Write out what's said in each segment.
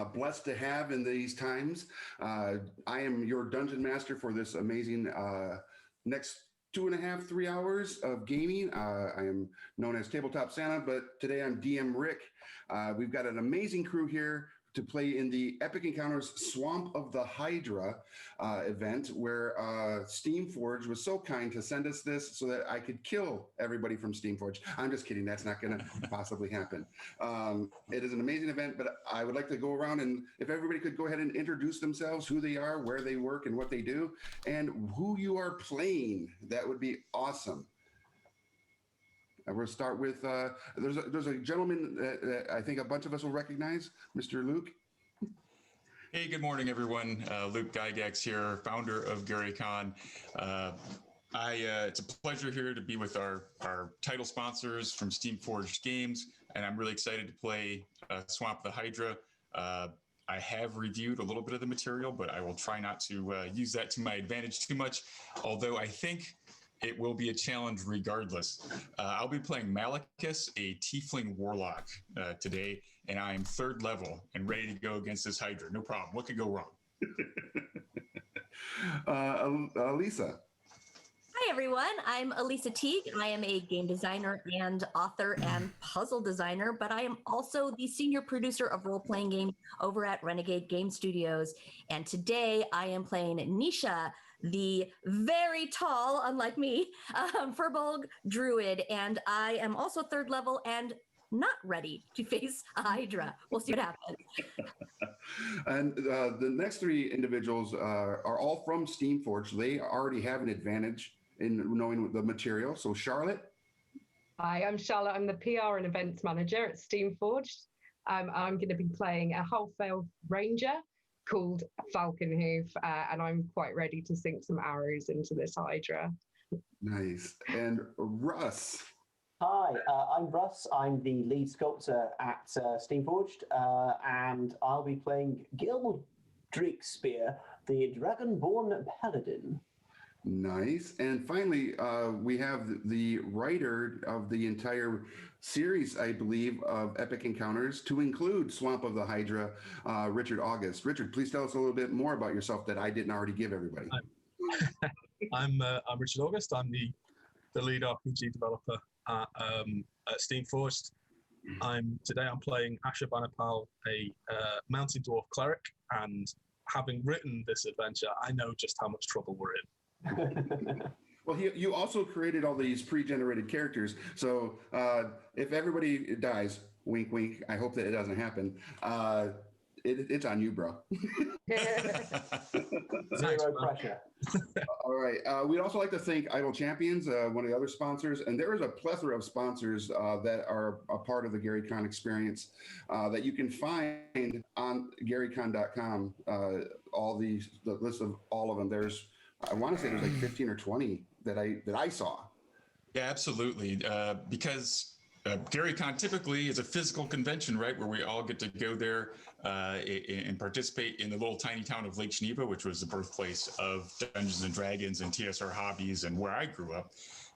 blessed to have in these times. I am your dungeon master for this amazing next 2.5, 3 hours of gaming. I am known as Tabletop Santa, but today I'm DM Rick. We've got an amazing crew here to play in the Epic Encounters Swamp of the Hydra event, where Steamforged was so kind to send us this so that I could kill everybody from Steamforged. I'm just kidding. That's not going to possibly happen. It is an amazing event, but I would like to go around and if everybody could go ahead and introduce themselves, who they are, where they work, and what they do, and who you are playing. That would be awesome. We'll start with, there's a gentleman that I think a bunch of us will recognize, Mr. Luke. Hey, good morning, everyone. Luke Gygax here, founder of GaryCon. It's a pleasure here to be with our title sponsors from Steamforged Games, and I'm really excited to play Swamp the Hydra. I have reviewed a little bit of the material, but I will try not to use that to my advantage too much, although I think it will be a challenge regardless. I'll be playing Malicus, a tiefling warlock today, and I am 3rd level and ready to go against this Hydra. No problem. What could go wrong? Elisa. Hi, everyone. I'm Elisa Teague. I am a game designer and author and puzzle designer, but I am also the senior producer of role-playing games over at Renegade Game Studios. And today I am playing Nisha, the very tall, unlike me, Furbolg Druid. And I am also 3rd level and not ready to face a Hydra. We'll see what happens. And the next 3 individuals are all from Steamforged. They already have an advantage in knowing the material. So Charlotte. Hi, I'm Charlotte. I'm the PR and events manager at Steamforged. I'm going to be playing a half-elf ranger called Falconhoof, and I'm quite ready to sink some arrows into this Hydra. Nice. And Russ. Hi, I'm Russ. I'm the lead sculptor at Steamforged, and I'll be playing Gildrick Spear, the Dragonborn Paladin. Nice. And finally, we have the writer of the entire series, I believe, of Epic Encounters, to include Swamp of the Hydra, Richard August. Richard, please tell us a little bit more about yourself that I didn't already give everybody. I'm Richard August. I'm the lead RPG developer at Steamforged. Today I'm playing Asher Banapal, a mountain dwarf cleric, and having written this adventure, I know just how much trouble we're in. Well, you also created all these pre-generated characters, so if everybody dies, wink, wink, I hope that it doesn't happen, it's on you, bro. Zero pressure. All right. We'd also like to thank Idle Champions, one of the other sponsors, and there is a plethora of sponsors that are a part of the GaryCon experience that you can find on GaryCon.com. The list of all of them. I want to say there's like 15 or 20 that I saw. Yeah, absolutely. Because GaryCon typically is a physical convention, right, where we all get to go there and participate in the little tiny town of Lake Geneva, which was the birthplace of Dungeons and Dragons and TSR hobbies and where I grew up.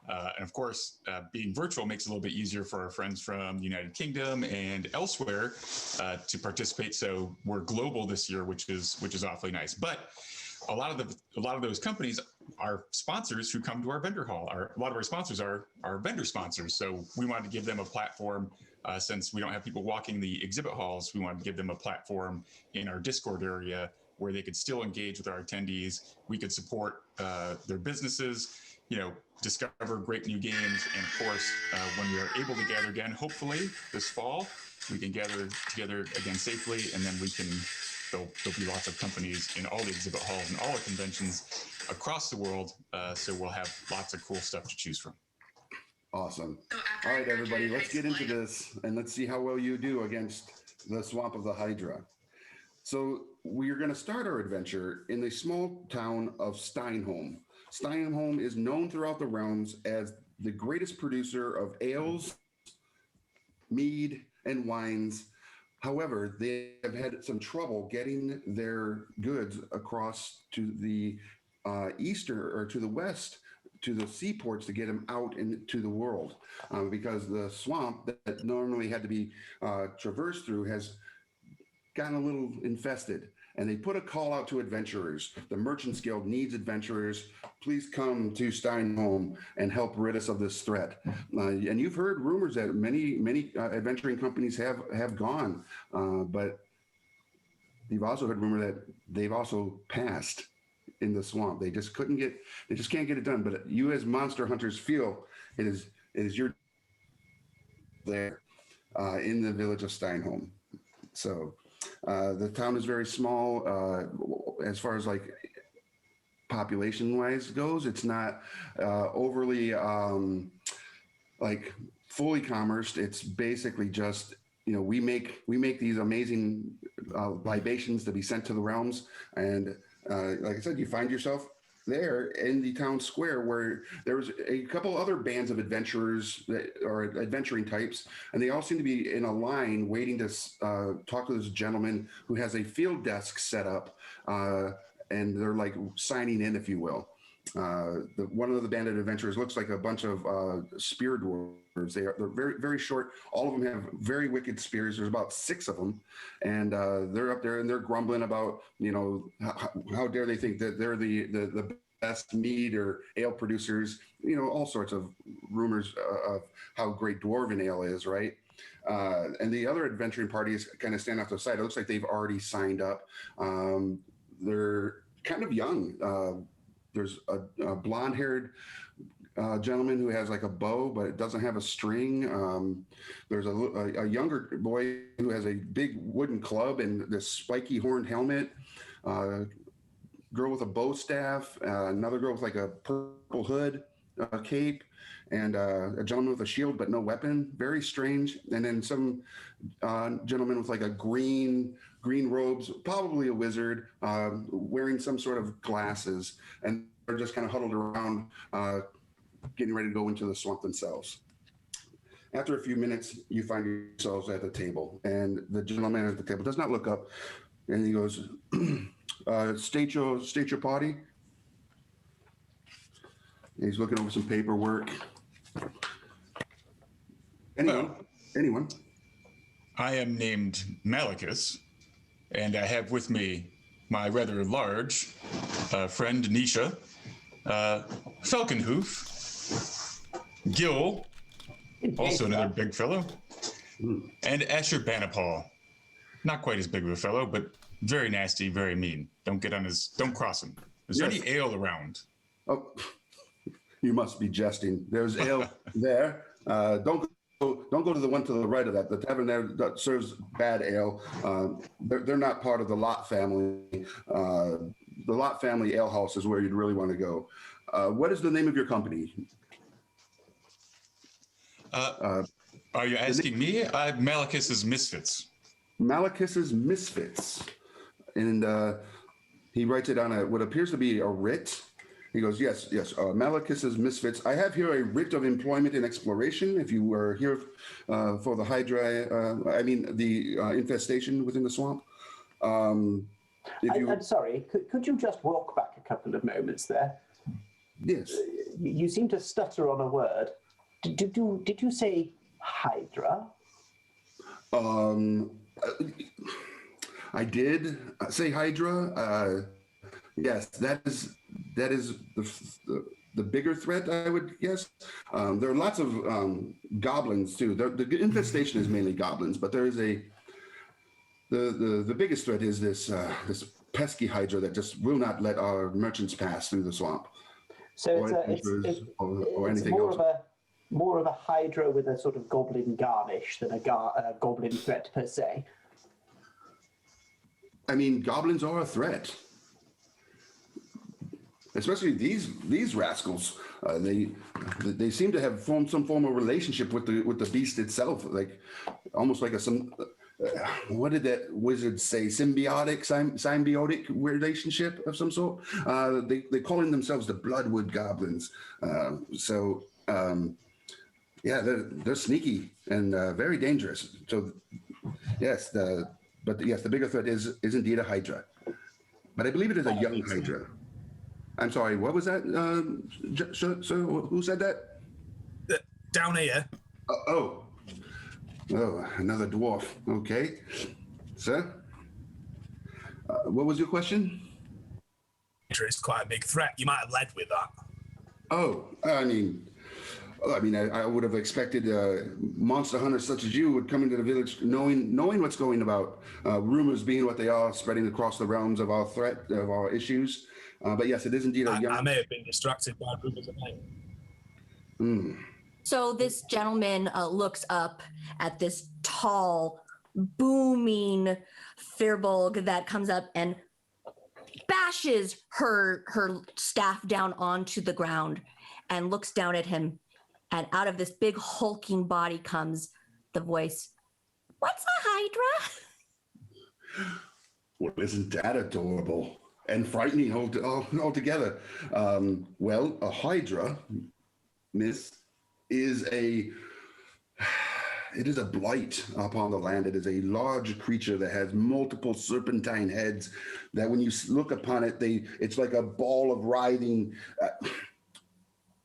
And of course, being virtual makes it a little bit easier for our friends from the United Kingdom and elsewhere to participate. So we're global this year, which is awfully nice. But a lot of those companies are sponsors who come to our vendor hall. A lot of our sponsors are our vendor sponsors. So we wanted to give them a platform since we don't have people walking the exhibit halls. We wanted to give them a platform in our Discord area where they could still engage with our attendees. We could support their businesses, discover great new games. And of course, when we are able to gather again, hopefully this fall, we can gather together again safely, and then there'll be lots of companies in all the exhibit halls and all the conventions across the world. So we'll have lots of cool stuff to choose from. Awesome. All right, everybody, let's get into this and let's see how well you do against the Swamp of the Hydra. So we are going to start our adventure in the small town of Steinholm. Steinholm is known throughout the realms as the greatest producer of ales, mead, and wines. However, they have had some trouble getting their goods across to the to the west, to the seaports to get them out into the world, because the swamp that normally had to be traversed through has gotten a little infested, and they put a call out to adventurers. The Merchants Guild needs adventurers. Please come to Steinholm and help rid us of this threat. And you've heard rumors that many adventuring companies have gone, but you've also heard rumor that they've also passed in the swamp. They just can't get it done. But you as monster hunters feel it is your there in the village of Steinholm. So the town is very small as far as like population wise goes. It's not overly like fully commerced. It's basically just, we make these amazing libations to be sent to the realms. And like I said, you find yourself there in the town square where there's a couple other bands of adventurers or adventuring types, and they all seem to be in a line waiting to talk to this gentleman who has a field desk set up, and they're like signing in, if you will. One of the banded adventurers looks like a bunch of spear dwarves. They're very, very short. All of them have very wicked spears. There's about 6 of them, and they're up there and they're grumbling about, how dare they think that they're the best mead or ale producers. All sorts of rumors of how great dwarven ale is, right? And the other adventuring parties kind of stand off to the side. It looks like they've already signed up. They're kind of young. There's a blonde-haired gentleman who has like a bow, but it doesn't have a string. There's a younger boy who has a big wooden club and this spiky horned helmet. Girl with a bow staff. Another girl with like a purple hood, cape, and a gentleman with a shield but no weapon. Very strange. And then some gentleman with like a green robes, probably a wizard, wearing some sort of glasses, and they're just kind of huddled around, getting ready to go into the swamp themselves. After a few minutes, you find yourselves at the table, and the gentleman at the table does not look up, and he goes, state your party. And he's looking over some paperwork. Anyone? I am named Malachus, and I have with me my rather large friend Nisha, Falconhoof, Gil, also another big fellow, and Asher Banapal. Not quite as big of a fellow, but very nasty, very mean. Don't cross him. Is there any ale around? Oh, you must be jesting. There's ale there. Don't go to the one to the right of that. The tavern there that serves bad ale. They're not part of the Lot family. The Lot family ale house is where you'd really want to go. What is the name of your company? Are you asking me? I'm Malachus's Misfits. Malachus's Misfits. And he writes it on what appears to be a writ. He goes, yes, Malachus's Misfits. I have here a writ of employment and exploration. If you were here for the Hydra, the infestation within the swamp. I'm sorry, could you just walk back a couple of moments there? Yes. You seem to stutter on a word. Did you say Hydra? I did say Hydra. Yes, that is the bigger threat, I would guess. There are lots of goblins too. The infestation is mainly goblins, but there is the biggest threat is this pesky Hydra that just will not let our merchants pass through the swamp. So it's anything more else. More of a Hydra with a sort of goblin garnish than a goblin threat per se. I mean, goblins are a threat. Especially these rascals, they seem to have formed some form of relationship with the beast itself, like almost like what did that wizard say? Symbiotic relationship of some sort. They calling themselves the Bloodwood Goblins. They're sneaky and very dangerous. So yes, the bigger threat is indeed a Hydra, but I believe it is a young Hydra. I'm sorry, what was that? Sir, who said that? Down here. Oh, another dwarf. Okay. Sir? What was your question? Hydra is quite a big threat. You might have led with that. Oh, I would have expected monster hunters such as you would come into the village knowing what's going about. Rumors being what they are, spreading across the realms of our threat, of our issues. But yes, it is indeed a young. I may have been distracted by rumors of mine. So this gentleman looks up at this tall, booming firbolg that comes up and bashes her staff down onto the ground and looks down at him. And out of this big hulking body comes the voice, "What's a Hydra?" Well, isn't that adorable and frightening altogether? Well, a Hydra, Miss, it is a blight upon the land. It is a large creature that has multiple serpentine heads that when you look upon it, it's like a ball of writhing.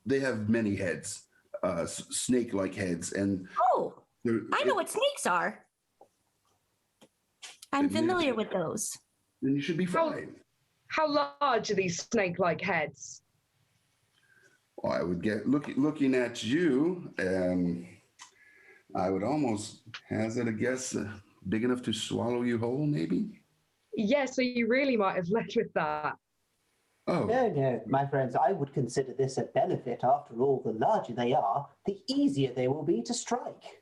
They have many heads, snake-like heads. And Oh, I know what snakes are. I'm familiar with those. Then you should be fine. How large are these snake-like heads? Well, I would get looking at you, I would almost hazard a guess big enough to swallow you whole, maybe? Yeah, so you really might have led with that. Oh. No, my friends, I would consider this a benefit. After all, the larger they are, the easier they will be to strike.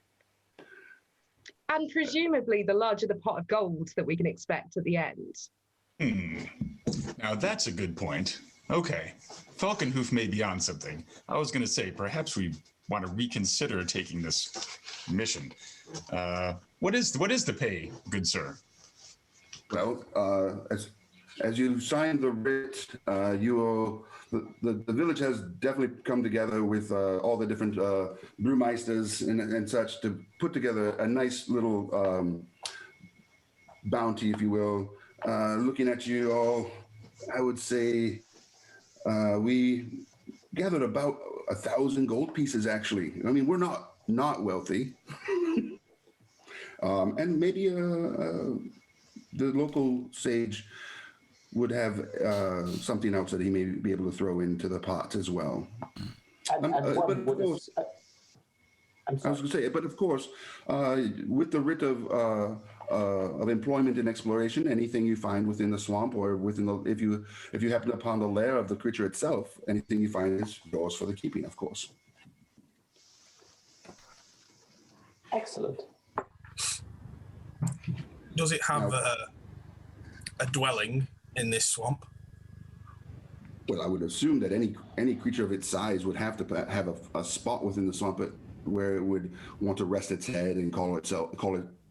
And presumably the larger the pot of gold that we can expect at the end. Now that's a good point. Okay, Falconhoof may be on something. I was going to say, perhaps we want to reconsider taking this mission. What is the pay, good sir? Well, as you signed the writ, the village has definitely come together with all the different brewmeisters and such to put together a nice little bounty, if you will. Looking at you all, I would say we gathered about 1,000 gold pieces, actually. I mean, we're not wealthy. And maybe the local sage would have something else that he may be able to throw into the pot as well. And but one of would course, I'm I sorry. was going to say, but of course, with the writ of employment and exploration, anything you find within the swamp or within the, if you happen upon the lair of the creature itself, anything you find is yours for the keeping, of course. Excellent. Does it have a dwelling in this swamp? Well, I would assume that any creature of its size would have to have a spot within the swamp where it would want to rest its head and call it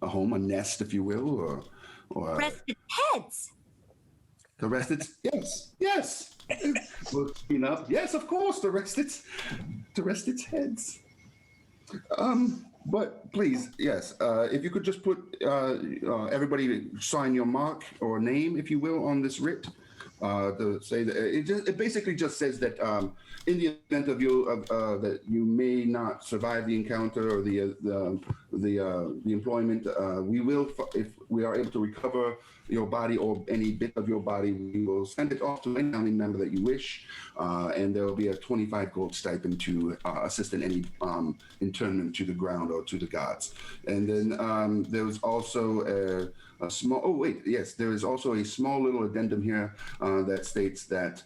a home, a nest, if you will, or Rest its heads. to rest its yes. Looking up, yes, of course, to rest its heads. But please, yes, if you could just put everybody sign your mark or name, if you will, on this writ. To say that it basically just says that in the event of you that you may not survive the encounter or the employment, we will, if we are able to recover your body or any bit of your body, we will send it off to any family member that you wish, and there will be a 25 gold stipend to assist in any internment to the ground or to the gods. And then there was also a small, there is also a small little addendum here that states that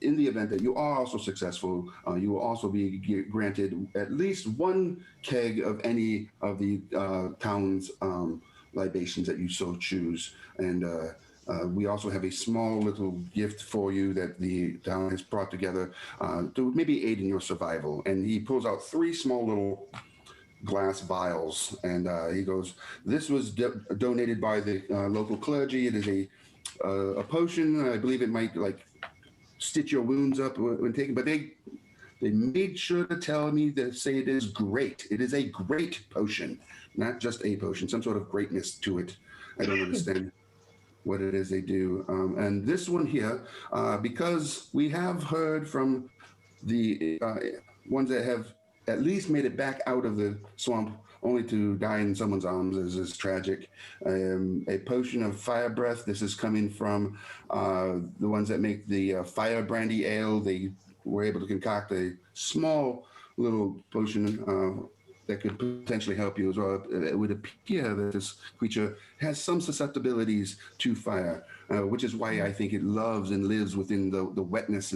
in the event that you are also successful, you will also be granted at least one keg of any of the town's libations that you so choose. And we also have a small little gift for you that the town has brought together to maybe aid in your survival. And he pulls out 3 small little glass vials, and he goes, "This was donated by the local clergy. It is a potion. I believe it might like stitch your wounds up when taken, but they made sure to tell me to say it is great. It is a great potion, not just a potion, some sort of greatness to it. I don't understand what it is they do. And this one here, because we have heard from the ones that have at least made it back out of the swamp only to die in someone's arms is tragic. A potion of fire breath. This is coming from the ones that make the fire brandy ale. They were able to concoct a small little potion that could potentially help you as well. It would appear that this creature has some susceptibilities to fire, which is why I think it loves and lives within the wetness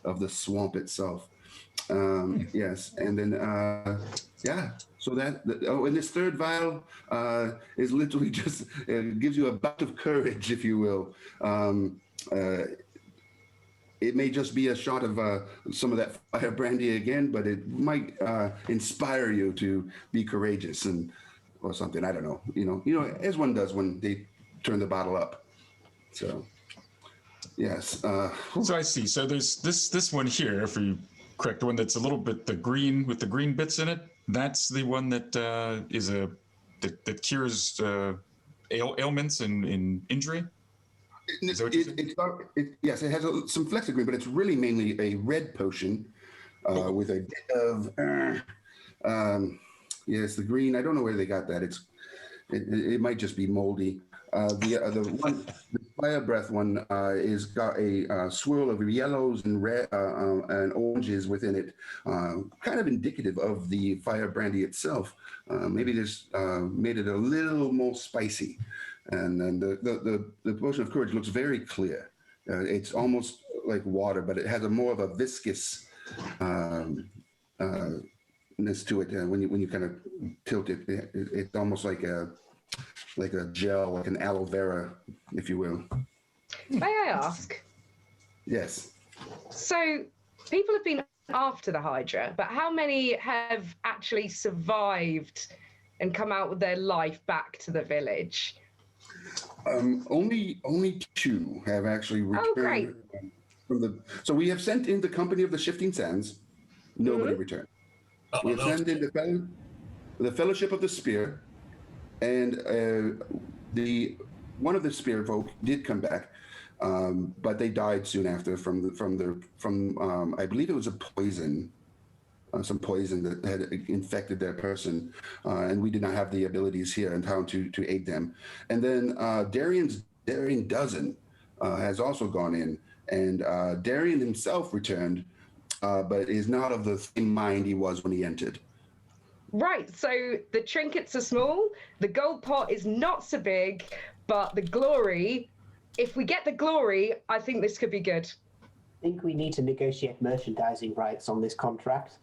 of the swamp itself. Yes, and then yeah. So and this third vial is literally just gives you a bout of courage, if you will. It may just be a shot of some of that fire brandy again, but it might inspire you to be courageous or something. I don't know. You know, as one does when they turn the bottle up. So, yes. So I see. So there's this one here, if you correct, the one that's a little bit the green with the green bits in it. That's the one that that cures ailments and injury. Yes, it has some flexigreen, but it's really mainly a red potion with a bit of yes, the green. I don't know where they got that. It might just be moldy. The fire breath one is got a swirl of yellows and red and oranges within it, kind of indicative of the fire brandy itself. Maybe this made it a little more spicy. And then the potion of courage looks very clear. It's almost like water, but it has more of a viscous ness to it. When you kind of tilt it, it's almost like a gel, like an aloe vera, if you will. May I ask? Yes. So people have been after the Hydra, but how many have actually survived and come out with their life back to the village? Only 2 have actually returned. Oh, great. So we have sent in the Company of the Shifting Sands. Nobody returned. We have sent in the Fellowship of the Spear, and one of the Spear folk did come back, but they died soon after from I believe it was a poison. Some poison that had infected their person, and we did not have the abilities here in town to aid them. And then Darian Dozen has also gone in, and Darian himself returned, but is not of the same mind he was when he entered. Right, so the trinkets are small, the gold pot is not so big, but the glory, if we get the glory, I think this could be good. I think we need to negotiate merchandising rights on this contract.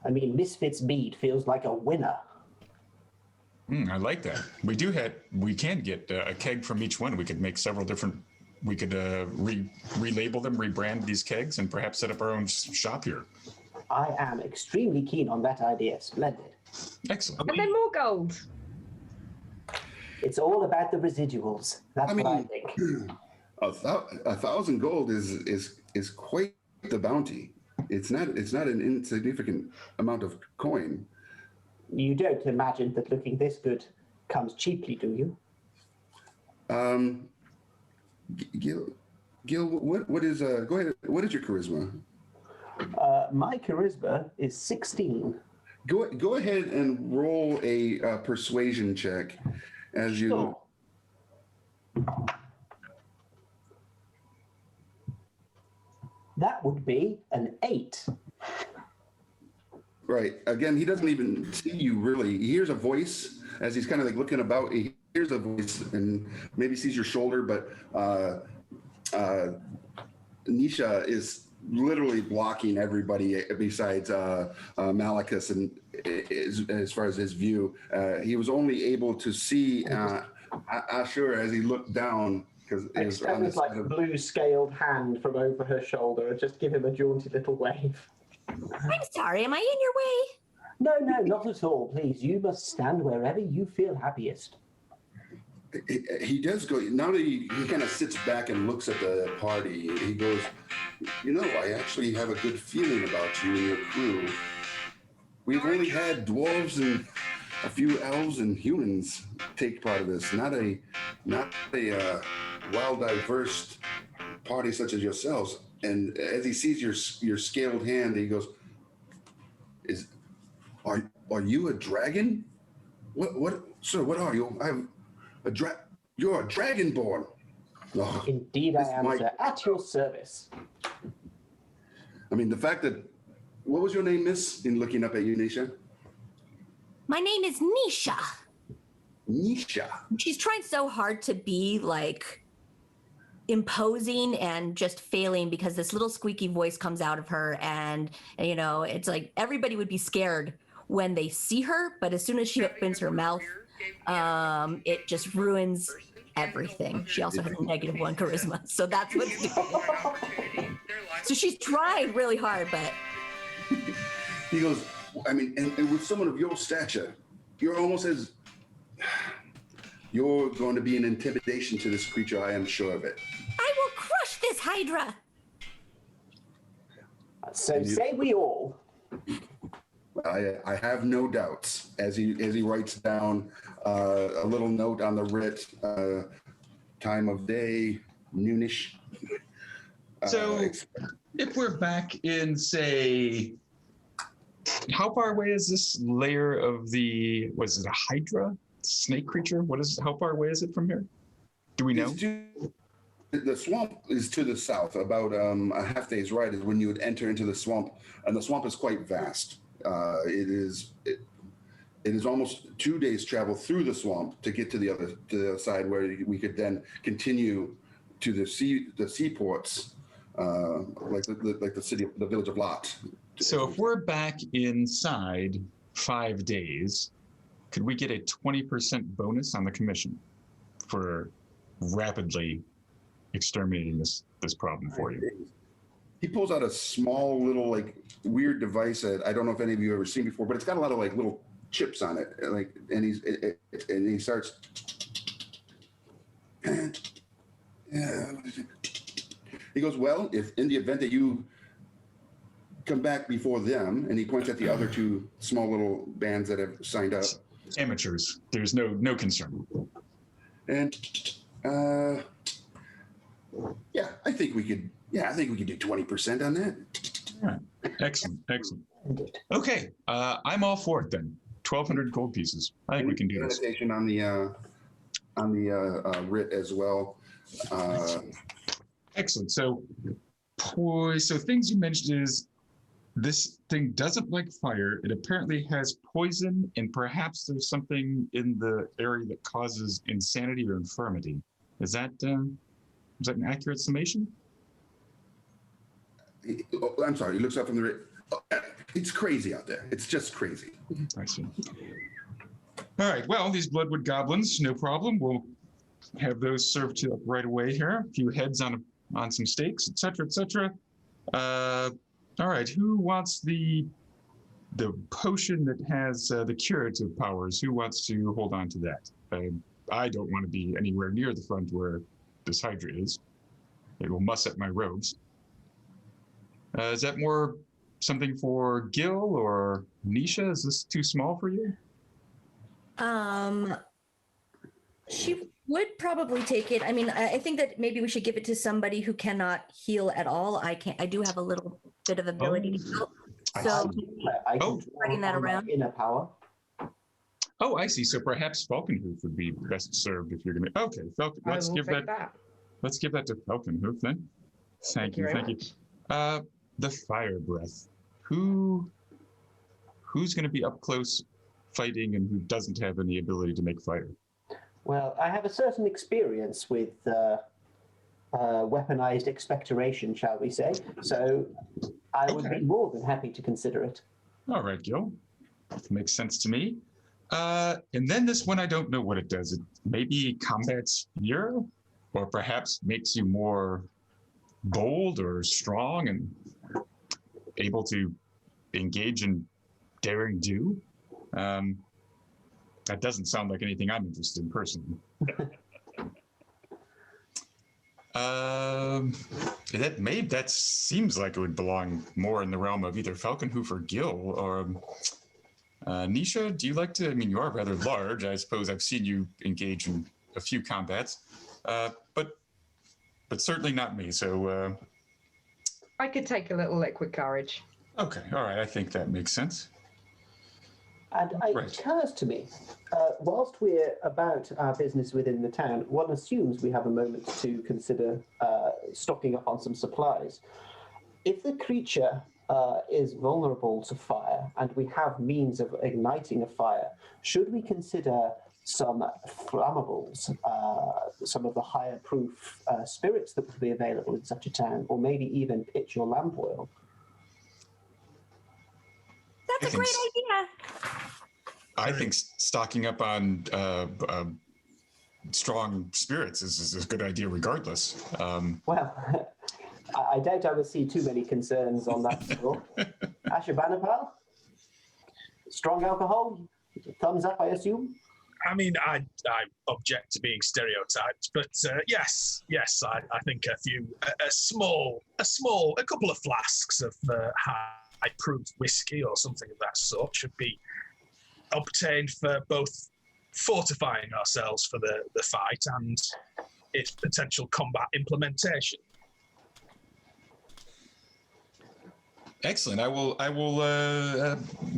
I mean, Misfits Mead feels like a winner. I like that. We can get a keg from each one. We could make several different. We could relabel them, rebrand these kegs, and perhaps set up our own shop here. I am extremely keen on that idea. Splendid. Excellent. And then more gold. It's all about the residuals. That's what I think. 1,000 gold is quite the bounty. It's not an insignificant amount of coin. You don't imagine that looking this good comes cheaply, do you? Gil, what is go ahead. What is your charisma? My charisma is 16. Go ahead and roll a persuasion check as you. Sure. That would be an 8. Right. Again, he doesn't even see you really. He hears a voice as he's kind of like looking about. He hears a voice and maybe sees your shoulder, but Nisha is literally blocking everybody besides Malachus, and as far as his view, he was only able to see Ashur as he looked down. Extend his like blue scaled hand from over her shoulder and just give him a jaunty little wave. I'm sorry, am I in your way? No, not at all. Please, you must stand wherever you feel happiest. He does go, now that he kind of sits back and looks at the party, he goes, I actually have a good feeling about you and your crew. We've only had dwarves and a few elves and humans take part of this, not a wild, diverse party such as yourselves. And as he sees your scaled hand, he goes, "Are you a dragon?" What, sir? What are you? I'm a You're a dragonborn. Oh, Indeed, I this am, might- sir. At your service. I mean, the fact that. What was your name, Miss? In looking up at you, Nisha. My name is Nisha. Nisha. She's trying so hard to be like imposing and just failing because this little squeaky voice comes out of her, and you know, it's like everybody would be scared when they see her, but as soon as she opens her mouth, it just ruins everything. She also has a -1 charisma, so that's what's doing. So she's trying really hard, but He goes, I mean, and with someone of your stature, you're almost as. You're going to be an intimidation to this creature, I am sure of it. I will crush this Hydra. So say we all. I have no doubts as he writes down a little note on the writ, time of day, noonish. So if we're back in, say, how far away is this layer of the, was it a Hydra? Snake creature? How far away is it from here? Do we know? The swamp is to the south, about a half day's ride is when you would enter into the swamp, and the swamp is quite vast. It is almost 2 days travel through the swamp to get to the other side, where we could then continue to the seaports, like the village of Lot. So if we're back inside 5 days, could we get a 20% bonus on the commission for rapidly exterminating this problem for you? He pulls out a small little like weird device that I don't know if any of you have ever seen before, but it's got a lot of like little chips on it, and he starts. He goes, well, if in the event that you come back before them, and he points at the other two small little bands that have signed up. Amateurs. There's no concern. And I think we could do 20% on that. All right. Excellent. Okay, I'm all for it then. 1,200 gold pieces. I think we can do this. On the writ as well. Excellent. So things you mentioned is this thing doesn't like fire. It apparently has poison, and perhaps there's something in the area that causes insanity or infirmity. Is that an accurate summation? I'm sorry. He looks up from the writ. It's crazy out there. It's just crazy. I see. All right. Well, these bloodwood goblins, no problem. We'll have those served to up right away here. A few heads on some steaks, etc., etc. All right. Who wants the potion that has the curative powers? Who wants to hold on to that? I don't want to be anywhere near the front where this Hydra is. It will muss up my robes. Is that more something for Gil or Nisha? Is this too small for you? She would probably take it. I mean, I think that maybe we should give it to somebody who cannot heal at all. I do have a little bit of ability to help. So I can dragging that around. Inner power. Oh, I see. So perhaps Falconhoof would be best served if you're going to. Okay, Falcon. Let's give that. Let's give that to Falconhoof then. Thank you. The fire breath. Who's going to be up close fighting and who doesn't have any ability to make fire? Well, I have a certain experience with weaponized expectoration, shall we say. So I would be more than happy to consider it. All right, Gil. Makes sense to me. And then this one, I don't know what it does. It maybe combats fear, or perhaps makes you more bold or strong and able to engage in daring do. That doesn't sound like anything I'm interested in personally. That seems like it would belong more in the realm of either Falconhoof or Gil. Or Nisha, do you like to? I mean, you are rather large. I suppose I've seen you engage in a few combats, but certainly not me. So I could take a little liquid courage. Okay, all right. I think that makes sense. And it occurs to me, whilst we're about our business within the town, one assumes we have a moment to consider stocking up on some supplies. If the creature is vulnerable to fire and we have means of igniting a fire, should we consider some flammables, some of the higher proof spirits that would be available in such a town, or maybe even pitch or lamp oil? That's a great idea. I think stocking up on strong spirits is a good idea regardless. Well, I doubt I will see too many concerns on that score. Ashabanapal? Strong alcohol? Thumbs up, I assume? I mean, I object to being stereotyped, but yes, I think a couple of flasks of high-proof whiskey or something of that sort should be obtained for both fortifying ourselves for the fight and its potential combat implementation. Excellent. I will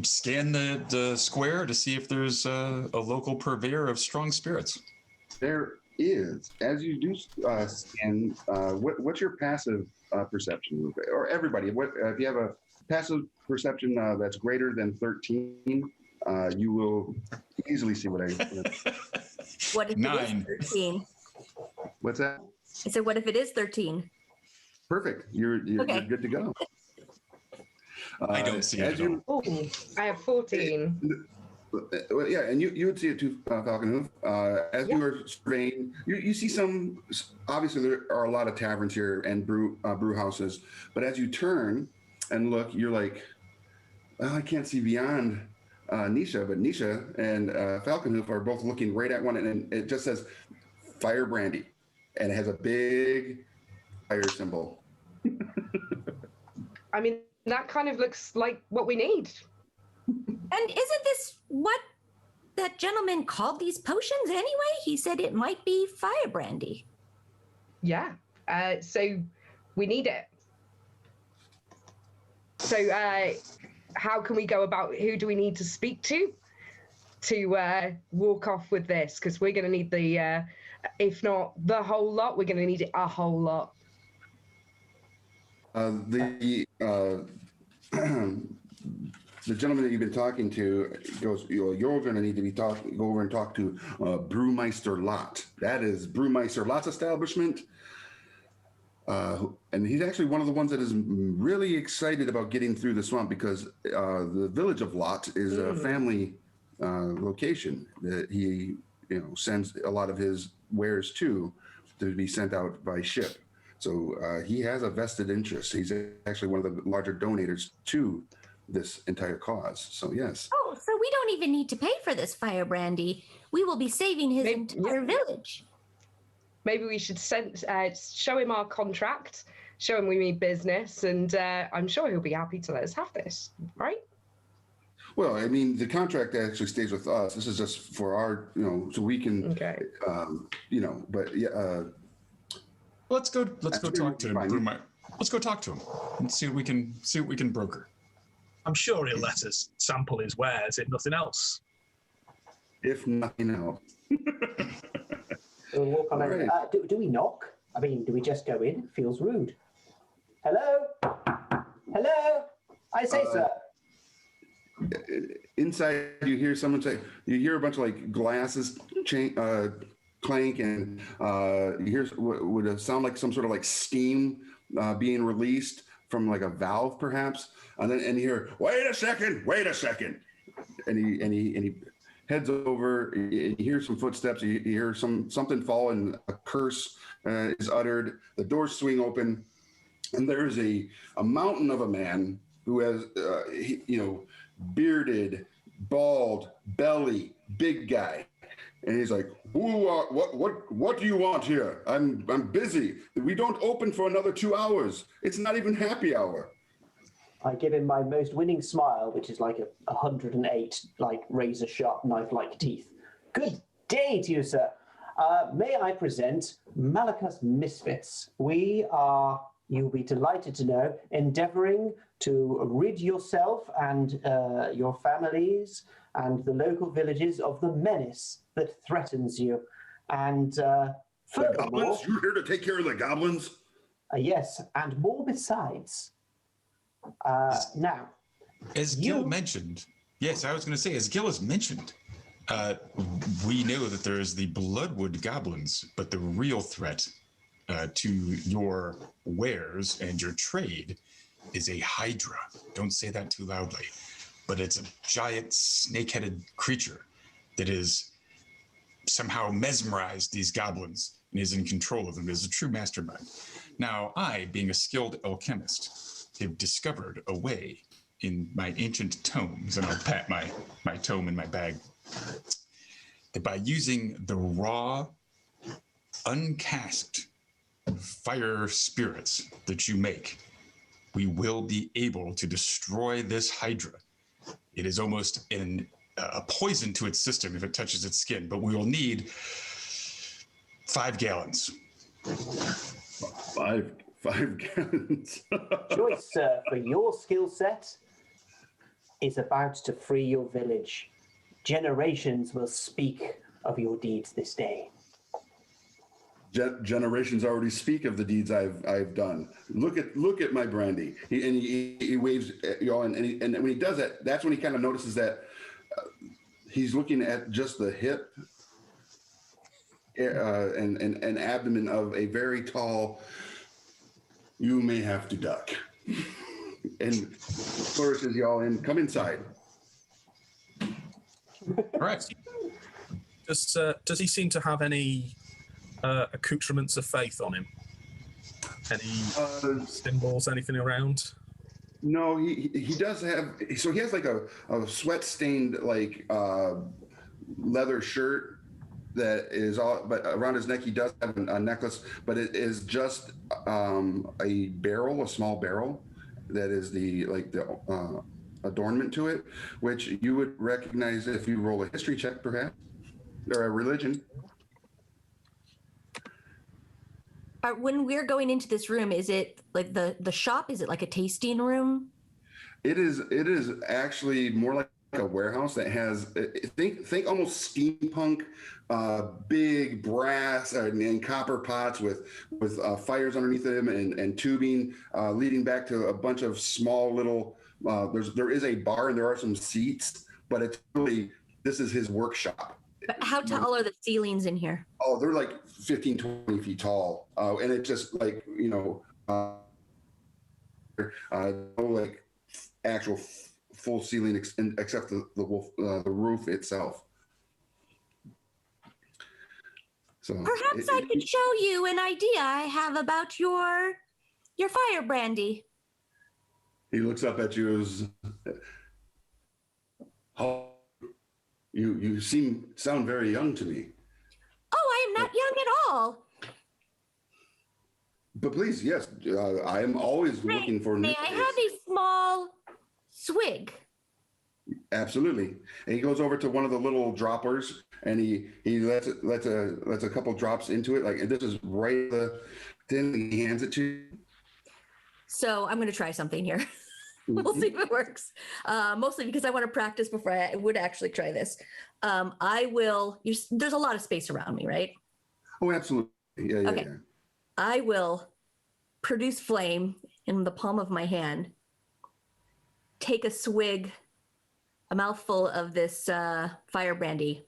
scan the square to see if there's a local purveyor of strong spirits. There is. As you do scan, what's your passive perception? Or everybody, if you have a passive perception that's greater than 13, you will easily see what I... What if 9. it is 13? What's that? I said, what if it is 13? Perfect. You're good to go. I don't see it at all. Oh, I have 14. Well, yeah, and you would see it too, Falcon Hoof. As you are surveying, you see some. Obviously, there are a lot of taverns here and brew houses. But as you turn and look, you're like, well, I can't see beyond Nisha, but Nisha and Falcon Hoof are both looking right at one, and it just says Fire Brandy, and it has a big fire symbol. I mean, that kind of looks like what we need. And isn't this what that gentleman called these potions anyway? He said it might be fire brandy. Yeah. So we need it. So how can we go about, who do we need to speak to walk off with this? Because we're going to need the, if not the whole lot, we're going to need it a whole lot. The gentleman that you've been talking to goes, you're going to need to go over and talk to Brewmeister Lot. That is Brewmeister Lot's establishment. And he's actually one of the ones that is really excited about getting through the swamp, because the village of Lot is a family location that he sends a lot of his wares to be sent out by ship. So he has a vested interest. He's actually one of the larger donators to this entire cause. So yes. Oh, so we don't even need to pay for this fire brandy. We will be saving his entire village. Maybe we should show him our contract, show him we mean business, and I'm sure he'll be happy to let us have this, right? Well, I mean, the contract actually stays with us. This is just for our, so we can, Okay. But yeah. Let's go talk to him. Let's go talk to him and see what we can broker. I'm sure he'll let us sample his wares, if nothing else. If nothing else. We'll walk on over. Do we knock? I mean, do we just go in? It feels rude. Hello? Hello? I say, sir. Inside, you hear someone say, you hear a bunch of glasses clank, and you hear what would sound like some sort of steam being released from a valve, perhaps. And you hear, wait a second. And he heads over, and you hear some footsteps, you hear something fall, and a curse is uttered. The doors swing open, and there's a mountain of a man who has, bearded, bald, belly, big guy. And he's like, what do you want here? I'm busy. We don't open for another 2 hours. It's not even happy hour. I give him my most winning smile, which is like 108, razor sharp knife-like teeth. Good day to you, sir. May I present Malachus Misfits? We are you'll be delighted to know, endeavoring to rid yourself and your families and the local villages of the menace that threatens you. And The furthermore, goblins? You're here to take care of the goblins? yes, and more besides. Now, As Gil mentioned, yes, I was going to say, as Gil has mentioned, we know that there is the Bloodwood goblins, but the real threat to your wares and your trade is a Hydra. Don't say that too loudly, but it's a giant snake-headed creature that is somehow mesmerized these goblins and is in control of them, is a true mastermind. Now, I, being a skilled alchemist, have discovered a way in my ancient tomes, and I'll pat my tome in my bag, that by using the raw, uncasked fire spirits that you make, we will be able to destroy this Hydra. It is almost a poison to its system if it touches its skin, but we will need 5 gallons. Five gallons. choice, sir, for your skill set is about to free your village. Generations will speak of your deeds this day. Generations already speak of the deeds I've done. Look at my brandy. He waves, and when he does that, that's when he kind of notices that he's looking at just the hip and abdomen of a very tall. You may have to duck. And flourishes y'all in. Come inside. All right. Does he seem to have any accoutrements of faith on him? Any symbols, anything around? No, he does have. So he has like a sweat stained like leather shirt that is all. But around his neck he does have a necklace, but it is just a barrel, a small barrel, that is the adornment to it, which you would recognize if you roll a history check, perhaps, or a religion. When we're going into this room, is it like the shop? Is it like a tasting room? It is actually more like a warehouse that has think almost steampunk, big brass and copper pots with fires underneath them and tubing leading back to a bunch of small little. There is a bar and there are some seats, but it's really, this is his workshop. But how tall are the ceilings in here? Oh, they're like 15, 20 feet tall. And it's just like, no like actual full ceiling except the roof itself. So perhaps I could show you an idea I have about your fire brandy. He looks up at you as, you sound very young to me. Oh, I am not young at all. But please, yes, I am always looking for new May I ways. have a small swig? Absolutely. And he goes over to one of the little droppers and he lets a couple drops into it. Like, and this is right then he hands it to you. So I'm going to try something here. We'll see if it works. Mostly because I want to practice before I would actually try this. I will. There's a lot of space around me, right? Oh, absolutely. Yeah. Okay. Yeah. I will produce flame in the palm of my hand. Take a swig, a mouthful of this fire brandy,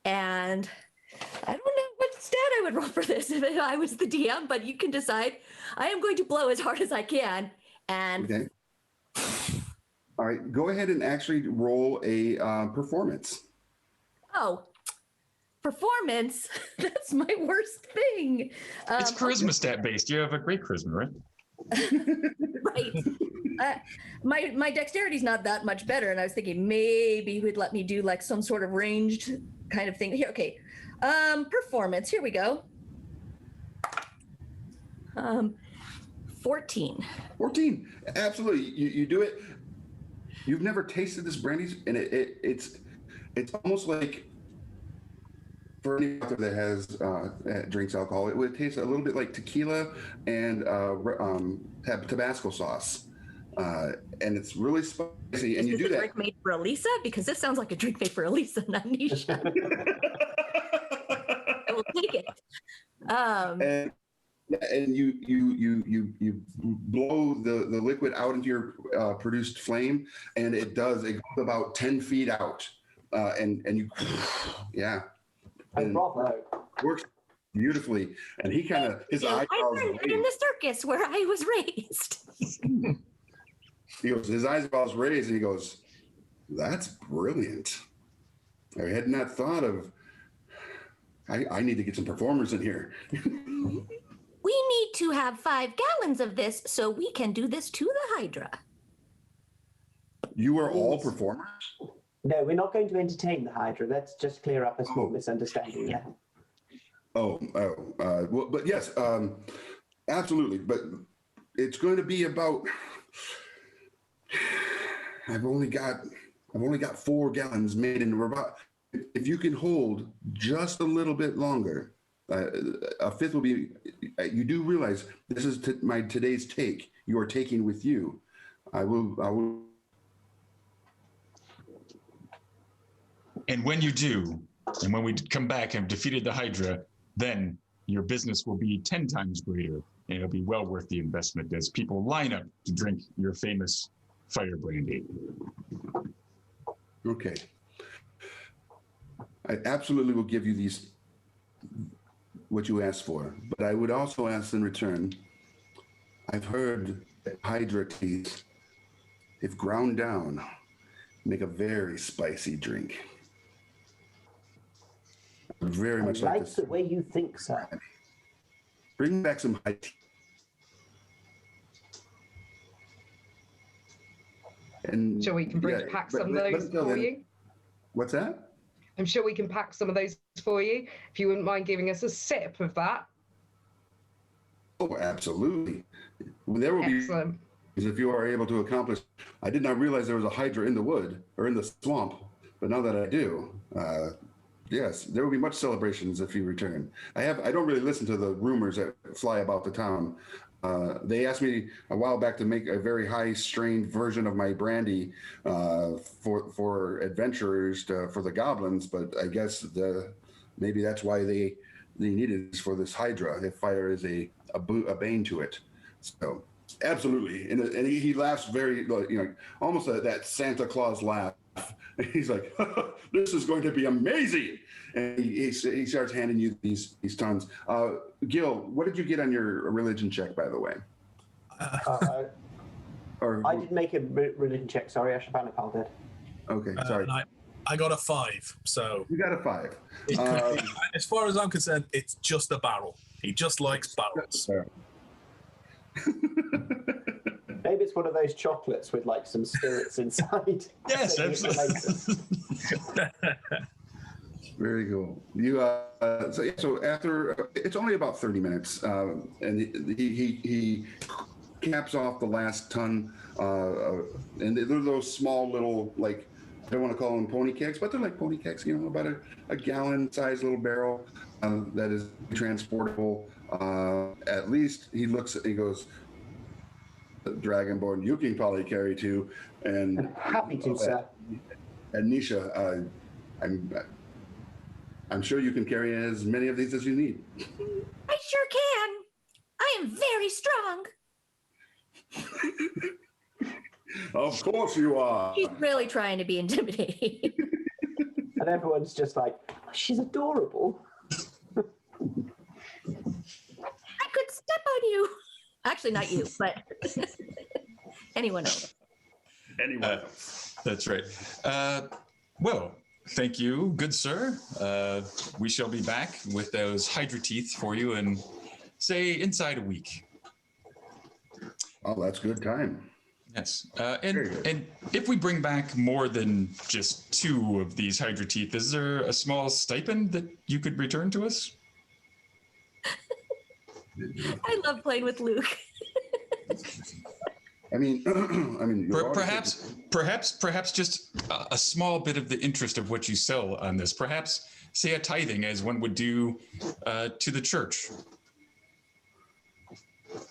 and I don't know what stat I would roll for this if I was the DM, but you can decide. I am going to blow as hard as I can, and. Okay. All right, go ahead and actually roll a performance. Oh, performance? That's my worst thing. It's charisma stat based. You have a great charisma, right? Right. My dexterity's not that much better, and I was thinking maybe he would let me do like some sort of ranged kind of thing. Here, okay. Performance. Here we go. 14. 14. Absolutely. You do it. You've never tasted this brandy, and it's almost like for any out there that has drinks alcohol, it would taste a little bit like tequila and have Tabasco sauce, and it's really spicy. And Is you this do a that. drink made for Elisa? Because this sounds like a drink made for Elisa, not Nisha. I will take it. And you blow the liquid out into your produced flame, and it goes about 10 feet out, and you and works beautifully. And he kind of his eyebrows I learned it in the circus where I was raised. He goes, his eyebrows raised, and he goes, "That's brilliant. I had not thought of. I need to get some performers in here." We need to have 5 gallons of this so we can do this to the Hydra. You are all performers? No, we're not going to entertain the Hydra. Let's just clear up a small misunderstanding there. Well, but yes, absolutely. But it's going to be about. I've only got 4 gallons made, and we're about. If you can hold just a little bit longer, a fifth will be. You do realize this is today's take. You are taking with you. I will. And when you do, and when we come back and have defeated the Hydra, then your business will be 10 times greater, and it'll be well worth the investment as people line up to drink your famous fire brandy. Okay. I absolutely will give you what you asked for, but I would also ask in return. I've heard that Hydra teeth, if ground down, make a very spicy drink. Very much I like like this. the way you think, sir. Bring back some Hydra teeth. And Sure, we can pack some of those for you. What's that? I'm sure we can pack some of those for you. If you wouldn't mind giving us a sip of that. Oh, absolutely. There will Excellent. be, if you are able to accomplish. I did not realize there was a Hydra in the wood or in the swamp, but now that I do, yes, there will be much celebrations if you return. I don't really listen to the rumors that fly about the town. They asked me a while back to make a very high-strained version of my brandy for adventurers for the goblins, but I guess maybe that's why they needed this for this Hydra. If fire is a bane to it, so absolutely. And he laughs very, almost that Santa Claus laugh. He's like, "This is going to be amazing." And he starts handing you these tons. Gil, what did you get on your religion check, by the way? I did make a religion check. Sorry, Ashabanapal did. Okay, sorry. I got a 5, so You got a 5. as far as I'm concerned, it's just a barrel. He just likes barrels. Maybe it's one of those chocolates with like some spirits inside. Yes, absolutely. Very cool. You so after it's only about 30 minutes, and he caps off the last ton, and they're those small little, like, I don't want to call them pony kegs, but they're like pony kegs, about a gallon size little barrel that is transportable. At least he goes, Dragonborn, you can probably carry 2, and Happy to, sir. And Nisha, I'm sure you can carry as many of these as you need. I sure can. I am very strong. Of course you are. She's really trying to be intimidating. And everyone's just like, she's adorable. I could step on you. Actually, not you, but anyone else. Anyway. That's right. Well, thank you, good sir. We shall be back with those Hydra teeth for you in, say, inside a week. Oh, that's good time. Yes. And if we bring back more than just 2 of these Hydra teeth, is there a small stipend that you could return to us? I love playing with Luke. I mean, perhaps just a small bit of the interest of what you sell on this. Perhaps say, a tithing as one would do to the church.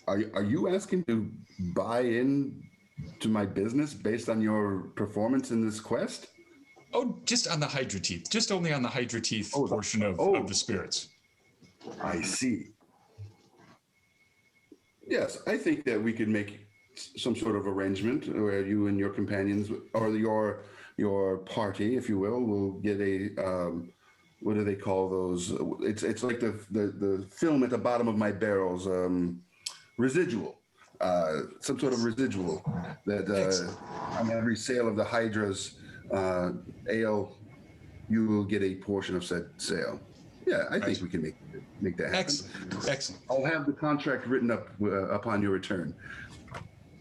Are you asking to buy in to my business based on your performance in this quest? Oh, just on the Hydra teeth, just only on the Hydra teeth portion of the spirits. I see. Yes, I think that we could make some sort of arrangement where you and your companions, or your party, if you will get a what do they call those? It's like the film at the bottom of my barrels, residual, some sort of residual that on every sale of the Hydra's ale, you will get a portion of said sale. Yeah, I think we can make that happen. Excellent. I'll have the contract written up upon your return.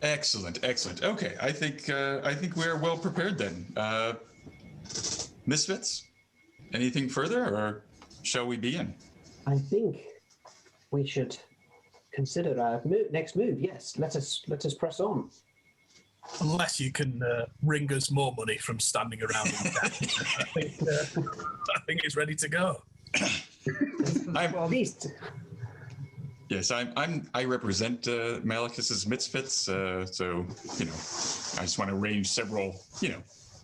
Excellent. Okay, I think we're well prepared then. Misfits, anything further, or shall we begin? I think we should consider our next move. Yes, let us press on. Unless you can wring us more money from standing around in debt. I think it's ready to go. Well, at least. Yes, I represent Malicus's Misfits, so I just want to arrange several,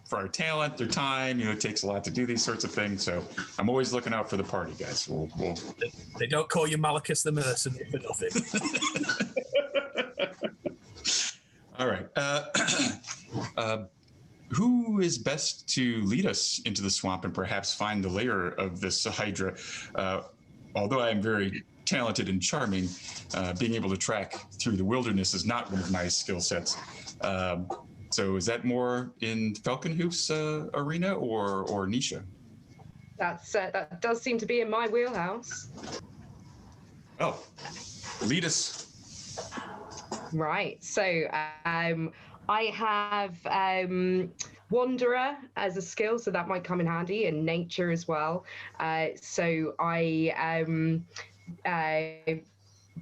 for our talent, their time. It takes a lot to do these sorts of things, so I'm always looking out for the party, guys. They don't call you Malicus the Mercenary for nothing. All right. Who is best to lead us into the swamp and perhaps find the lair of this Hydra? Although I am very talented and charming, being able to track through the wilderness is not one of my skill sets. So is that more in Falconhoof's arena or Nisha? That does seem to be in my wheelhouse. Oh, lead us. Right. So I have Wanderer as a skill, so that might come in handy, and Nature as well. So I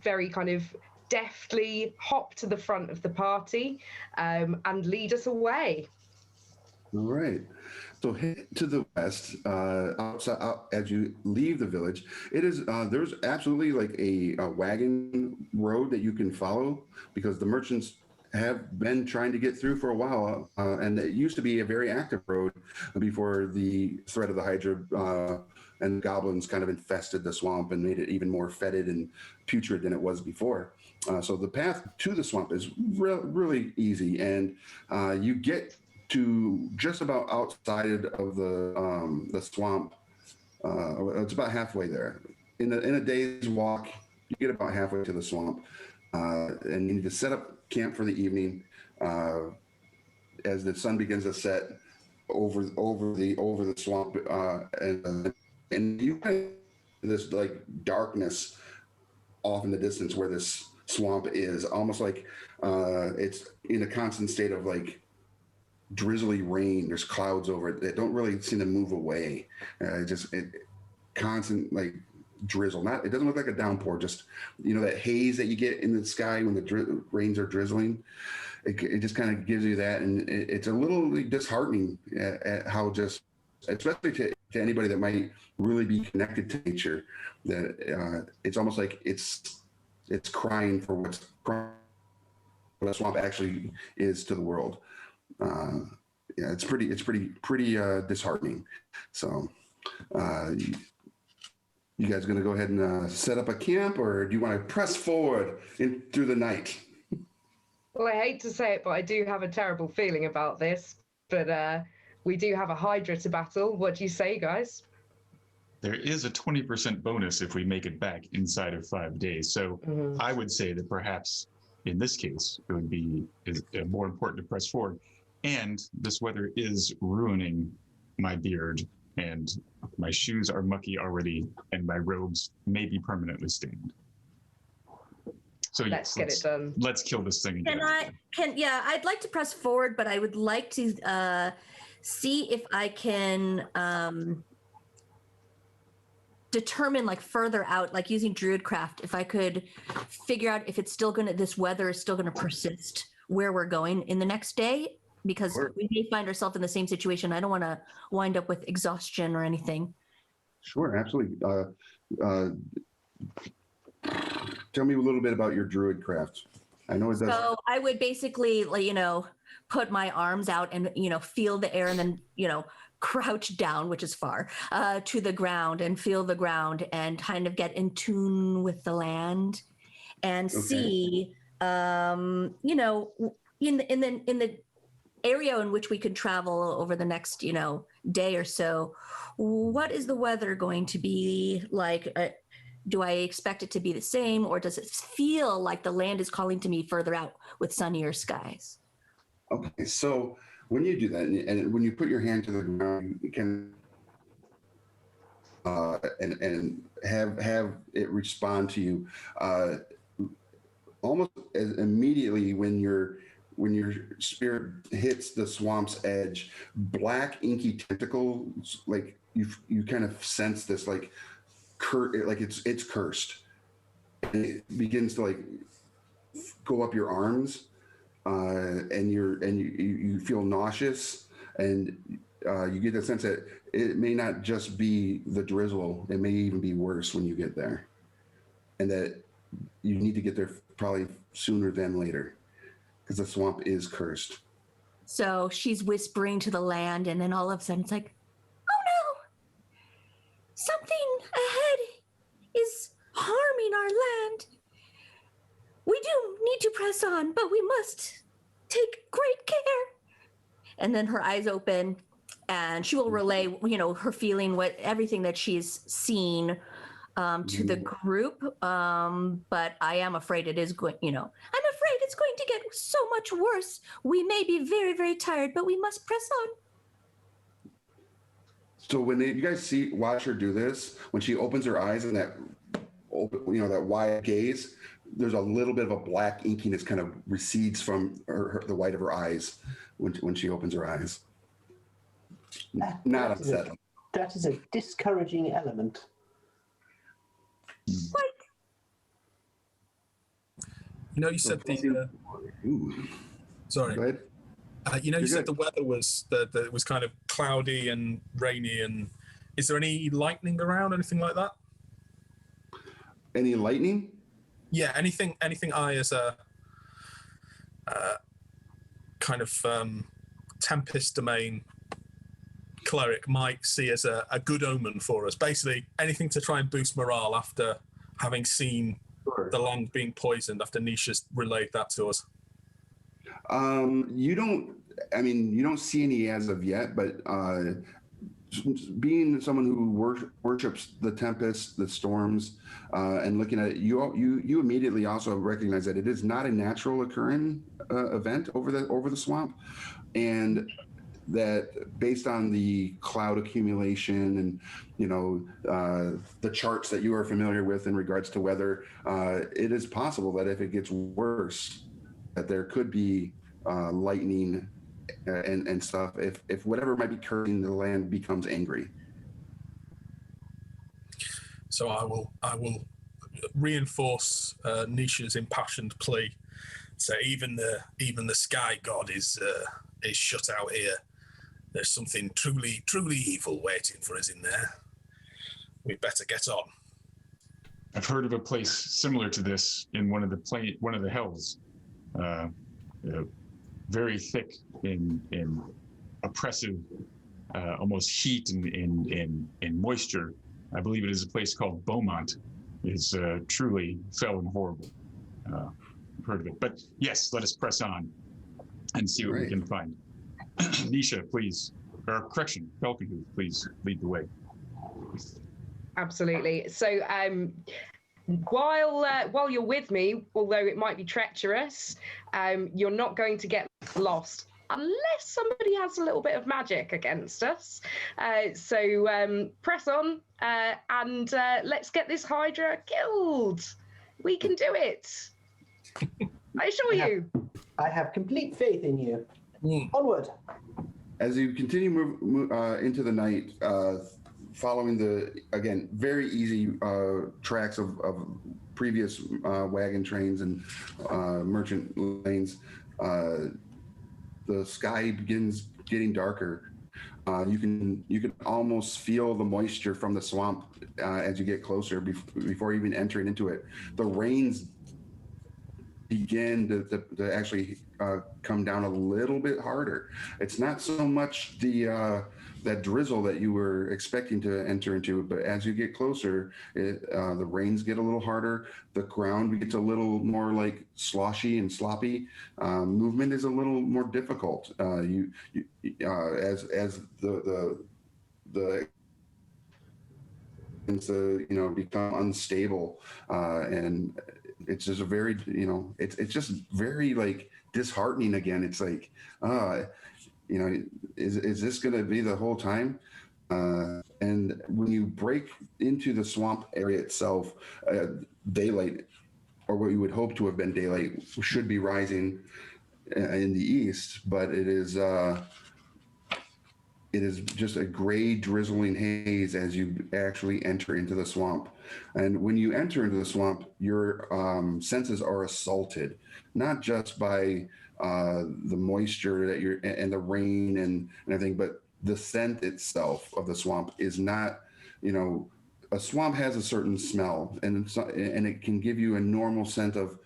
very kind of deftly hop to the front of the party and lead us away. All right. So head to the west, as you leave the village. It is there's absolutely like a wagon road that you can follow, because the merchants have been trying to get through for a while, and it used to be a very active road before the threat of the Hydra and goblins kind of infested the swamp and made it even more fetid and putrid than it was before. So the path to the swamp is really easy, and you get to just about outside of the swamp. It's about halfway there. In a day's walk, you get about halfway to the swamp, and you need to set up camp for the evening. As the sun begins to set over the swamp, and you have this like darkness off in the distance where this swamp is, almost like it's in a constant state of like drizzly rain. There's clouds over it that don't really seem to move away. It constant like drizzle. It doesn't look like a downpour, just that haze that you get in the sky when the rains are drizzling. It just kind of gives you that, and it's a little disheartening at how just, especially to anybody that might really be connected to nature, that it's almost like it's crying for what a swamp actually is to the world. Yeah, it's pretty disheartening. So you guys going to go ahead and set up a camp, or do you want to press forward through the night? Well, I hate to say it, but I do have a terrible feeling about this. But we do have a Hydra to battle. What do you say, guys? There is a 20% bonus if we make it back inside of 5 days. So I would say that perhaps in this case, it would be more important to press forward. And this weather is ruining my beard, and my shoes are mucky already, and my robes may be permanently stained. So let's get it done. Let's kill this thing again. I'd like to press forward, but I would like to see if I can determine like further out, like using Druid Craft, if I could figure out if it's still this weather is still gonna persist where we're going in the next day, because we may find ourselves in the same situation. I don't want to wind up with exhaustion or anything. Sure, absolutely. Tell me a little bit about your Druid Craft. I know it does. So I would basically, put my arms out and, feel the air and then, crouch down, which is far, to the ground and feel the ground and kind of get in tune with the land and see, in the area in which we could travel over the next, day or so, what is the weather going to be like? Do I expect it to be the same, or does it feel like the land is calling to me further out with sunnier skies? Okay, so when you do that, and when you put your hand to the ground, you can and have it respond to you almost as immediately when your spirit hits the swamp's edge. Black inky tentacles, like you kind of sense this like it's cursed, and it begins to like go up your arms, and you feel nauseous, and you get the sense that it may not just be the drizzle, it may even be worse when you get there, and that you need to get there probably sooner than later because the swamp is cursed. So she's whispering to the land, and then all of a sudden it's like, oh no, something ahead is harming our land. We do need to press on, but we must take great care. And then her eyes open, and she will relay, her feeling, everything that she's seen to the group. But I am afraid it is going, I'm afraid it's going to get so much worse. We may be very, very tired, but we must press on. So when you guys watch her do this, when she opens her eyes and that wide gaze, there's a little bit of a black inkiness kind of recedes from the white of her eyes when she opens her eyes. Not upsetting. That is a discouraging element. What? You said the. Sorry. Go ahead. You said the weather was that it was kind of cloudy and rainy, and is there any lightning around, anything like that? Any lightning? Yeah, anything I as a kind of Tempest Domain cleric might see as a good omen for us. Basically, anything to try and boost morale after having seen the land being poisoned, after Nisha's relayed that to us. You don't see any as of yet, but being someone who worships the tempest, the storms, and looking at it, you immediately also recognize that it is not a natural occurring event over the swamp, and that based on the cloud accumulation and the charts that you are familiar with in regards to weather, it is possible that if it gets worse, that there could be lightning and stuff if whatever might be cursing the land becomes angry. So I will reinforce Nisha's impassioned plea. So even the sky god is shut out here. There's something truly evil waiting for us in there. We'd better get on. I've heard of a place similar to this in one of the hells. Very thick in oppressive, almost heat and moisture. I believe it is a place called Beaumont. It's truly fell and horrible. I've heard of it. But yes, let us press on and see what we can find. Nisha, please, or correction, Falconhoof, please lead the way. Absolutely. So while you're with me, although it might be treacherous, you're not going to get lost unless somebody has a little bit of magic against us. So press on and let's get this Hydra killed. We can do it. I assure you. I have complete faith in you. Onward. As you continue move into the night, following the, again, very easy tracks of previous wagon trains and merchant lanes, the sky begins getting darker. You can almost feel the moisture from the swamp as you get closer before even entering into it. The rains begin to actually come down a little bit harder. It's not so much the that drizzle that you were expecting to enter into, but as you get closer, the rains get a little harder. The ground gets a little more like sloshy and sloppy. Movement is a little more difficult. As the become unstable, and it's just a very, it's just very like disheartening again. It's like, is this going to be the whole time? And when you break into the swamp area itself, daylight, or what you would hope to have been daylight, should be rising in the east, but it is just a gray, drizzling haze as you actually enter into the swamp. And when you enter into the swamp, your senses are assaulted, not just by the moisture and the rain and everything, but the scent itself of the swamp is not, a swamp has a certain smell, and it can give you a normal scent of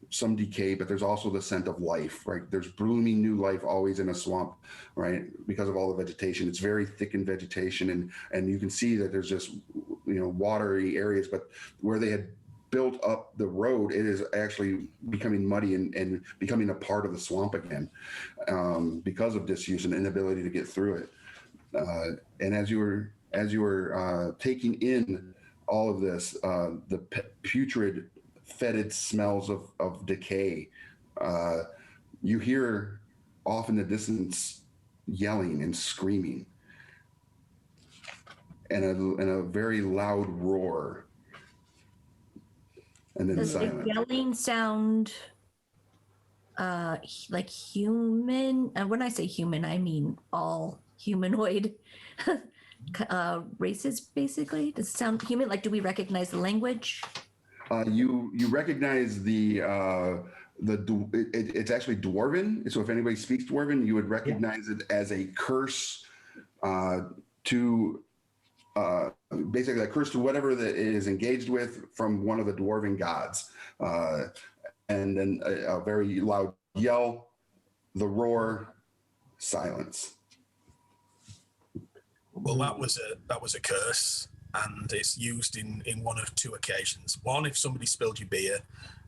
some decay, but there's also the scent of life, right? There's blooming new life always in a swamp, right? Because of all the vegetation. It's very thick in vegetation, and you can see that there's just, watery areas, but where they had built up the road, it is actually becoming muddy and becoming a part of the swamp again, because of disuse and inability to get through it. And as you were taking in all of this, the putrid, fetid smells of decay, you hear off in the distance yelling and screaming, and a very loud roar, and then Does the silence. yelling sound like human? And when I say human, I mean all humanoid races, basically. Does it sound human? Like, do we recognize the language? You recognize it's actually Dwarven. So if anybody speaks Dwarven, you would recognize it as a curse to basically a curse to whatever that it is engaged with from one of the Dwarven gods. And then a very loud yell, the roar, silence. Well, that was a curse, and it's used in one of two occasions. One, if somebody spilled your beer,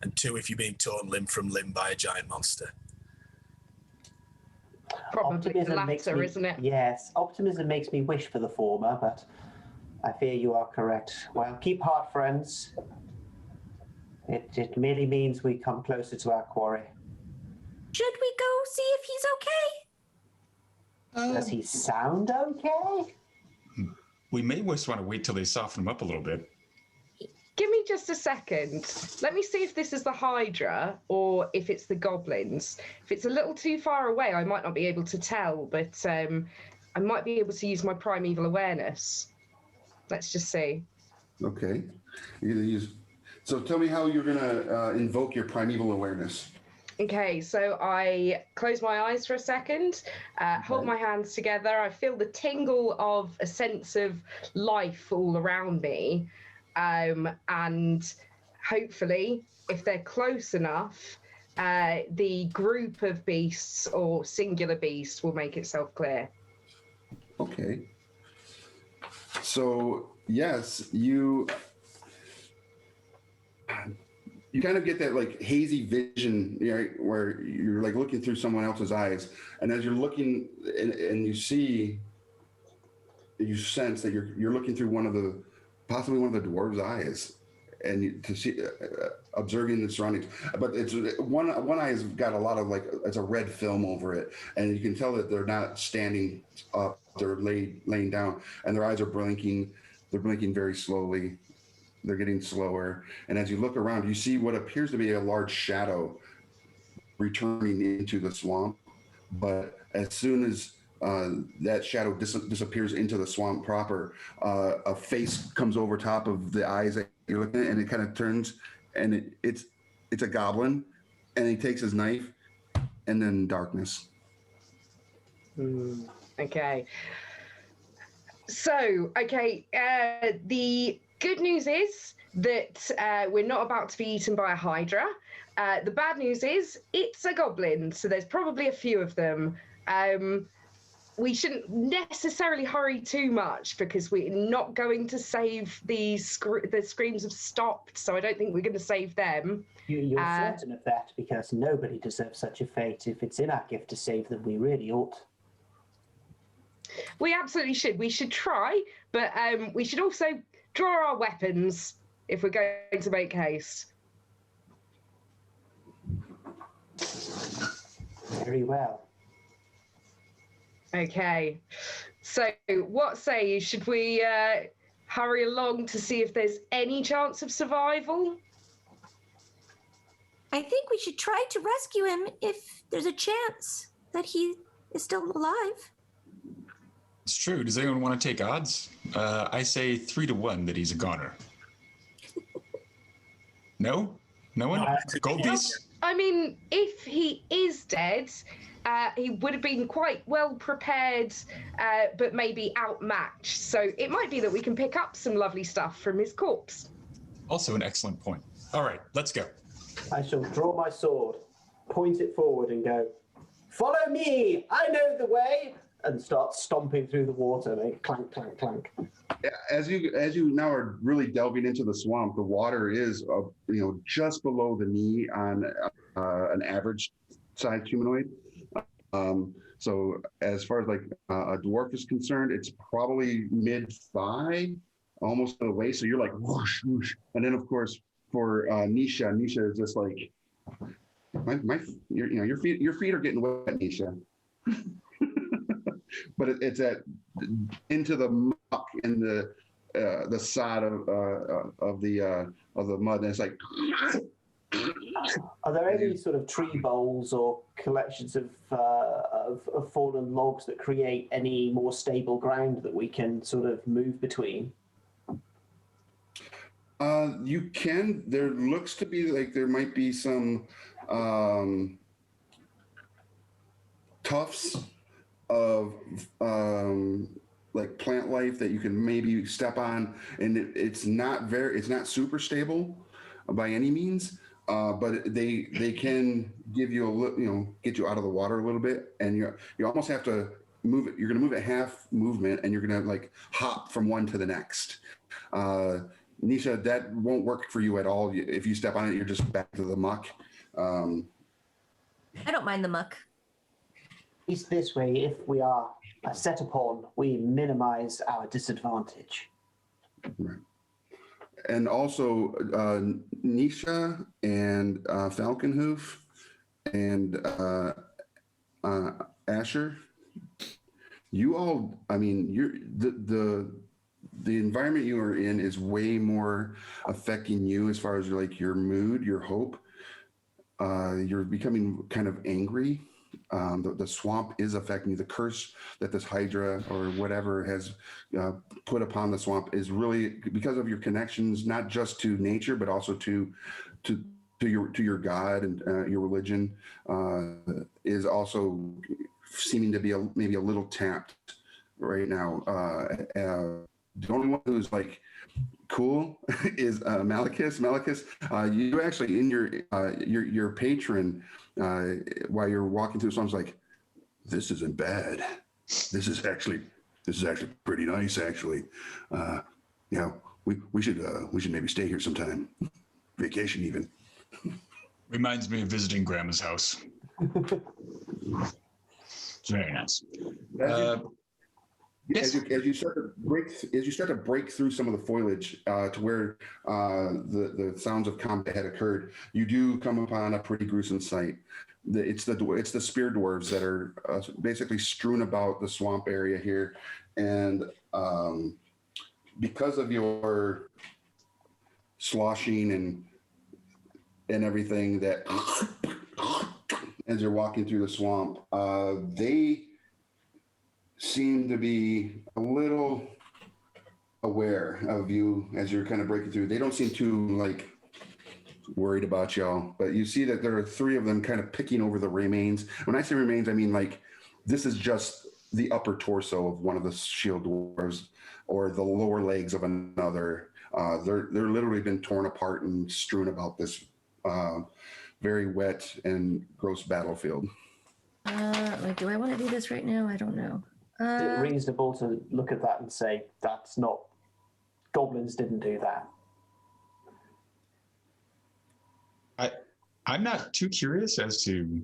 and two, if you're being torn limb from limb by a giant monster. Probably the latter, isn't it? Yes, optimism makes me wish for the former, but I fear you are correct. Well, keep heart, friends. It merely means we come closer to our quarry. Should we go see if he's okay? Does he sound okay? We may just want to wait till they soften him up a little bit. Give me just a second. Let me see if this is the Hydra or if it's the goblins. If it's a little too far away, I might not be able to tell, but I might be able to use my Primeval Awareness. Let's just see. Okay. So tell me how you're going to invoke your Primeval Awareness. Okay, so I close my eyes for a second, hold my hands together. I feel the tingle of a sense of life all around me. And hopefully, if they're close enough, the group of beasts or singular beast will make itself clear. Okay. So, yes, you kind of get that like hazy vision, where you're like looking through someone else's eyes, and as you're looking and you sense that you're looking through possibly one of the dwarves' eyes, and to see observing the surroundings. But it's one eye has got a lot of it's a red film over it, and you can tell that they're not standing up; they're laying down, and their eyes are blinking. They're blinking very slowly. They're getting slower. And as you look around, you see what appears to be a large shadow returning into the swamp. But as soon as that shadow disappears into the swamp proper, a face comes over top of the eyes that you're looking at, and it kind of turns, and it's a goblin, and he takes his knife, and then darkness. Okay. So, okay, the good news is that we're not about to be eaten by a Hydra. The bad news is it's a goblin, so there's probably a few of them. We shouldn't necessarily hurry too much because we're not going to save the screams have stopped, so I don't think we're going to save them. You're certain of that, because nobody deserves such a fate. If it's in our gift to save them, we really ought. We absolutely should. We should try, but we should also draw our weapons if we're going to make haste. Very well. Okay. So what say you? Should we hurry along to see if there's any chance of survival? I think we should try to rescue him if there's a chance that he is still alive. It's true. Does anyone want to take odds? I say 3-1 that he's a goner. No? No one? Gold piece? I mean, if he is dead, he would have been quite well prepared, but maybe outmatched. So it might be that we can pick up some lovely stuff from his corpse. Also an excellent point. All right, let's go. I shall draw my sword, point it forward, and go, "Follow me! I know the way!" and start stomping through the water, like clank, clank, clank. As you now are really delving into the swamp, the water is just below the knee on an average sized humanoid. So as far as like a dwarf is concerned, it's probably mid-thigh, almost to the waist. So you're like whoosh, whoosh. And then of course for Nisha is just like your feet are getting wet, Nisha. But it's into the muck and the sod of the mud, and it's like. Are there any sort of tree boles or collections of fallen logs that create any more stable ground that we can sort of move between? You can. There looks to be like there might be some tufts of like plant life that you can maybe step on, and it's not super stable by any means, but they can give you get you out of the water a little bit, and you almost have to move it. You're going to move it half movement, and you're going to like hop from one to the next. Nisha, that won't work for you at all. If you step on it, you're just back to the muck. I don't mind the muck. It's this way, if we are set upon, we minimize our disadvantage. Right. And also, Nisha and Falconhoof and Asher, you all, I mean, the environment you are in is way more affecting you as far as like your mood, your hope. You're becoming kind of angry. The swamp is affecting you. The curse that this Hydra or whatever has put upon the swamp is really because of your connections, not just to nature, but also to your God and your religion, is also seeming to be maybe a little tapped right now. The only one who's like cool is Malachus. Malachus, you actually in your patron while you're walking through the swamp, like, this isn't bad. This is actually pretty nice. Actually, we should maybe stay here sometime, vacation even. Reminds me of visiting Grandma's house. Very nice. As you start to break through some of the foliage to where the sounds of combat had occurred, you do come upon a pretty gruesome sight. It's the spear dwarves that are basically strewn about the swamp area here, and because of your sloshing and everything that as you're walking through the swamp, they seem to be a little aware of you as you're kind of breaking through. They don't seem too like worried about y'all, but you see that there are three of them kind of picking over the remains. When I say remains, I mean like this is just the upper torso of one of the shield dwarves or the lower legs of another. They're literally been torn apart and strewn about this very wet and gross battlefield. Like, do I want to do this right now? I don't know. Is it reasonable to look at that and say, that's not, goblins didn't do that? I'm not too curious as to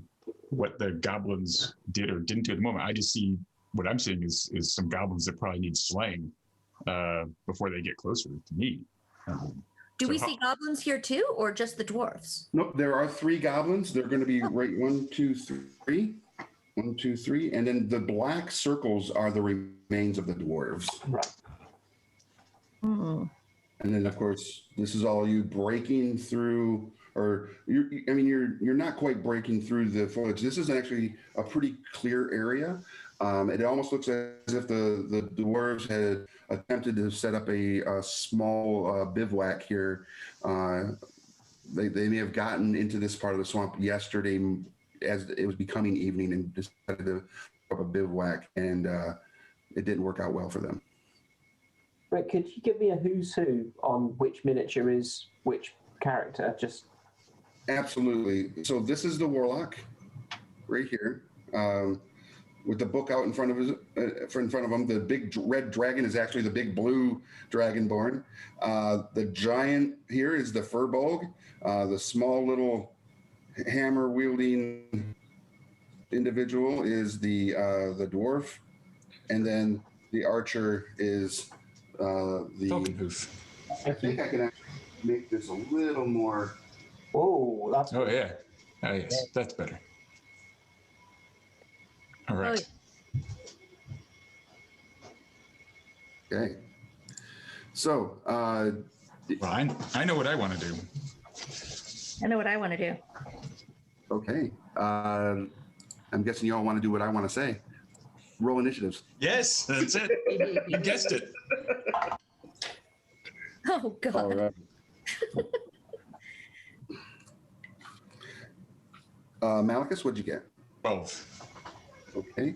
what the goblins did or didn't do at the moment. I just see what I'm seeing is some goblins that probably need slaying before they get closer to me. Do we see goblins here too, or just the dwarves? Nope, there are 3 goblins. They're going to be right 1, 2, 3. 1, 2, 3. And then the black circles are the remains of the dwarves. Right. Hmm. And then, of course, this is all you breaking through, or you're not quite breaking through the foliage. This is actually a pretty clear area. It almost looks as if the dwarves had attempted to set up a small bivouac here. They may have gotten into this part of the swamp yesterday as it was becoming evening and decided to set up a bivouac, and it didn't work out well for them. Rick, could you give me a who's who on which miniature is which character? Just Absolutely. So this is the warlock right here, with the book out in front of him. The big red dragon is actually the big blue dragonborn. The giant here is the furbolg. The small little hammer wielding individual is the dwarf, and then the archer is the Falcon hoof. I think I can actually make this a little more. oh, that's Oh yeah. Oh yes, that's better. All right. Okay. So, Well, I know what I want to do. I know what I want to do. okay. I'm guessing you all want to do what I want to say. Roll initiatives. Yes, that's it. You guessed it. Oh God. All right. Malachus, what'd you get? 12. Okay.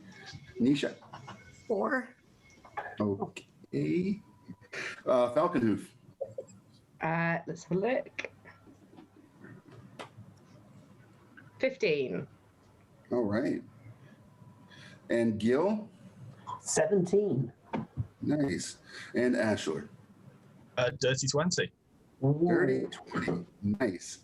Nisha. 4. Okay. Falcon Hoof. Let's have a look. 15. All right. And Gil. 17. Nice. And Ashler. Dirty 20. Dirty 20. Nice.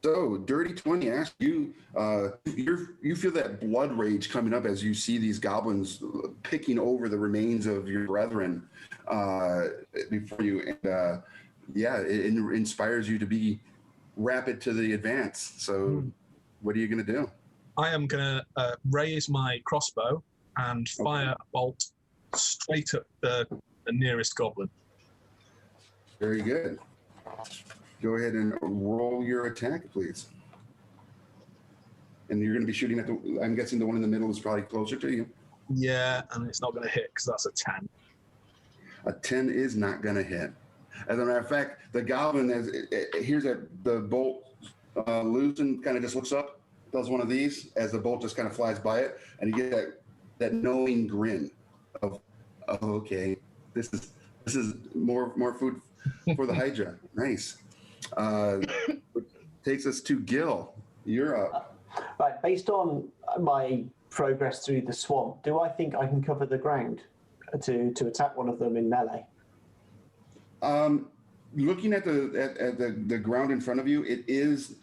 So, Dirty 20, Ash, you feel that blood rage coming up as you see these goblins picking over the remains of your brethren before you. And it inspires you to be rapid to the advance. So, what are you going to do? I am going to raise my crossbow and fire a bolt straight at the nearest goblin. Very good. Go ahead and roll your attack, please. And you're going to be shooting at I'm guessing the one in the middle is probably closer to you. Yeah, and it's not going to hit because that's a 10. A 10 is not going to hit. As a matter of fact, the goblin hears the bolt loose and kind of just looks up, does one of these as the bolt just kind of flies by it, and you get that knowing grin of, oh, okay, this is more food for the Hydra. Nice. Takes us to Gil. You're up. Right, based on my progress through the swamp, do I think I can cover the ground to attack one of them in melee? Looking at the ground in front of you, it is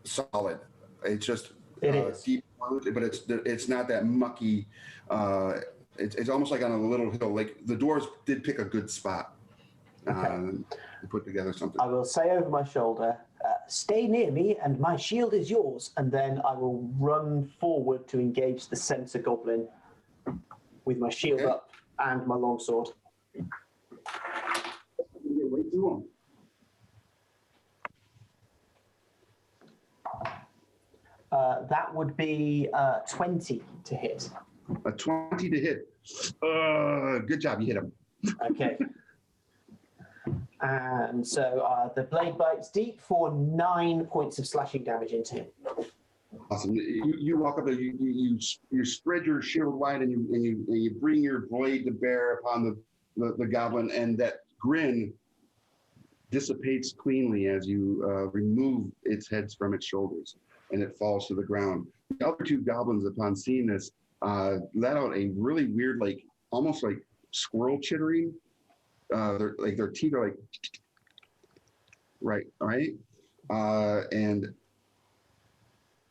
solid. It's just It is. deep, but it's not that mucky. It's almost like on a little hill. Like the dwarves did pick a good spot. Okay. To put together something. I will say over my shoulder, stay near me and my shield is yours. And then I will run forward to engage the center goblin with my shield up and my longsword. That would be 20 to hit. A 20 to hit. Good job. You hit him. Okay. And so the blade bites deep for 9 points of slashing damage into him. Awesome. You walk up there. You spread your shield wide, and you bring your blade to bear upon the goblin, and that grin dissipates cleanly as you remove its heads from its shoulders, and it falls to the ground. The other two goblins, upon seeing this, let out a really weird, like almost like squirrel chittering. Their teeth are like right, and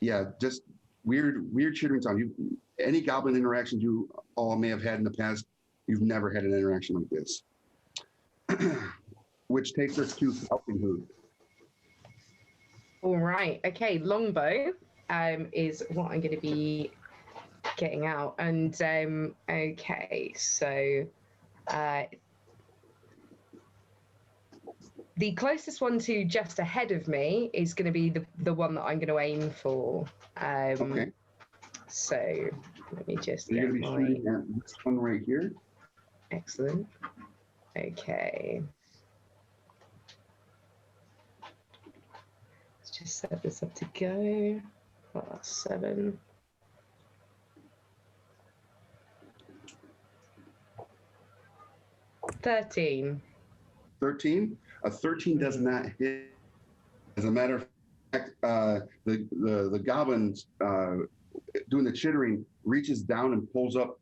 yeah, just weird chittering sound. Any goblin interaction you all may have had in the past, you've never had an interaction like this. Which takes us to Falcon Hoof. All right. Okay. Longbow is what I'm going to be getting out. And okay, so the closest one to just ahead of me is going to be the one that I'm going to aim for. Okay. So let me just You're get going to be shooting at this one right here. Excellent. Okay. Let's just set this up to go. +7. $13. 13. A 13 does not hit. As a matter of fact, the goblins doing the chittering reaches down and pulls up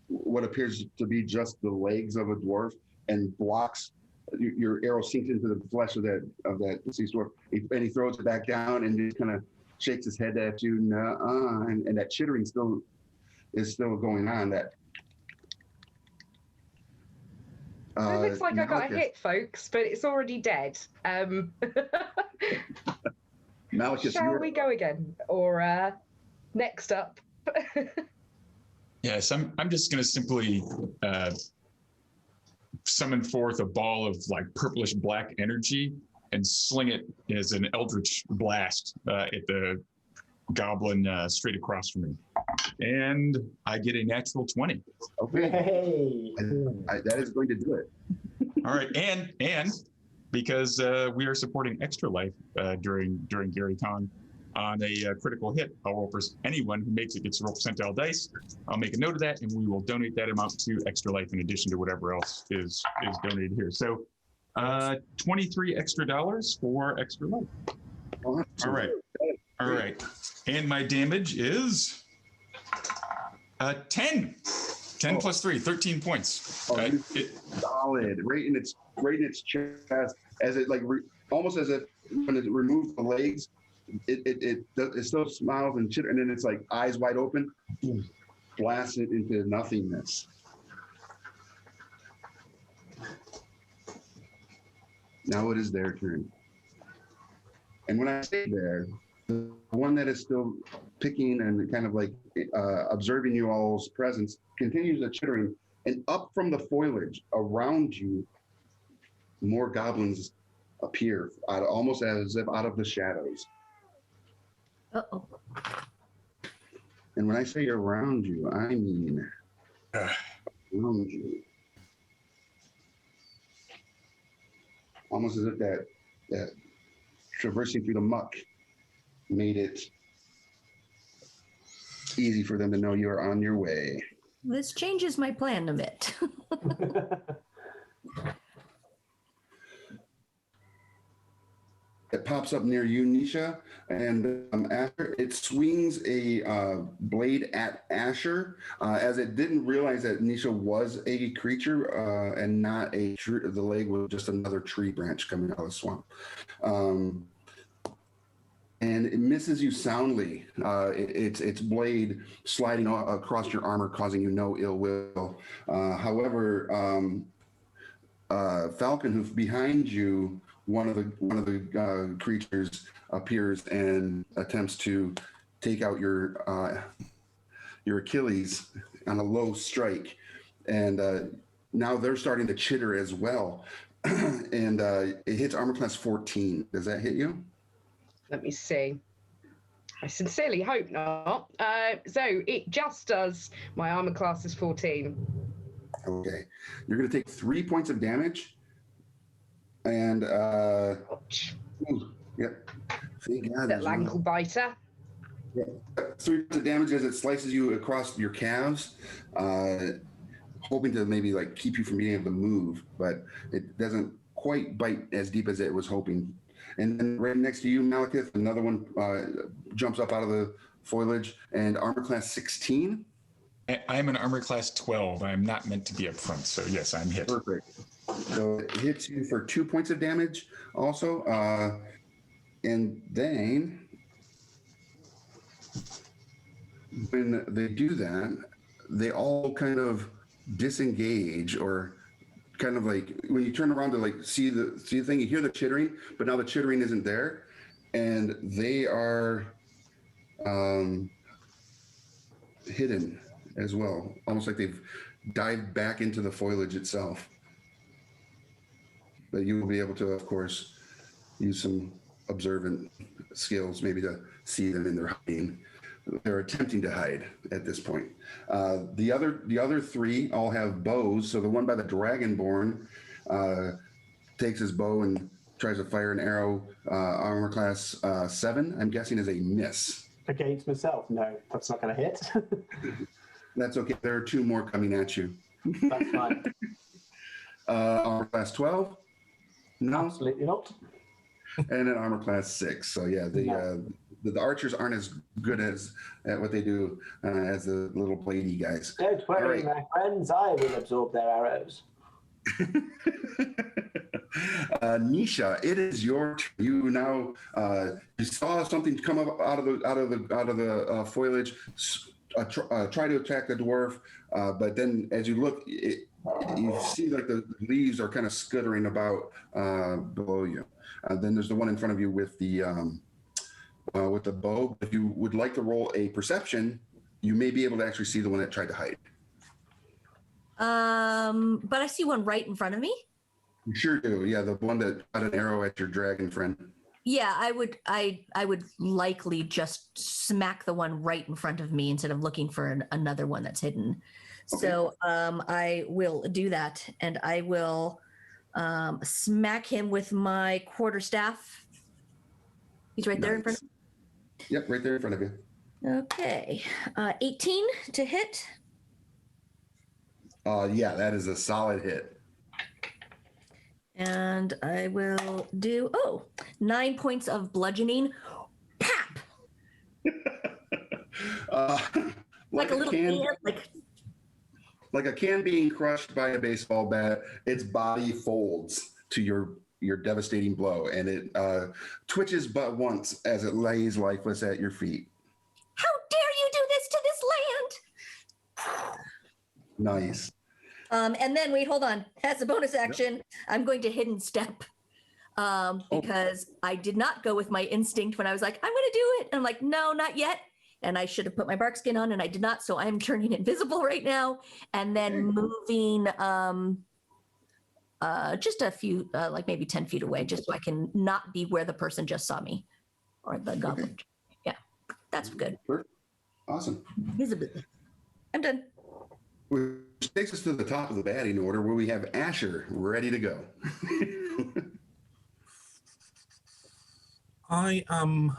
what appears to be just the legs of a dwarf and blocks. Your arrow sinks into the flesh of that deceased dwarf, and he throws it back down and just kind of shakes his head at you, and that chittering is still going on. That It looks like I got a Malachus. hit, folks, but it's already dead. Malachus, Shall we go again? Or next up? Yes, I'm just going to simply summon forth a ball of like purplish black energy and sling it as an eldritch blast at the goblin straight across from me. And I get a natural 20. Okay. Hey. That is going to do it. All right, and because we are supporting Extra Life during Gary Con on a critical hit, I'll roll for anyone who makes it gets to roll percentile dice. I'll make a note of that, and we will donate that amount to Extra Life in addition to whatever else is donated here. So, $23 extra for Extra Life. Awesome. All right, and my damage is 10. 10 plus 3, 13 points. Oh, solid, right in its chest, as it almost as if when it removes the legs, it still smiles and chitter, and then it's like eyes wide open, blasts it into nothingness. Now it is their turn, and when I say there, the one that is still picking and kind of like observing you all's presence continues the chittering, and up from the foliage around you, more goblins appear, almost as if out of the shadows. Uh-oh. And when I say around you, I mean around you. Almost as if that traversing through the muck made it easy for them to know you are on your way. This changes my plan a bit. It pops up near you, Nisha, and after it swings a blade at Asher, as it didn't realize that Nisha was a creature and not a tree. The leg was just another tree branch coming out of the swamp. And it misses you soundly. Its blade sliding across your armor, causing you no ill will. However, Falcon Hoof behind you, one of the creatures appears and attempts to take out your Achilles on a low strike, and now they're starting to chitter as well. And it hits armor class 14. Does that hit you? Let me see. I sincerely hope not. So it just does. My armor class is 14. Okay. You're going to take 3 points of damage. And, Ouch. yep. Thank God. Little ankle biter. 3 points of damage as it slices you across your calves, hoping to maybe like keep you from being able to move, but it doesn't quite bite as deep as it was hoping. And then right next to you, Malekith, another one jumps up out of the foliage, and armor class 16. I'm an armor class 12. I'm not meant to be up front, so yes, I'm hit. Perfect. So it hits you for 2 points of damage also. And then when they do that, they all kind of disengage, or kind of like when you turn around to like see the thing, you hear the chittering, but now the chittering isn't there, and they are hidden as well, almost like they've dived back into the foliage itself. But you will be able to, of course, use some observant skills maybe to see them in their hiding. They're attempting to hide at this point. The other 3 all have bows. So the one by the Dragonborn takes his bow and tries to fire an arrow. Armor class 7, I'm guessing, is a miss. Against myself? No, that's not going to hit. That's okay. There are 2 more coming at you. That's fine. Armor class 12? No. Absolutely not. And an armor class 6. So yeah, the archers aren't as good at what they do as the little bladey guys. Don't worry, All right. my friends. I will absorb their arrows. Nisha, it is your turn. You now you saw something come up out of the foliage, try to attack the dwarf, but then as you look, you see like the leaves are kind of scuttering about below you. Then there's the one in front of you with the bow. If you would like to roll a perception, you may be able to actually see the one that tried to hide. But I see one right in front of me. You sure do. Yeah, the one that got an arrow at your dragon friend. Yeah, I would likely just smack the one right in front of me instead of looking for another one that's hidden. Okay. So I will do that, and I will smack him with my quarterstaff. He's right there in front of me. Yep, right there in front of you. Okay, 18 to hit. Yeah, that is a solid hit. And I will do 9 points of bludgeoning. Pap! Like a little can, like a can being crushed by a baseball bat. Its body folds to your devastating blow, and it twitches but once as it lays lifeless at your feet. How dare you do this to this land? Nice. And then wait, hold on. As a bonus action, I'm going to hidden step because I did not go with my instinct when I was like, I'm going to do it. And I'm like, no, not yet. And I should have put my bark skin on, and I did not. So I'm turning invisible right now, and then moving just a few, like maybe 10 feet away, just so I can not be where the person just saw me, or the goblin. Okay. Yeah, that's good. Awesome. Visibility. I'm done. Which takes us to the top of the batting order, where we have Asher ready to go. I am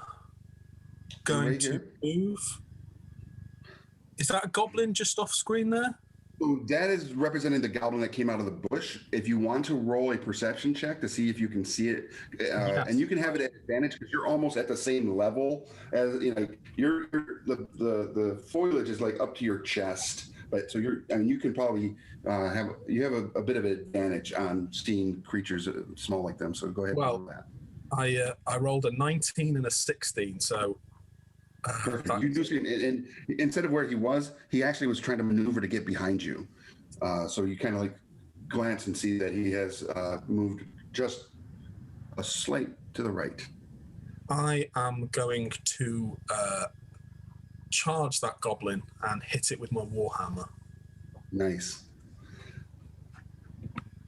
going Right to here. move. Is that a goblin just off screen there? So that is representing the goblin that came out of the bush. If you want to roll a perception check to see if you can see it, Yes. and you can have it at advantage because you're almost at the same level as the foliage is like up to your chest. But so you can probably have a bit of an advantage on seeing creatures small like them. So go ahead and roll that. I rolled a 19 and a 16, so Perfect. You do see, and instead of where he was, he actually was trying to maneuver to get behind you. So you kind of like glance and see that he has moved just a slight to the right. I am going to charge that goblin and hit it with my warhammer. Nice.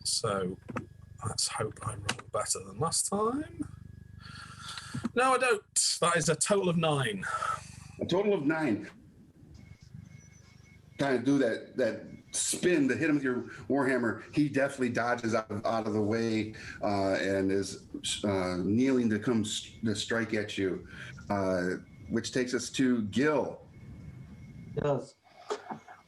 So let's hope I roll better than last time. No, I don't. That is a total of 9. A total of 9. Trying to do that spin to hit him with your warhammer. He definitely dodges out of the way and is kneeling to come to strike at you. which takes us to Gil. It does.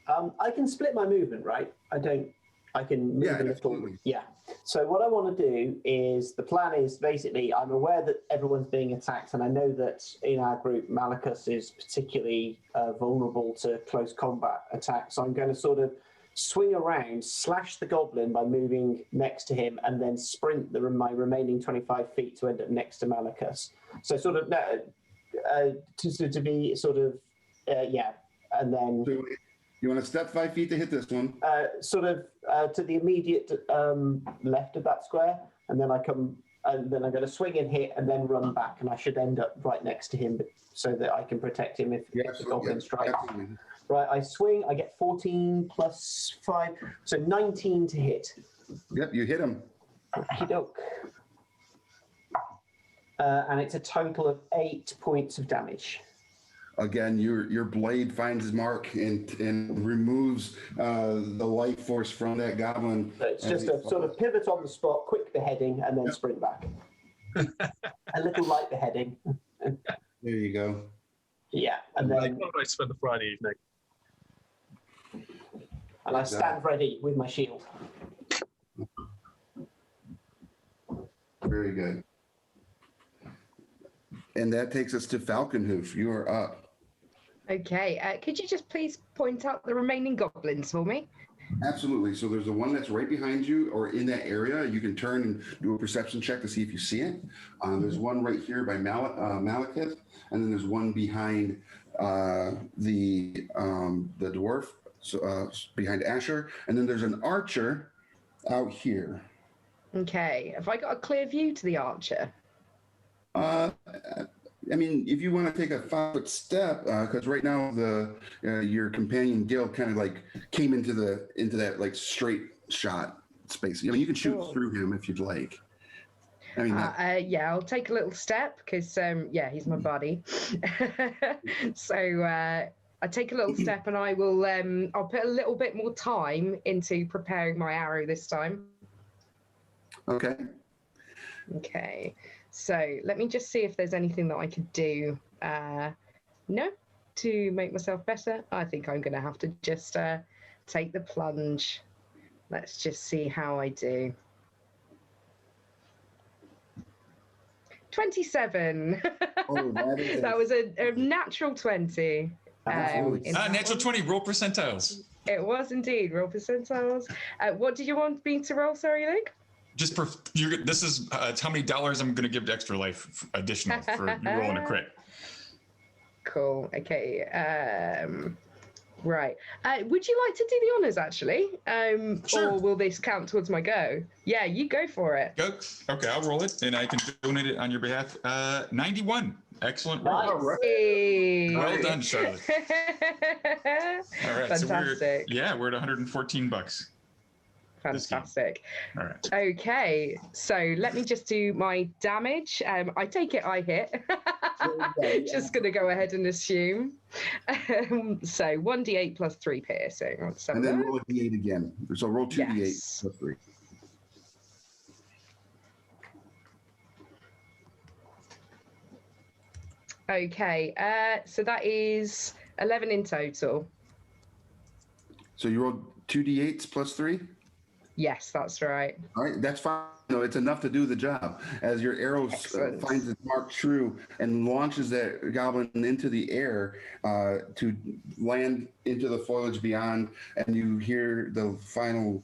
I can split my movement, right? I can move Yeah, a little. absolutely. Yeah. So what I want to do is, the plan is basically, I'm aware that everyone's being attacked, and I know that in our group, Malachus is particularly vulnerable to close combat attacks. So I'm going to sort of swing around, slash the goblin by moving next to him, and then sprint my remaining 25 feet to end up next to Malachus. So sort of to be sort of, yeah. And then So you want to step 5 feet to hit this one? sort of to the immediate left of that square, and then I'm going to swing and hit, and then run back, and I should end up right next to him, so that I can protect him if the goblin strikes. Absolutely. Right, I swing. I get 14 plus 5, so 19 to hit. Yep, you hit him. Okey-doke. And it's a total of 8 points of damage. Again, your blade finds his mark and removes the life force from that goblin. So it's just a sort of pivot on the spot, quick beheading, and then sprint back. A little light beheading. There you go. Yeah, and then I spend the Friday evening. and I stand ready with my shield. Very good. And that takes us to Falconhoof. You are up. Okay, could you just please point out the remaining goblins for me? Absolutely. So there's the one that's right behind you or in that area. You can turn and do a perception check to see if you see it. There's one right here by Malekith, and then there's one behind the dwarf, so, behind Asher, and then there's an archer out here. Okay, have I got a clear view to the archer? I mean, if you want to take a 5-foot step, because right now your companion Gil kind of like came into that like straight shot space. I mean, you can shoot through him if you'd like. I mean, yeah, I'll take a little step because yeah, he's my buddy. So I take a little step, and I will. I'll put a little bit more time into preparing my arrow this time. okay. Okay. So let me just see if there's anything that I could do. No, to make myself better. I think I'm going to have to just take the plunge. Let's just see how I do. 27. Oh, That was a natural 20. Absolutely. in that Natural one. 20, roll percentiles. It was indeed. Roll percentiles. What did you want me to roll? Sorry, Luke? Just this is how many dollars I'm going to give to Extra Life additional for you rolling a crit. Cool. Okay. Right. Would you like to do the honors, actually? Sure. Or will this count towards my go? Yeah, you go for it. Go. Okay, I'll roll it, and I can donate it on your behalf. 91. Excellent roll. Nice. Hey. Well done, Charlotte. All right. Fantastic. So we're at $114. Fantastic. All right. Okay, so let me just do my damage. I take it I hit. Just going to go ahead and assume. So 1d8 plus 3 piercing. And then roll a d8 again. So roll 2d8 Yes. plus 3. Okay, so that is 11 in total. So you rolled 2d8s plus 3? Yes, that's right. All right, that's fine. No, it's enough to do the job. As your arrow Excellent. finds its mark true and launches that goblin into the air to land into the foliage beyond, and you hear the final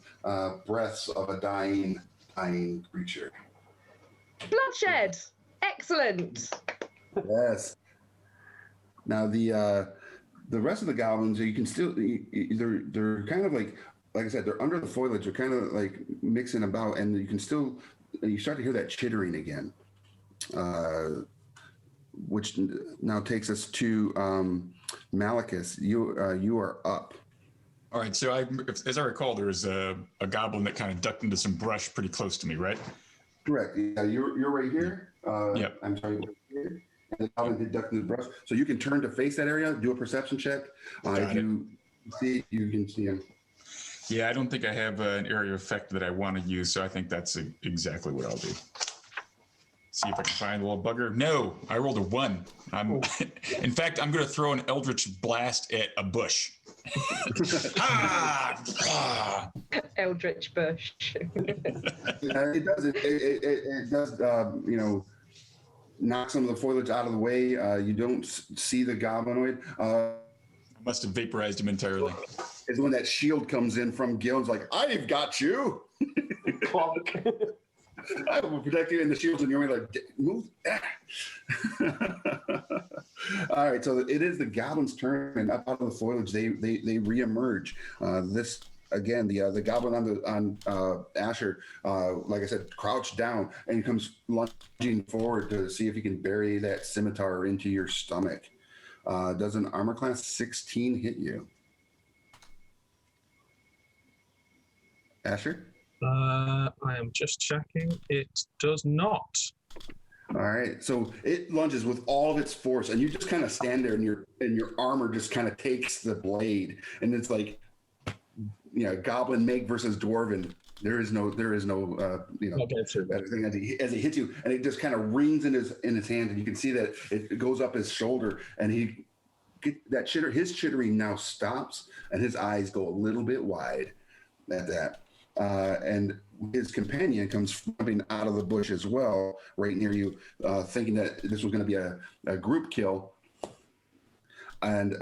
breaths of a dying creature. Bloodshed! Excellent! Yes. Now the rest of the goblins, you can still they're kind of like I said, they're under the foliage. They're kind of like mixing about, and you start to hear that chittering again, which now takes us to Malachus. You are up. All right. So as I recall, there was a goblin that kind of ducked into some brush pretty close to me, right? Correct. Yeah, you're right here. Yep. I'm sorry. Right here. And the goblin did duck into the brush, so you can turn to face that area. Do a perception check. If you see, you can see him. Yeah, I don't think I have an area effect that I want to use, so I think that's exactly what I'll do. See if I can find the little bugger. No, I rolled a 1. In fact, I'm going to throw an Eldritch Blast at a bush. Eldritch Bush. It does. It does. Knock some of the foliage out of the way. You don't see the goblinoid. I must have vaporized him entirely. Is when that shield comes in from Gil's like, I've got you. Clonk. I will protect you. And the shield's in your way, like, move. All right, so it is the goblin's turn, and up out of the foliage, they reemerge. This again, the goblin on Asher, like I said, crouched down and he comes lunging forward to see if he can bury that scimitar into your stomach. Does an armor class 16 hit you? Asher? I am just checking. It does not. All right, so it lunges with all of its force, and you just kind of stand there, and your armor just kind of takes the blade, and it's like, goblin make versus dwarven. There is no Okay, sure. everything as he hits you, and it just kind of rings in his hand, and you can see that it goes up his shoulder, and his chittering now stops, and his eyes go a little bit wide at that. And his companion comes jumping out of the bush as well, right near you, thinking that this was going to be a group kill. And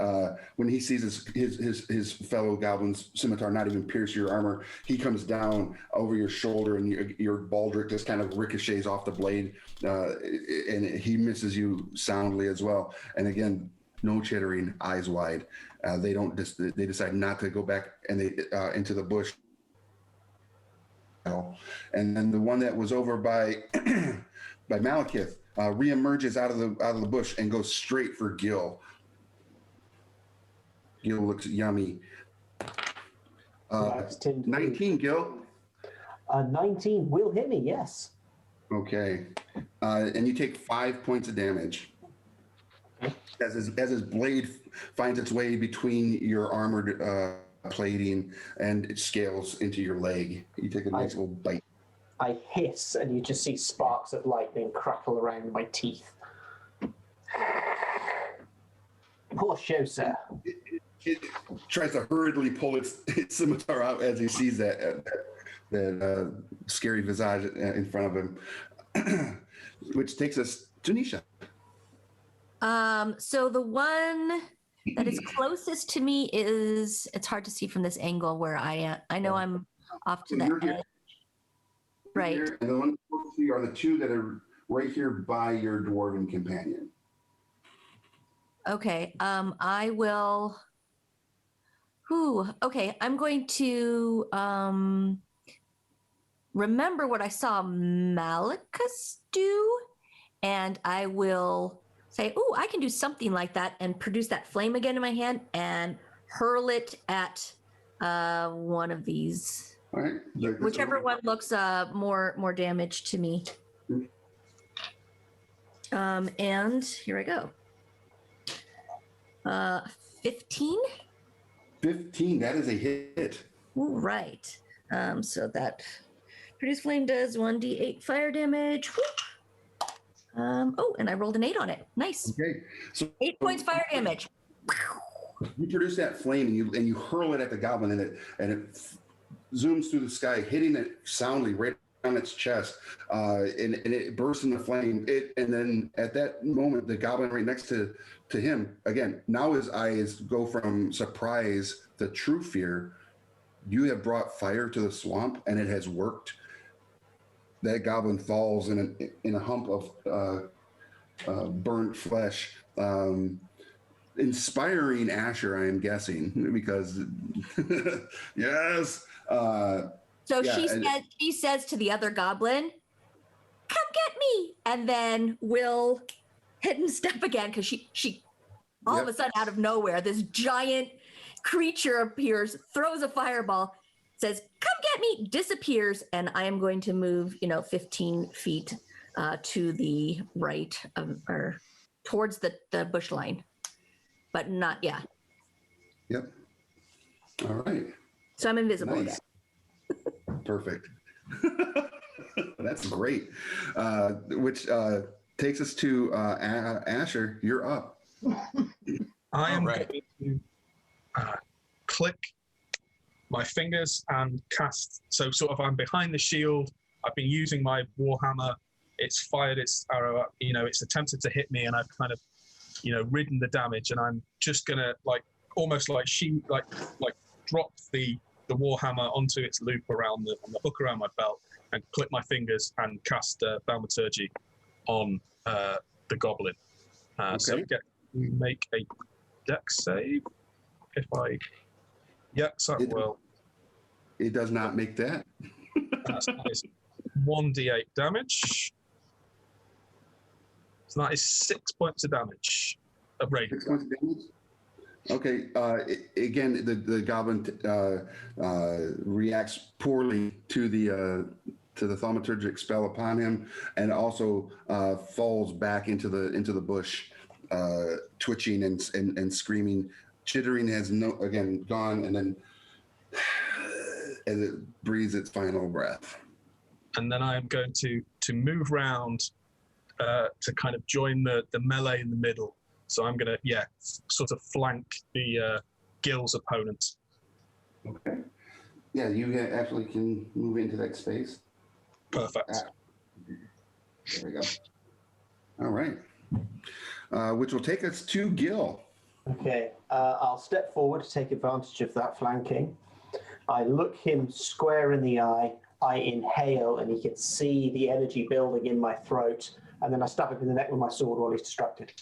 when he sees his fellow goblin's scimitar not even pierce your armor, he comes down over your shoulder, and your baldric just kind of ricochets off the blade, and he misses you soundly as well. And again, no chittering, eyes wide. They decide not to go back into the bush. And then the one that was over by Malekith reemerges out of the bush and goes straight for Gil. Gil looks yummy. 19, Gil. 19 will hit me, yes. Okay. And you take 5 points of damage. As his blade finds its way between your armored plating and it scales into your leg. You take a nice little bite. I hiss, and you just see sparks of lightning crackle around my teeth. Poor show, sir. It tries to hurriedly pull its scimitar out as he sees that scary visage in front of him, which takes us to Nisha. So the one that is closest to me it's hard to see from this angle where I am. I know I'm off to that edge. Right. And the ones closest to you are the two that are right here by your dwarven companion. Okay. I will. Okay. I'm going to remember what I saw Malekith do, and I will say, I can do something like that, and produce that flame again in my hand and hurl it at one of these. All right. Whichever one looks more damage to me. And here I go. 15? 15, that is a hit. Ooh, right. So that produce flame does 1d8 fire damage. And I rolled an 8 on it. Nice. Okay. So 8 points fire damage. you produce that flame and you hurl it at the goblin, and it zooms through the sky, hitting it soundly right on its chest, and it bursts into flame. And then at that moment, the goblin right next to him, again, now his eyes go from surprise to true fear. You have brought fire to the swamp, and it has worked. That goblin falls in a hump of burnt flesh, inspiring Asher, I am guessing, because yes. She says to the other goblin, "Come get me," and then will hidden step again because she all of a sudden out of nowhere this giant creature appears, throws a fireball, says, "Come get me," disappears, and I am going to move 15 feet to the right or towards the bush line, but not yet. Yep. All right. So I'm invisible Nice. again. Perfect. That's great. Which takes us to Asher. You're up. I am Alright. going to click my fingers and cast. So sort of I'm behind the shield. I've been using my Warhammer. It's fired its arrow up. It's attempted to hit me, and I've kind of, ridden the damage. And I'm just gonna almost like drop the Warhammer onto its loop on the hook around my belt, and clip my fingers and cast Thaumaturgy on the goblin. So Okay. get make a dex save. If I, yes, I will. It does not make that. That is 1d8 damage. So that is 6 points of damage. Of radiant 6 points of damage. Okay. Again, the goblin reacts poorly to the thaumaturgic spell upon him, and also falls back into the bush, twitching and screaming. Chittering has gone, and then as it breathes its final breath. And then I am going to move round to kind of join the melee in the middle. So I'm going to, sort of flank the Gil's opponent. Okay. Yeah, you actually can move into that space. Perfect. There we go. All right. Which will take us to Gil. Okay, I'll step forward to take advantage of that flanking. I look him square in the eye. I inhale, and he can see the energy building in my throat. And then I stab him in the neck with my sword while he's distracted.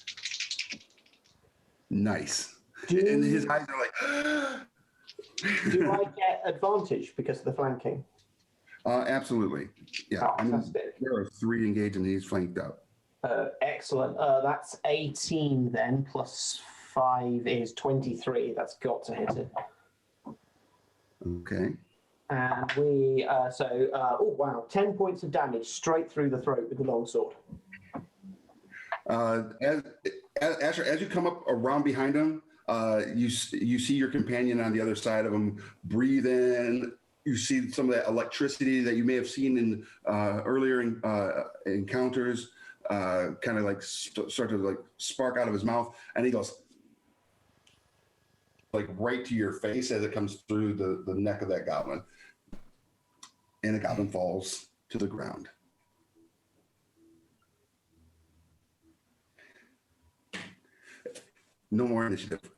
Nice. And his eyes are like. Do I get advantage because of the flanking? Absolutely. Yeah. Oh, fantastic. There are 3 engaged, and he's flanked out. Excellent. That's 18 then, plus 5 is 23. That's got to hit it. Okay. And we, oh wow, 10 points of damage straight through the throat with the longsword. Asher, as you come up around behind him, you see your companion on the other side of him breathe in. You see some of that electricity that you may have seen in earlier encounters, kind of like start to like spark out of his mouth, and he goes like right to your face as it comes through the neck of that goblin, and the goblin falls to the ground. No more initiative.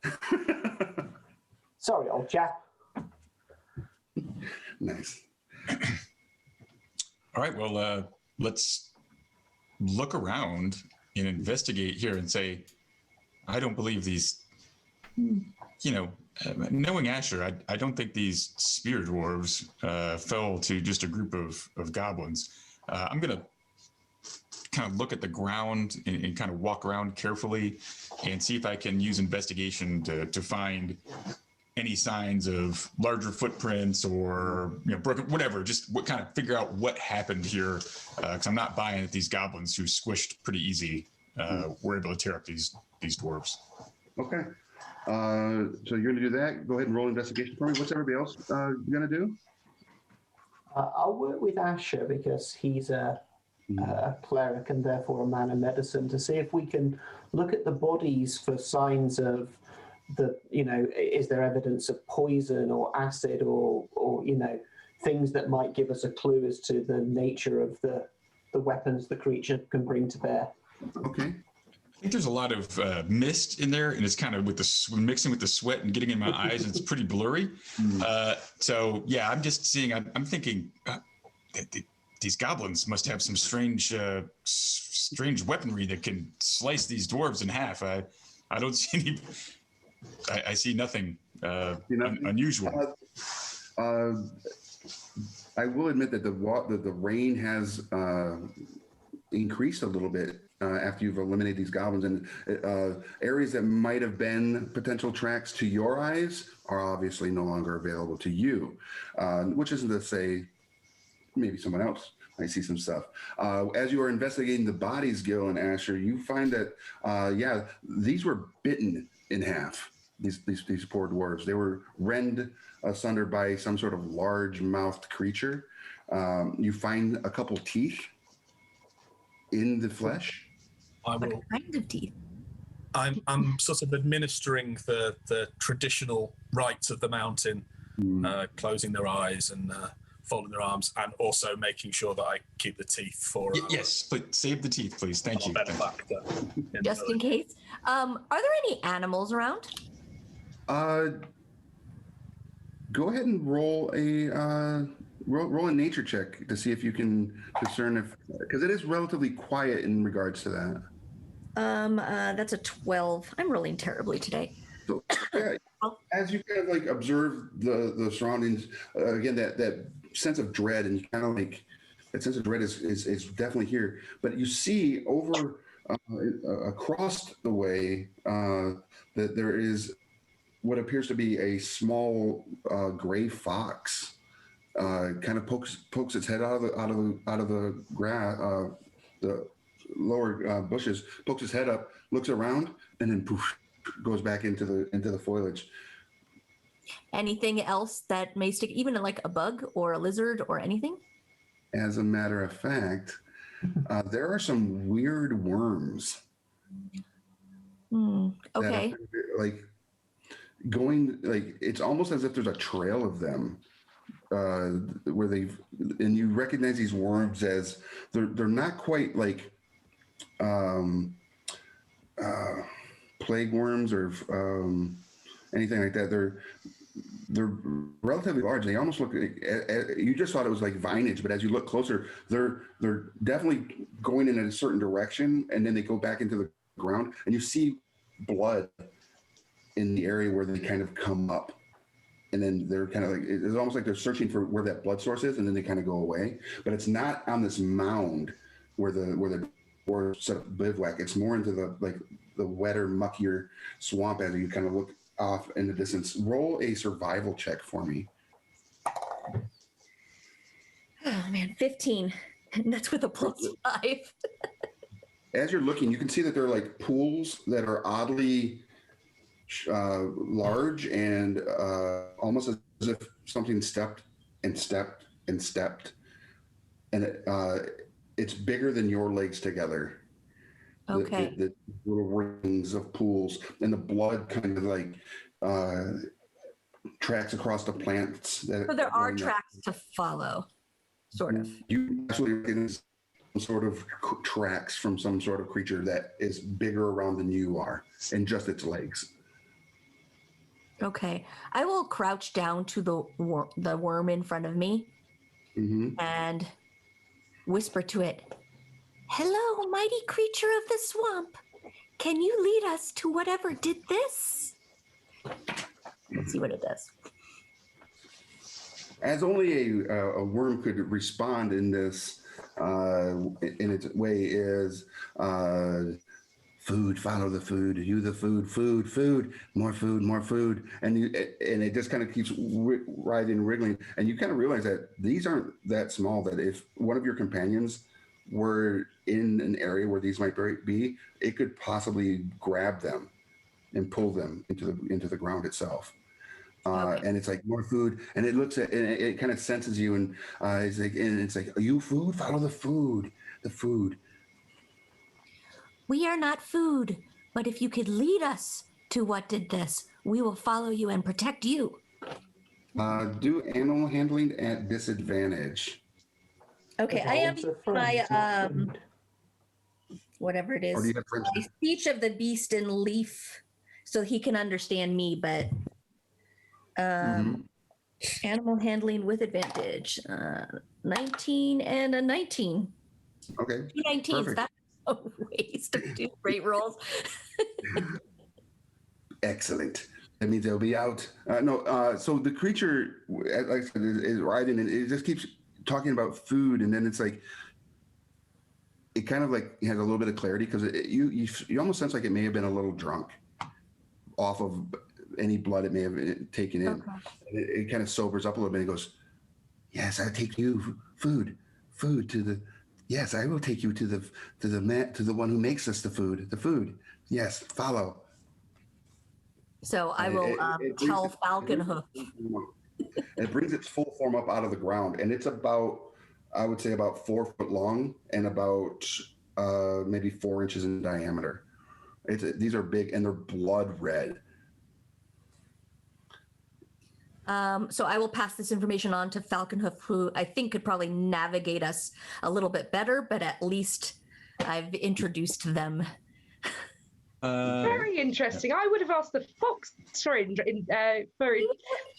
Sorry, old chap. Nice. All right, well, let's look around and investigate here and say, I don't believe these, knowing Asher, I don't think these spear dwarves fell to just a group of goblins. I'm going to kind of look at the ground and kind of walk around carefully and see if I can use investigation to find any signs of larger footprints or broken, whatever, just kind of figure out what happened here, because I'm not buying that these goblins who squished pretty easy were able to tear up these dwarves. Okay. So you're going to do that. Go ahead and roll investigation for me. What's everybody else going to do? I'll work with Asher because he's a cleric and therefore a man of medicine, to see if we can look at the bodies for signs of is there evidence of poison or acid or things that might give us a clue as to the nature of the weapons the creature can bring to bear. Okay. I think there's a lot of mist in there, and it's kind of mixing with the sweat and getting in my eyes, and it's pretty blurry. So yeah, I'm just seeing. I'm thinking these goblins must have some strange weaponry that can slice these dwarves in half. I don't see any. I see nothing unusual. I will admit that the rain has increased a little bit after you've eliminated these goblins, and areas that might have been potential tracks to your eyes are obviously no longer available to you, which isn't to say maybe someone else might see some stuff. As you are investigating the bodies, Gil and Asher, you find that, these were bitten in half. These poor dwarves. They were rend asunder by some sort of large-mouthed creature. You find a couple teeth in the flesh. I What will. kind of teeth? I'm sort of administering the traditional rites of the mountain, closing their eyes and folding their arms, and also making sure that I keep the teeth for Yes, but save the teeth, please. Thank you. benefactor. Just in case. Are there any animals around? Go ahead and roll a nature check to see if you can discern if, because it is relatively quiet in regards to that. That's a 12. I'm rolling terribly today. So yeah, as you kind of like observe the surroundings, again, that sense of dread, and you kind of like that sense of dread is definitely here. But you see over across the way that there is what appears to be a small gray fox. Kind of pokes its head out of the grass, the lower bushes, pokes its head up, looks around, and then poof, goes back into the foliage. Anything else that may stick, even like a bug or a lizard or anything? As a matter of fact, there are some weird worms. Okay. Like going, like it's almost as if there's a trail of them. Where and you recognize these worms as they're not quite like plague worms or anything like that. They're relatively large. They almost look. You just thought it was like vinage, but as you look closer, they're definitely going in a certain direction, and then they go back into the ground, and you see blood in the area where they kind of come up. And then they're kind of like, it's almost like they're searching for where that blood source is, and then they kind of go away. But it's not on this mound where the dwarves set up bivouac. It's more into the wetter, muckier swamp as you kind of look off in the distance. Roll a survival check for me. Oh man, 15. And that's with a +5. As you're looking, you can see that there are like pools that are oddly large and almost as if something stepped and stepped and stepped, and it's bigger than your legs together. Okay. The little rings of pools, and the blood kind of like tracks across the plants. So there are tracks to follow, sort of. You actually recognize some sort of tracks from some sort of creature that is bigger around than you are, and just its legs. Okay, I will crouch down to the worm in front of me and whisper to it, "Hello, mighty creature of the swamp. Can you lead us to whatever did this?" Let's see what it does. As only a worm could respond in this, in its way, is food, follow the food, you the food, more food. And it just kind of keeps wriggling. And you kind of realize that these aren't that small, that if one of your companions were in an area where these might be, it could possibly grab them and pull them into the ground itself. And it's like more food, and it looks at, and it kind of senses you, and it's like, are you food? Follow the food. We are not food, but if you could lead us to what did this, we will follow you and protect you. Do animal handling at disadvantage. Okay, I am my whatever it Or do is, you have friends? my speech of the beast in leaf, so he can understand me. But animal handling with advantage, 19 and a 19. Okay. 19s. That's a waste of 2 great rolls. Excellent. That means they'll be out. So the creature, like I said, is riding, and it just keeps talking about food, and then it's like, it kind of like has a little bit of clarity, because you almost sense like it may have been a little drunk off of any blood it may have taken in. Okay. It kind of sobers up a little bit. And goes, "Yes, I'll take you food to the. Yes, I will take you to the one who makes us the food. Yes, follow." So I will tell Falconhoof. It brings its full form up out of the ground, and it's about I would say about 4 foot long and about maybe 4 inches in diameter. These are big and they're blood red. So I will pass this information on to Falconhoof, who I think could probably navigate us a little bit better, but at least I've introduced them. Very interesting. I would have asked the fox for He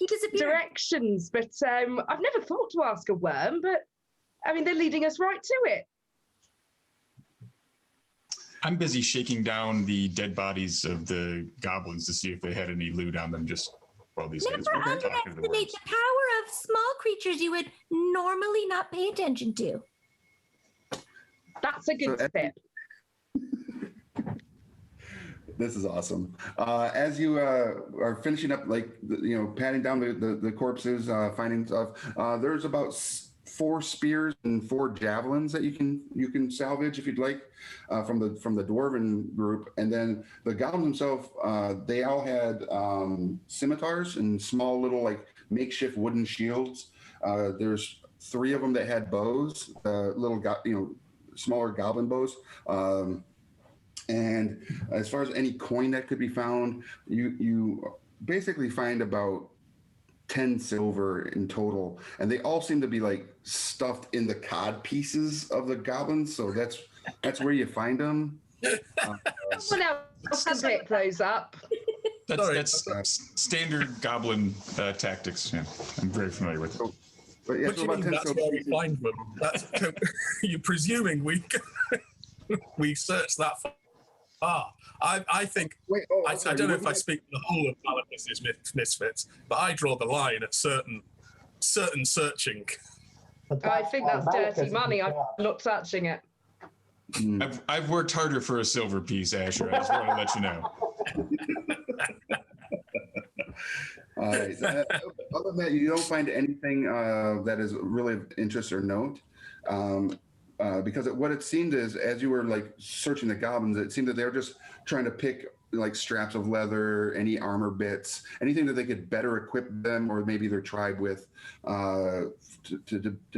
disappeared. directions, but I've never thought to ask a worm, but I mean, they're leading us right to it. I'm busy shaking down the dead bodies of the goblins to see if they had any loot on them just while these guys Never were talking to the underestimate worms. the power of small creatures you would normally not pay attention to. That's a good So, tip. This is awesome. As you are finishing up, like, patting down the corpses, finding stuff, there's about 4 spears and 4 javelins that you can salvage if you'd like from the dwarven group. And then the goblins themselves, they all had scimitars and small little like makeshift wooden shields. There's 3 of them that had bows, smaller goblin bows. And as far as any coin that could be found, you basically find about 10 silver in total, and they all seem to be like stuffed in the cod pieces of the goblins. So that's where you find them. Someone else can pick those up. That's standard goblin tactics. Yeah, I'm very familiar with it. But yeah, What do so you about mean 10 that's silver where we pieces. find them? You're presuming we searched that far. I think, Wait, I sorry, don't know what if I did speak for the whole of Malachus's misfits, but I draw the line at certain searching. I think that's dirty money. I'm not touching it. I've worked harder for a silver piece, Asher. I just want to let you know. All right. Other than that, you don't find anything that is really of interest or note. Because what it seemed is, as you were like searching the goblins, it seemed that they were just trying to pick like straps of leather, any armor bits, anything that they could better equip them or maybe their tribe with, to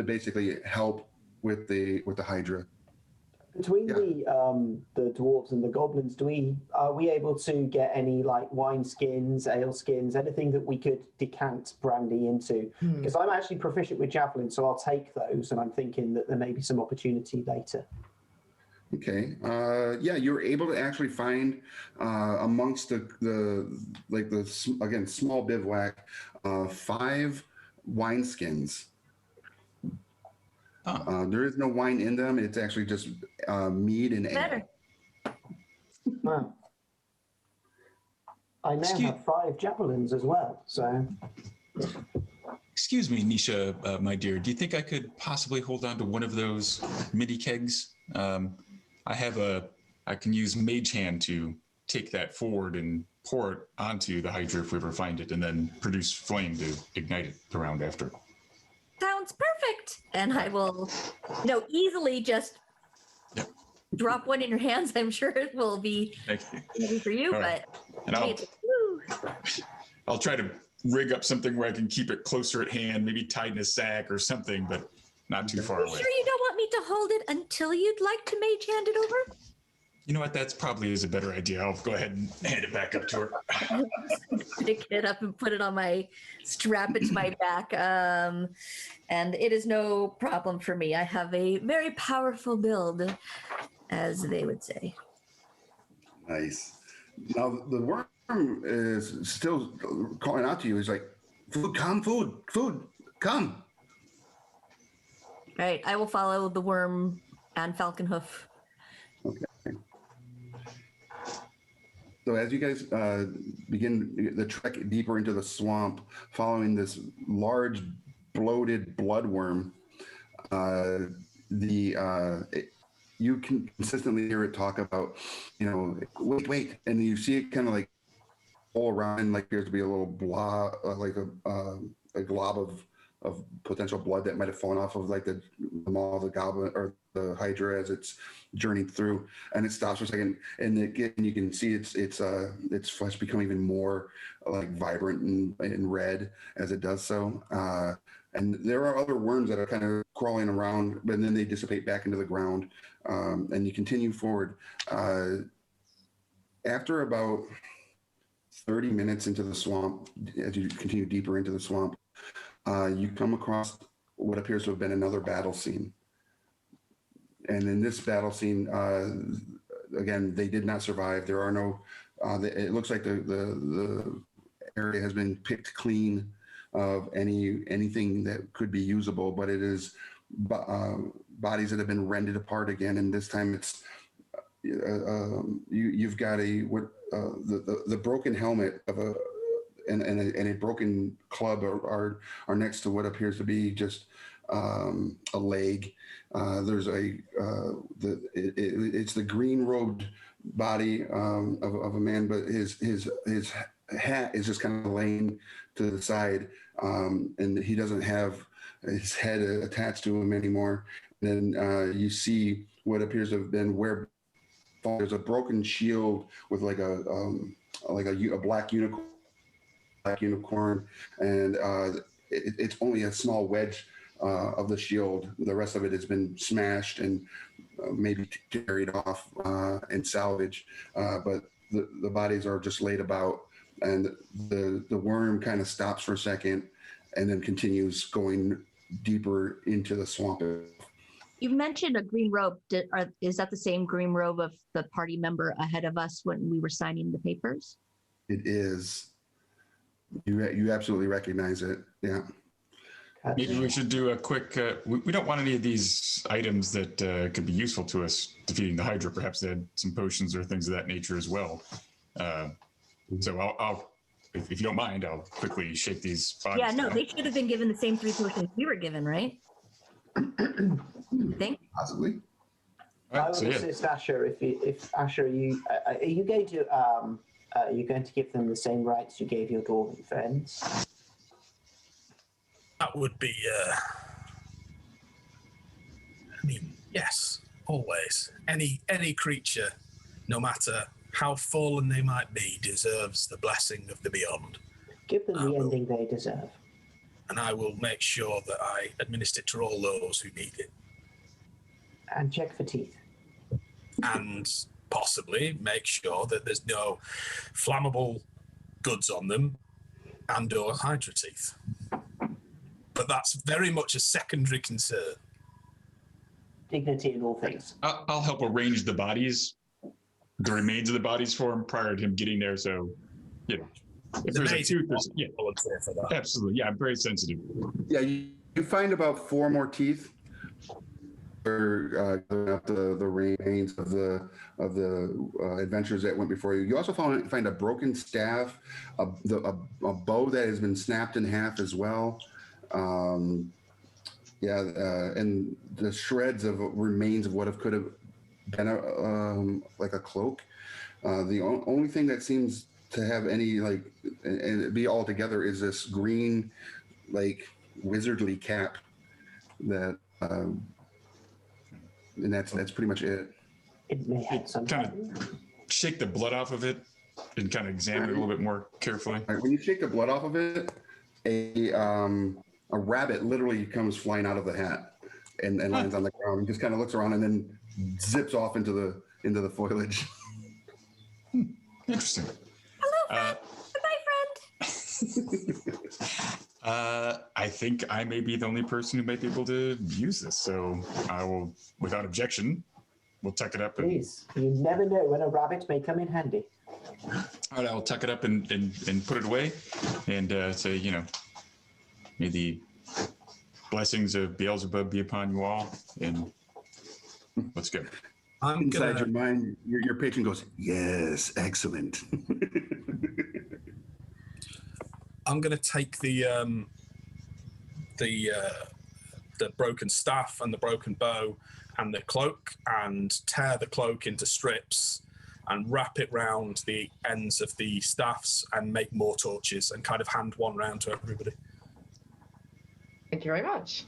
basically help with the Hydra. Between the dwarves and the goblins, are we able to get any like wine skins, ale skins, anything that we could decant brandy into? Because I'm actually proficient with javelin, so I'll take those, and I'm thinking that there may be some opportunity later. Okay. You're able to actually find amongst the small bivouac 5 wine skins. There is no wine in them. It's actually just mead and ale. Better. Wow. I now have 5 javelins as well, so... Excuse me, Nisha, my dear. Do you think I could possibly hold on to one of those mini kegs? I can use Mage Hand to take that forward and pour it onto the Hydra if we ever find it, and then produce flame to ignite it around after. Sounds perfect. And I will, easily just drop one in your hands. I'm sure it will be easy for you, All but right. And I'll try to rig up something where I can keep it closer at hand, maybe tied in a sack or something, but not too far you away. sure you don't want me to hold it until you'd like to mage hand it over? You know what? That's probably is a better idea. I'll go ahead and hand it back up to her. Pick it up and put it on strap it to my back. And it is no problem for me. I have a very powerful build, as they would say. Nice. Now the worm is still calling out to you. He's like, "Food, come, food, come." All right, I will follow the worm and Falconhoof. Okay. So as you guys begin the trek deeper into the swamp, following this large, bloated bloodworm, you can consistently hear it talk about, wait, and you see it kind of like all around, and like there's to be a little blob, like a glob of potential blood that might have fallen off of like the maw of the goblin or the Hydra as it's journeying through, and it stops for a second, and again you can see its flesh become even more like vibrant and red as it does so. And there are other worms that are kind of crawling around, but then they dissipate back into the ground. And you continue forward. After about 30 minutes into the swamp, as you continue deeper into the swamp, you come across what appears to have been another battle scene. And in this battle scene, again, they did not survive. There are no, it looks like the area has been picked clean of anything that could be usable, but it is bodies that have been rended apart again. And this time it's, you've got the broken helmet of and a broken club are next to what appears to be just a leg. There's it's the green robed body of a man, but his hat is just kind of laying to the side, and he doesn't have his head attached to him anymore. Then you see what appears to have been where there's a broken shield with like a black unicorn, and it's only a small wedge of the shield. The rest of it has been smashed and maybe carried off and salvaged, but the bodies are just laid about, and the worm kind of stops for a second and then continues going deeper into the swamp. You mentioned a green robe. Is that the same green robe of the party member ahead of us when we were signing the papers? It is. You absolutely recognize it. Yeah. Maybe we should do a quick. We don't want any of these items that could be useful to us defeating the Hydra. Perhaps they had some potions or things of that nature as well. So I'll if you don't mind, I'll quickly shake these bodies. Yeah, no, down. they should have been given the same 3 potions we were given, right? You think? Possibly. I would assist Asher if Asher, are you going to give them the same rights you gave your dwarven friends? That would be, I mean, yes, always. Any creature, no matter how fallen they might be, deserves the blessing of the beyond. Give them the ending they deserve. And I will make sure that I administer it to all those who need it. And check for teeth. And possibly make sure that there's no flammable goods on them and or Hydra teeth. But that's very much a secondary concern. Dignity in all things. I'll help arrange the bodies, the remains of the bodies for him prior to him getting there. So, you know, if there's a tooth, yeah, volunteer for that. Absolutely. Yeah, I'm very sensitive. Yeah, you find about 4 more teeth for the remains of the adventures that went before you. You also find a broken staff, a bow that has been snapped in half as well. And the shreds of remains of what could have been like a cloak. The only thing that seems to have any and be all together is this green, like wizardly cap that, and that's pretty much it. It may have some kind of shake the blood off of it and kind of examine it a little bit more carefully. Right, when you shake the blood off of it, a rabbit literally comes flying out of the hat and lands on the ground and just kind of looks around and then zips off into the foliage. Interesting. Hello, friend. Goodbye, friend. I think I may be the only person who might be able to use this, so I will, without objection, we'll tuck it up. Please, you never know when a rabbit may come in handy. All right, I'll tuck it up and put it away, and say, you know, may the blessings of Beelzebub be upon you all, and let's go. Inside your mind, your patron goes, "Yes, excellent." I'm going to take the broken staff and the broken bow and the cloak and tear the cloak into strips and wrap it round the ends of the staffs and make more torches and kind of hand one round to everybody. Thank you very much.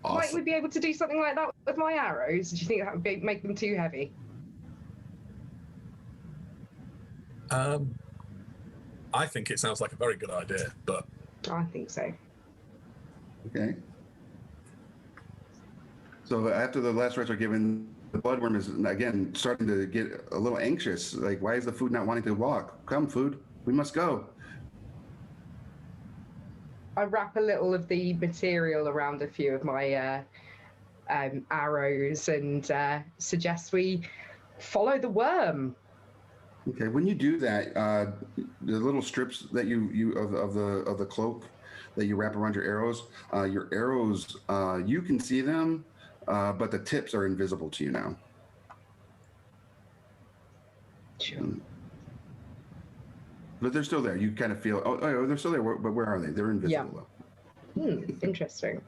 Awesome. Might we be able to do something like that with my arrows? Do you think that would make them too heavy? I think it sounds like a very good idea, but I think so. Okay. So after the last rites are given, the bloodworm is again starting to get a little anxious. Like, why is the food not wanting to walk? Come, food, we must go. I wrap a little of the material around a few of my arrows and suggest we follow the worm. Okay, when you do that, the little strips that you of the cloak that you wrap around your arrows, you can see them, but the tips are invisible to you now. Sure. But they're still there. You kind of feel, oh, they're still there, but where are they? They're invisible. Yeah. Interesting.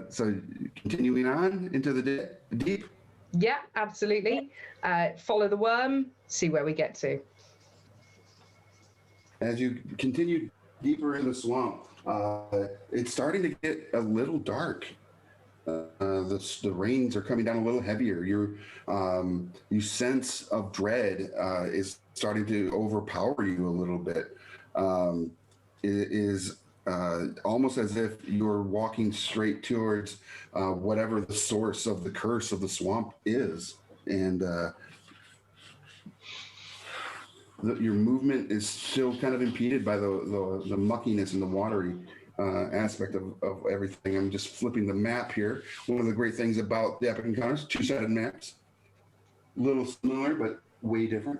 So continuing on into the deep. Yeah, absolutely. Follow the worm, see where we get to. As you continue deeper in the swamp, it's starting to get a little dark. The rains are coming down a little heavier. You sense of dread is starting to overpower you a little bit. It is almost as if you're walking straight towards whatever the source of the curse of the swamp is, and your movement is still kind of impeded by the muckiness and the watery aspect of everything. I'm just flipping the map here. One of the great things about the Epic Encounters, two-sided maps, little similar but way different.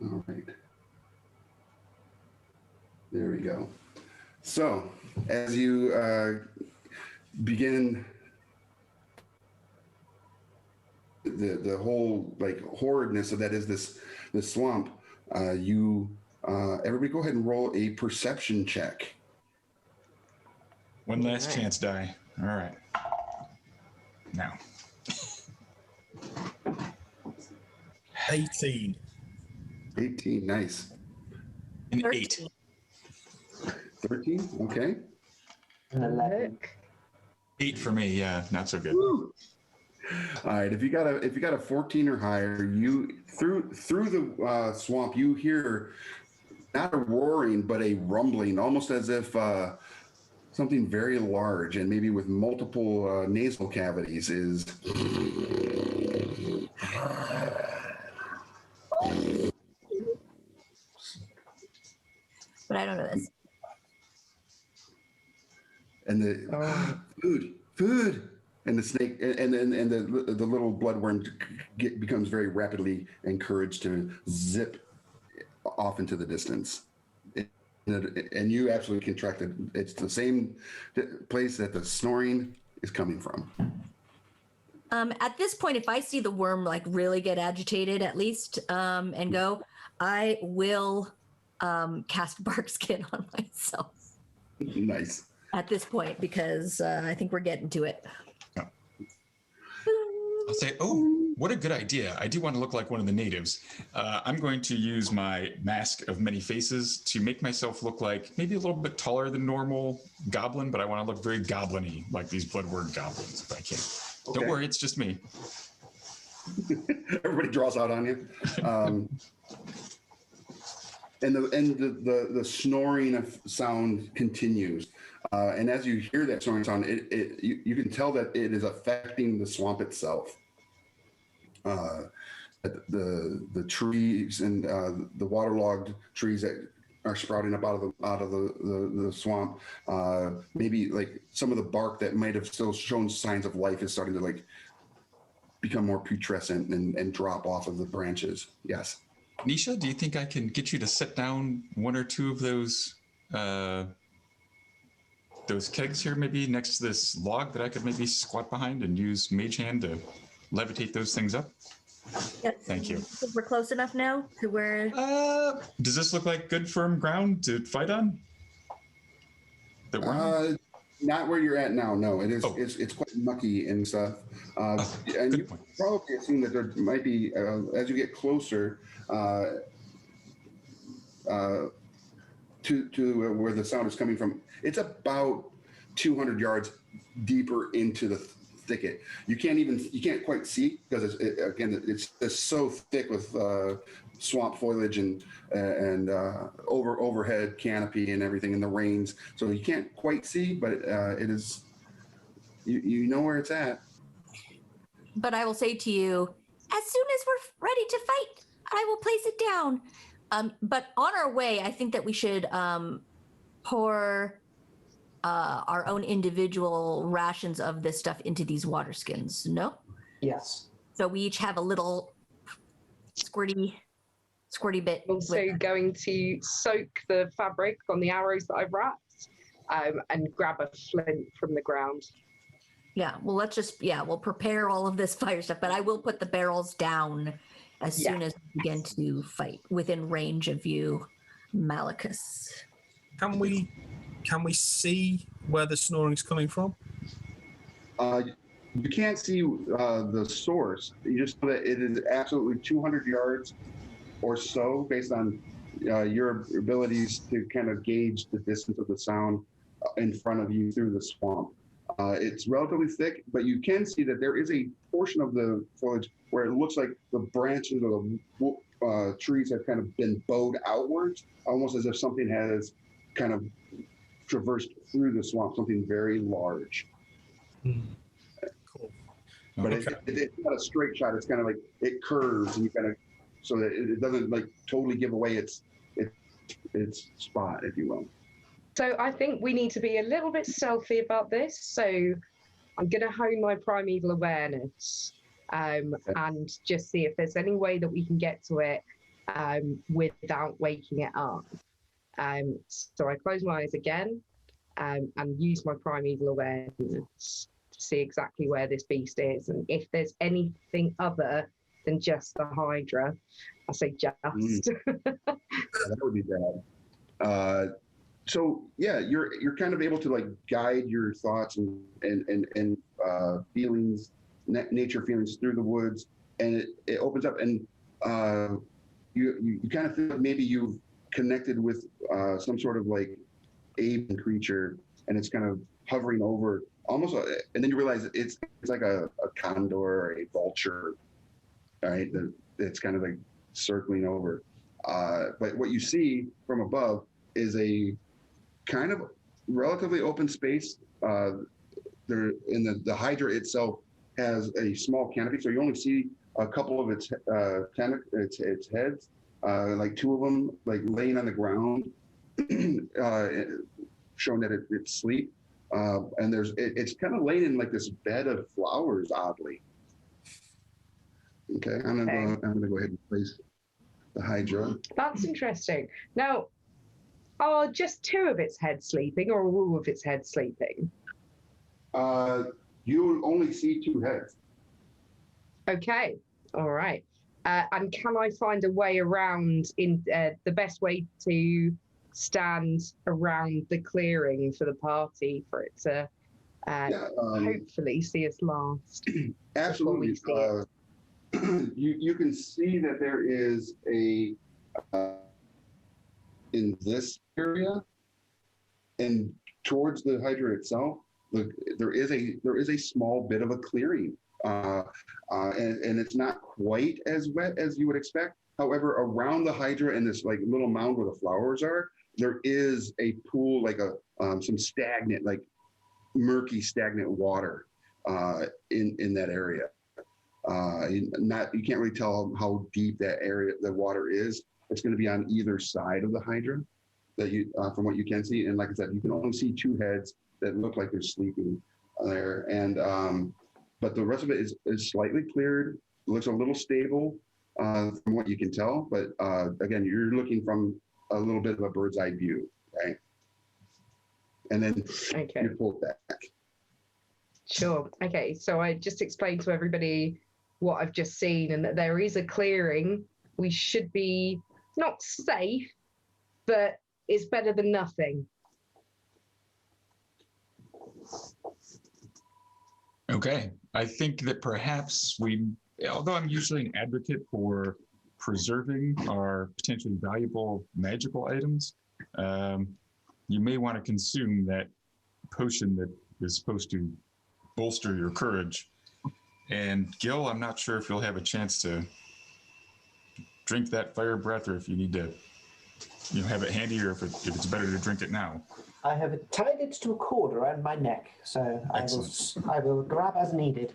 All right. There we go. So as you begin the whole like horridness of that is this swamp, everybody go ahead and roll a perception check. One last chance, die. All right. Now. 18. 18, nice. An 13. 8. 13, okay. And 11. 8 for me, yeah, not so good. Woo. All right, if you got a 14 or higher, you through the swamp, you hear not a roaring but a rumbling, almost as if something very large and maybe with multiple nasal cavities is. But I don't know this. And the food, and the snake, and the little bloodworm becomes very rapidly encouraged to zip off into the distance. And you absolutely can track that it's the same place that the snoring is coming from. At this point, if I see the worm like really get agitated, at least, and go, I will cast Bark Skin on myself. Nice. At this point, because I think we're getting to it. Yeah. I'll say, oh, what a good idea. I do want to look like one of the natives. I'm going to use my mask of many faces to make myself look like maybe a little bit taller than normal goblin, but I want to look very goblin-y, like these bloodword goblins, if I can. Okay. Don't worry, it's just me. Everybody draws out on you. And the snoring sound continues. And as you hear that snoring sound, you can tell that it is affecting the swamp itself. The trees and the waterlogged trees that are sprouting up out of the swamp, maybe like some of the bark that might have still shown signs of life is starting to like become more putrescent and drop off of the branches. Yes. Nisha, do you think I can get you to set down one or two of those kegs here, maybe next to this log that I could maybe squat behind and use Mage Hand to levitate those things up? Yes. Thank you. We're close enough now to where. Does this look like good firm ground to fight on? That we're on? Not where you're at now. No, it is. Oh. It's quite mucky and stuff. And good you point. probably assume that there might be as you get closer to where the sound is coming from. It's about 200 yards deeper into the thicket. You can't quite see because it's just so thick with swamp foliage and overhead canopy and everything in the rains. So you can't quite see, but it is, you know where it's at. But I will say to you, as soon as we're ready to fight, I will place it down. But on our way, I think that we should pour our own individual rations of this stuff into these water skins. No? Yes. So we each have a little squirty bit. Also going to soak the fabric on the arrows that I've wrapped and grab a flint from the ground. Yeah, well, we'll prepare all of this fire stuff, but I will put the barrels down as soon as we begin to fight within range of you, Malachus. Can we see where the snoring's coming from? You can't see the source. You just know that it is absolutely 200 yards or so, based on your abilities to kind of gauge the distance of the sound in front of you through the swamp. It's relatively thick, but you can see that there is a portion of the foliage where it looks like the branches of the trees have kind of been bowed outwards, almost as if something has kind of traversed through the swamp, something very large. Cool. But Okay. it's not a straight shot. It's kind of like it curves, and you kind of, so that it doesn't like totally give away its spot, if you will. So I think we need to be a little bit stealthy about this. So I'm going to hone my Primeval Awareness and just see if there's any way that we can get to it without waking it up. So I close my eyes again and use my Primeval Awareness to see exactly where this beast is, and if there's anything other than just the Hydra. I say just. Yeah, that would be bad. So yeah, you're kind of able to like guide your thoughts and feelings, nature feelings through the woods, and it opens up, and you kind of feel like maybe you've connected with some sort of like avian creature, and it's kind of hovering over almost, and then you realize it's like a condor or a vulture, right? It's kind of like circling over. But what you see from above is a kind of relatively open space. There, in the Hydra itself has a small canopy, so you only see a couple of its heads, like two of them like laying on the ground, showing that it's asleep. And it's kind of laying in like this bed of flowers, oddly. Okay, I'm gonna go ahead and place the Hydra. That's interesting. Now, are just two of its heads sleeping, or all of its heads sleeping? You only see two heads. Okay, all right. And can I find a way around the best way to stand around the clearing for the party for it to hopefully see us last? Absolutely. You can see that there is a in this area and towards the Hydra itself, there is a small bit of a clearing, and it's not quite as wet as you would expect. However, around the Hydra and this like little mound where the flowers are, there is a pool, like some stagnant, like murky, stagnant water in that area. You can't really tell how deep that area, the water is. It's going to be on either side of the Hydra, that you, from what you can see. And like I said, you can only see two heads that look like they're sleeping there. And but the rest of it is slightly cleared. It looks a little stable from what you can tell. But again, you're looking from a little bit of a bird's eye view, right? And then you pull it back. Sure. Okay. So I just explained to everybody what I've just seen, and that there is a clearing. We should be not safe, but it's better than nothing. Okay. I think that perhaps although I'm usually an advocate for preserving our potentially valuable magical items, you may want to consume that potion that is supposed to bolster your courage. And Gil, I'm not sure if you'll have a chance to drink that fire breath, or if you need to, have it handy, or if it's better to drink it now. I have tied it to a cord around my neck, so I will grab as needed.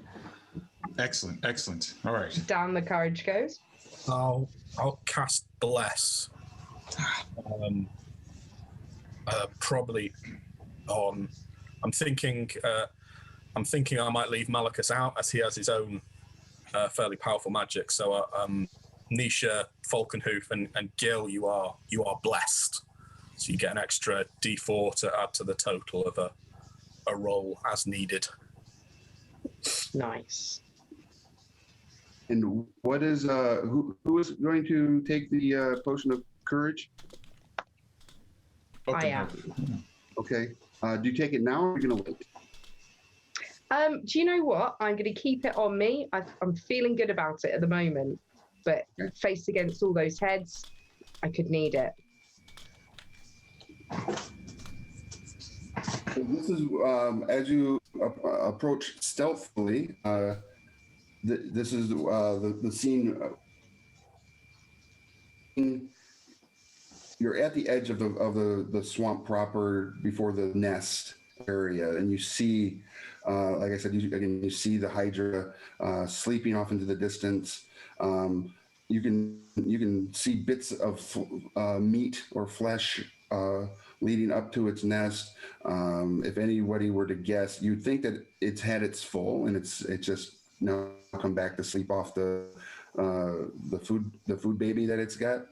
Excellent, excellent. All right. Down the courage goes. I'll cast Bless. Probably on. I'm thinking I might leave Malachus out, as he has his own fairly powerful magic. So Nisha, Falconhoof, and Gil, you are blessed. So you get an extra D4 to add to the total of a roll as needed. Nice. And what is who is going to take the potion of courage? I am. Okay. Do you take it now, or are you gonna wait? Do you know what? I'm going to keep it on me. I'm feeling good about it at the moment, but faced against all those heads, I could need it. This is as you approach stealthily. This is the scene. You're at the edge of the swamp proper, before the nest area, and you see, like I said, you see the Hydra sleeping off into the distance. You can see bits of meat or flesh leading up to its nest. If anybody were to guess, you'd think that it's had its full, and it's just now come back to sleep off the food baby that it's got,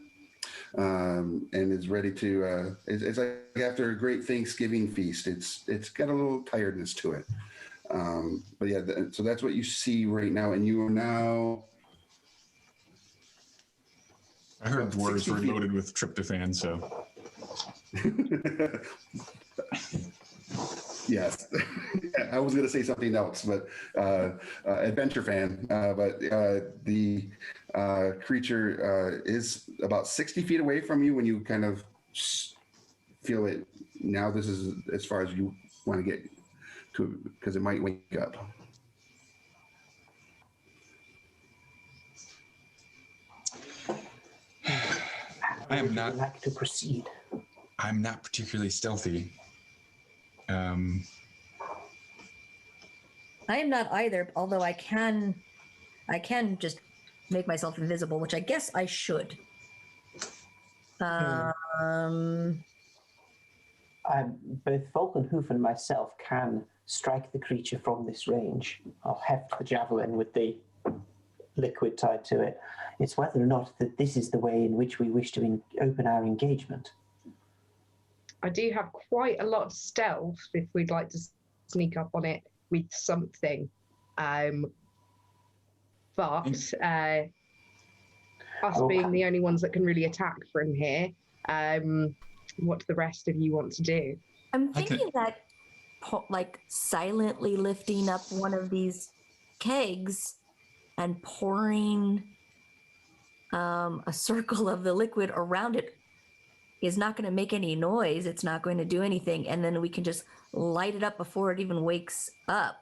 and is ready to. It's like after a great Thanksgiving feast. It's got a little tiredness to it. But yeah, so that's what you see right now, and you are now. I heard dwarves were loaded with tryptophan, so. Yes, I was going to say something else, but adventure fan. But the creature is about 60 feet away from you when you kind of feel it. Now this is as far as you want to get to, because it might wake up. I am not. Like to proceed. I'm not particularly stealthy. I am not either, although I can just make myself invisible, which I guess I should. Both Falconhoof and myself can strike the creature from this range. I'll heft the javelin with the liquid tied to it. It's whether or not that this is the way in which we wish to open our engagement. I do have quite a lot of stealth if we'd like to sneak up on it with something. But us being the only ones that can really attack from here, what do the rest of you want to do? I'm thinking that like silently lifting up one of these kegs and pouring a circle of the liquid around it is not going to make any noise. It's not going to do anything. And then we can just light it up before it even wakes up.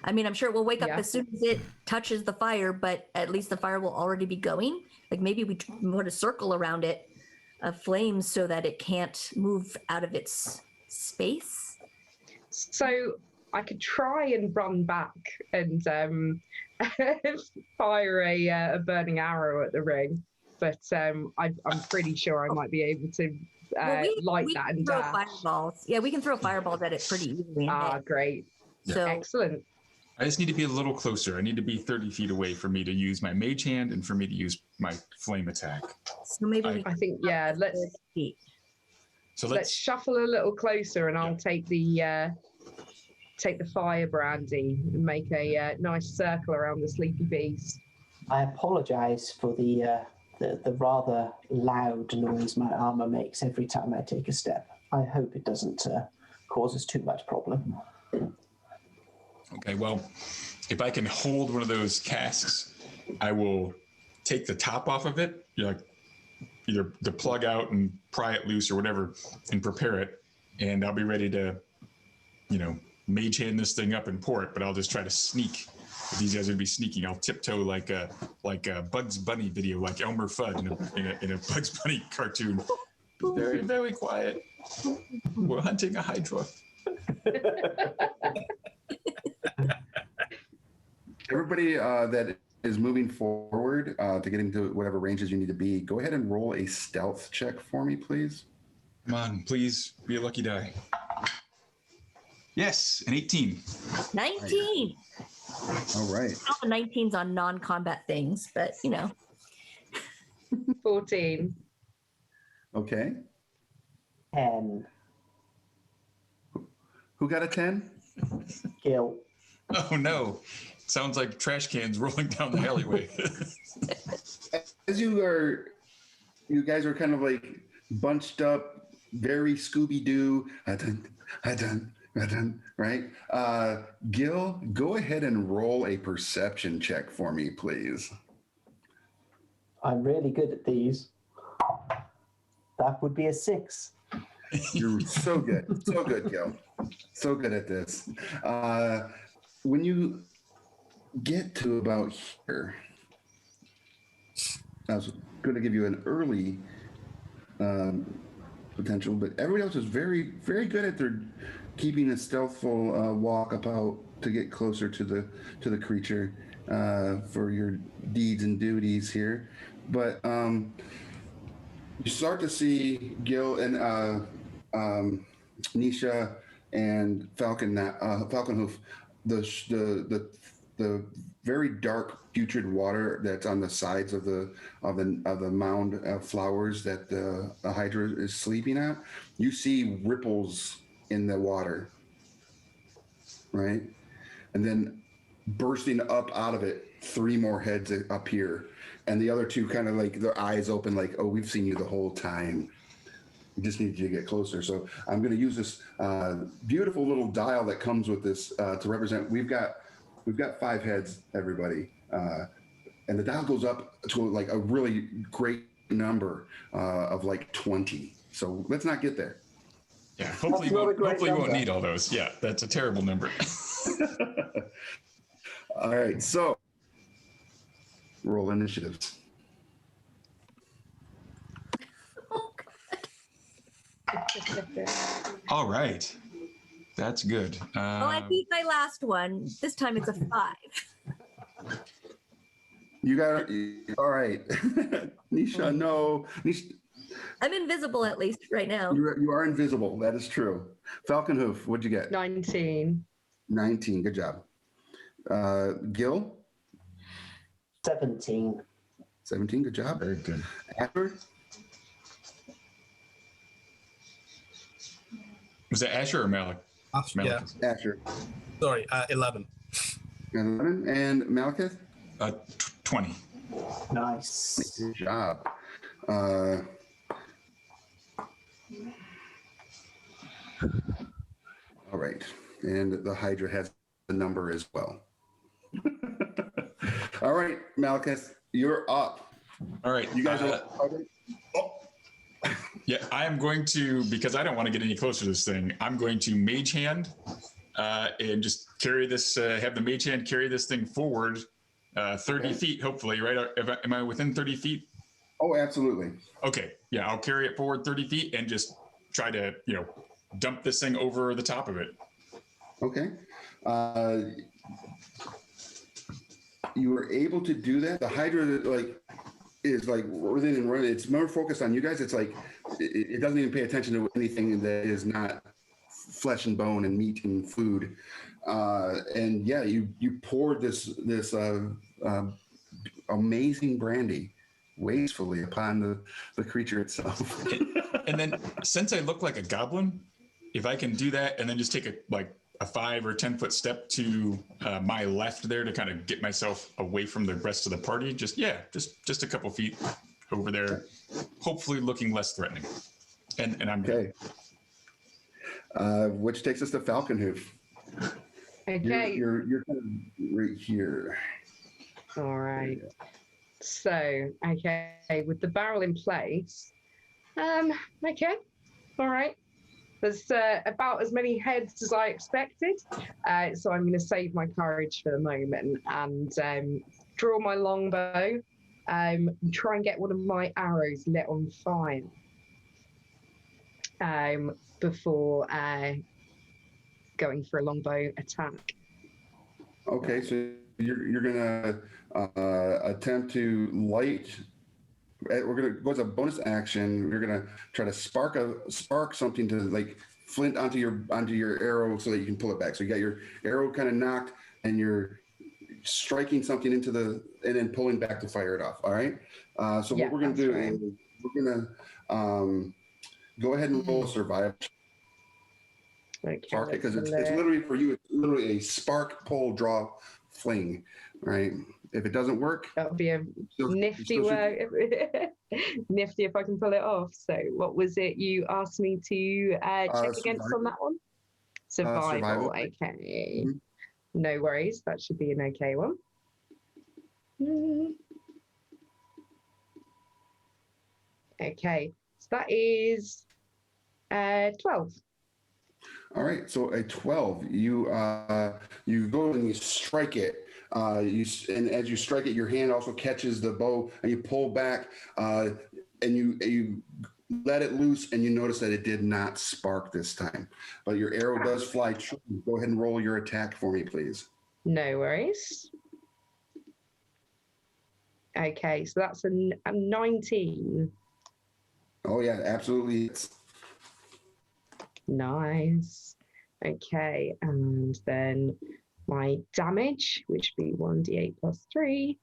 I mean, I'm sure it will wake up as soon as it touches the fire, but at least the fire will already be going. Like maybe we put a circle around it of flames so that it can't move out of its space. So I could try and run back and fire a burning arrow at the ring. But I'm pretty sure I might be able to light that and throw dash. fireballs. Yeah, we can throw fireballs at it pretty easily. Great. So excellent. I just need to be a little closer. I need to be 30 feet away for me to use my mage hand and for me to use my flame attack. So maybe I think let's shuffle a little closer, and I'll take the fire brandy and make a nice circle around the sleepy beast. I apologize for the rather loud noise my armor makes every time I take a step. I hope it doesn't cause us too much problem. Okay, well, if I can hold one of those casks, I will take the top off of it, either the plug out and pry it loose or whatever, and prepare it, and I'll be ready to, mage hand this thing up and pour it, but I'll just try to sneak these guys are gonna be sneaking, I'll tiptoe like a Bugs Bunny video, like Elmer Fudd in a Bugs Bunny cartoon. Very, very quiet. We're hunting a Hydra. Everybody that is moving forward to get into whatever ranges you need to be, go ahead and roll a stealth check for me, please. Come on, please be a lucky die. Yes, an 18. 19. All right. All the 19s on non-combat things, but you know. 14. Okay. 10. Who got a 10? Gil. Oh no. Sounds like trash cans rolling down the alleyway. As you guys are kind of like bunched up, very Scooby-Doo, right? Gil, go ahead and roll a perception check for me, please. I'm really good at these. That would be a 6. You're so good. So good, Gil. So good at this. When you get to about here, I was going to give you an early potential, but everybody else is very, very good at their keeping a stealthful walk about to get closer to the creature for your deeds and duties here. But you start to see Gil and Nisha and Falconhoof, the very dark putrid water that's on the sides of the mound of flowers that the Hydra is sleeping at. You see ripples in the water, right? And then bursting up out of it, 3 more heads appear, and the other 2 kind of like their eyes open, like, "Oh, we've seen you the whole time. We just need you to get closer." So I'm going to use this beautiful little dial that comes with this to represent. We've got 5 heads, everybody, and the dial goes up to like a really great number of like 20. So let's not get there. Yeah, hopefully we won't need all those. Yeah, that's a terrible number. All right, so roll initiatives. All right. That's good. I beat my last one. This time it's a 5. You got it. All right. Nisha, no. Nisha, I'm invisible at least right now. you are invisible. That is true. Falconhoof, what'd you get? 19. 19. Good job. Gil? 17. 17. Good job. Very good. Asher? Was that Asher or Malik? Yeah. Asher. Sorry, 11. 11. And Malekith? 20. Nice. Good job. All right. And the Hydra has the number as well. All right, Malekith, you're up. All right. You guys are. Yeah, I am going to, because I don't want to get any closer to this thing, I'm going to Mage Hand and just carry this, have the Mage Hand carry this thing forward 30 feet, hopefully, right? Am I within 30 feet? Oh, absolutely. Okay. Yeah, I'll carry it forward 30 feet and just try to, dump this thing over the top of it. Okay. You were able to do that. The Hydra is within and running. It's more focused on you guys. It's like it doesn't even pay attention to anything that is not flesh and bone and meat and food. And yeah, you poured this amazing brandy wastefully upon the creature itself. And then, since I look like a goblin, if I can do that and then just take a 5 or 10 foot step to my left there to kind of get myself away from the rest of the party, just a couple feet over there, hopefully looking less threatening. And I'm okay. Which takes us to Falconhoof. Okay. You're kind of right here. All right. So, okay, with the barrel in place. Okay. All right. There's about as many heads as I expected, so I'm going to save my courage for the moment and draw my longbow, try and get one of my arrows lit on fire before going for a longbow attack. Okay, so you're gonna attempt to light. We're gonna go as a bonus action. You're gonna try to spark something to like flint onto your arrow so that you can pull it back. So you got your arrow kind of knocked, and you're striking something into and then pulling back to fire it off. All right. So Yeah, what we're gonna do right. is we're gonna go ahead and roll survival. Okay, Spark it because let's it's have a look. literally for you. It's literally a spark, pull, draw, fling. Right. If it doesn't work, That would be a nifty work. Nifty if I can pull it off. So what was it you asked me to check against on that one? Survival. Okay. Mhm. No worries. That should be an okay one. Okay. So that is 12. All right, so a 12, you go and you strike it. And as you strike it, your hand also catches the bow, and you pull back, and you let it loose, and you notice that it did not spark this time, but your arrow does fly true. Go ahead and roll your attack for me, please. No worries. Okay, so that's a 19. Oh yeah, absolutely. Nice. Okay, and then my damage, which would be 1d8 plus 3.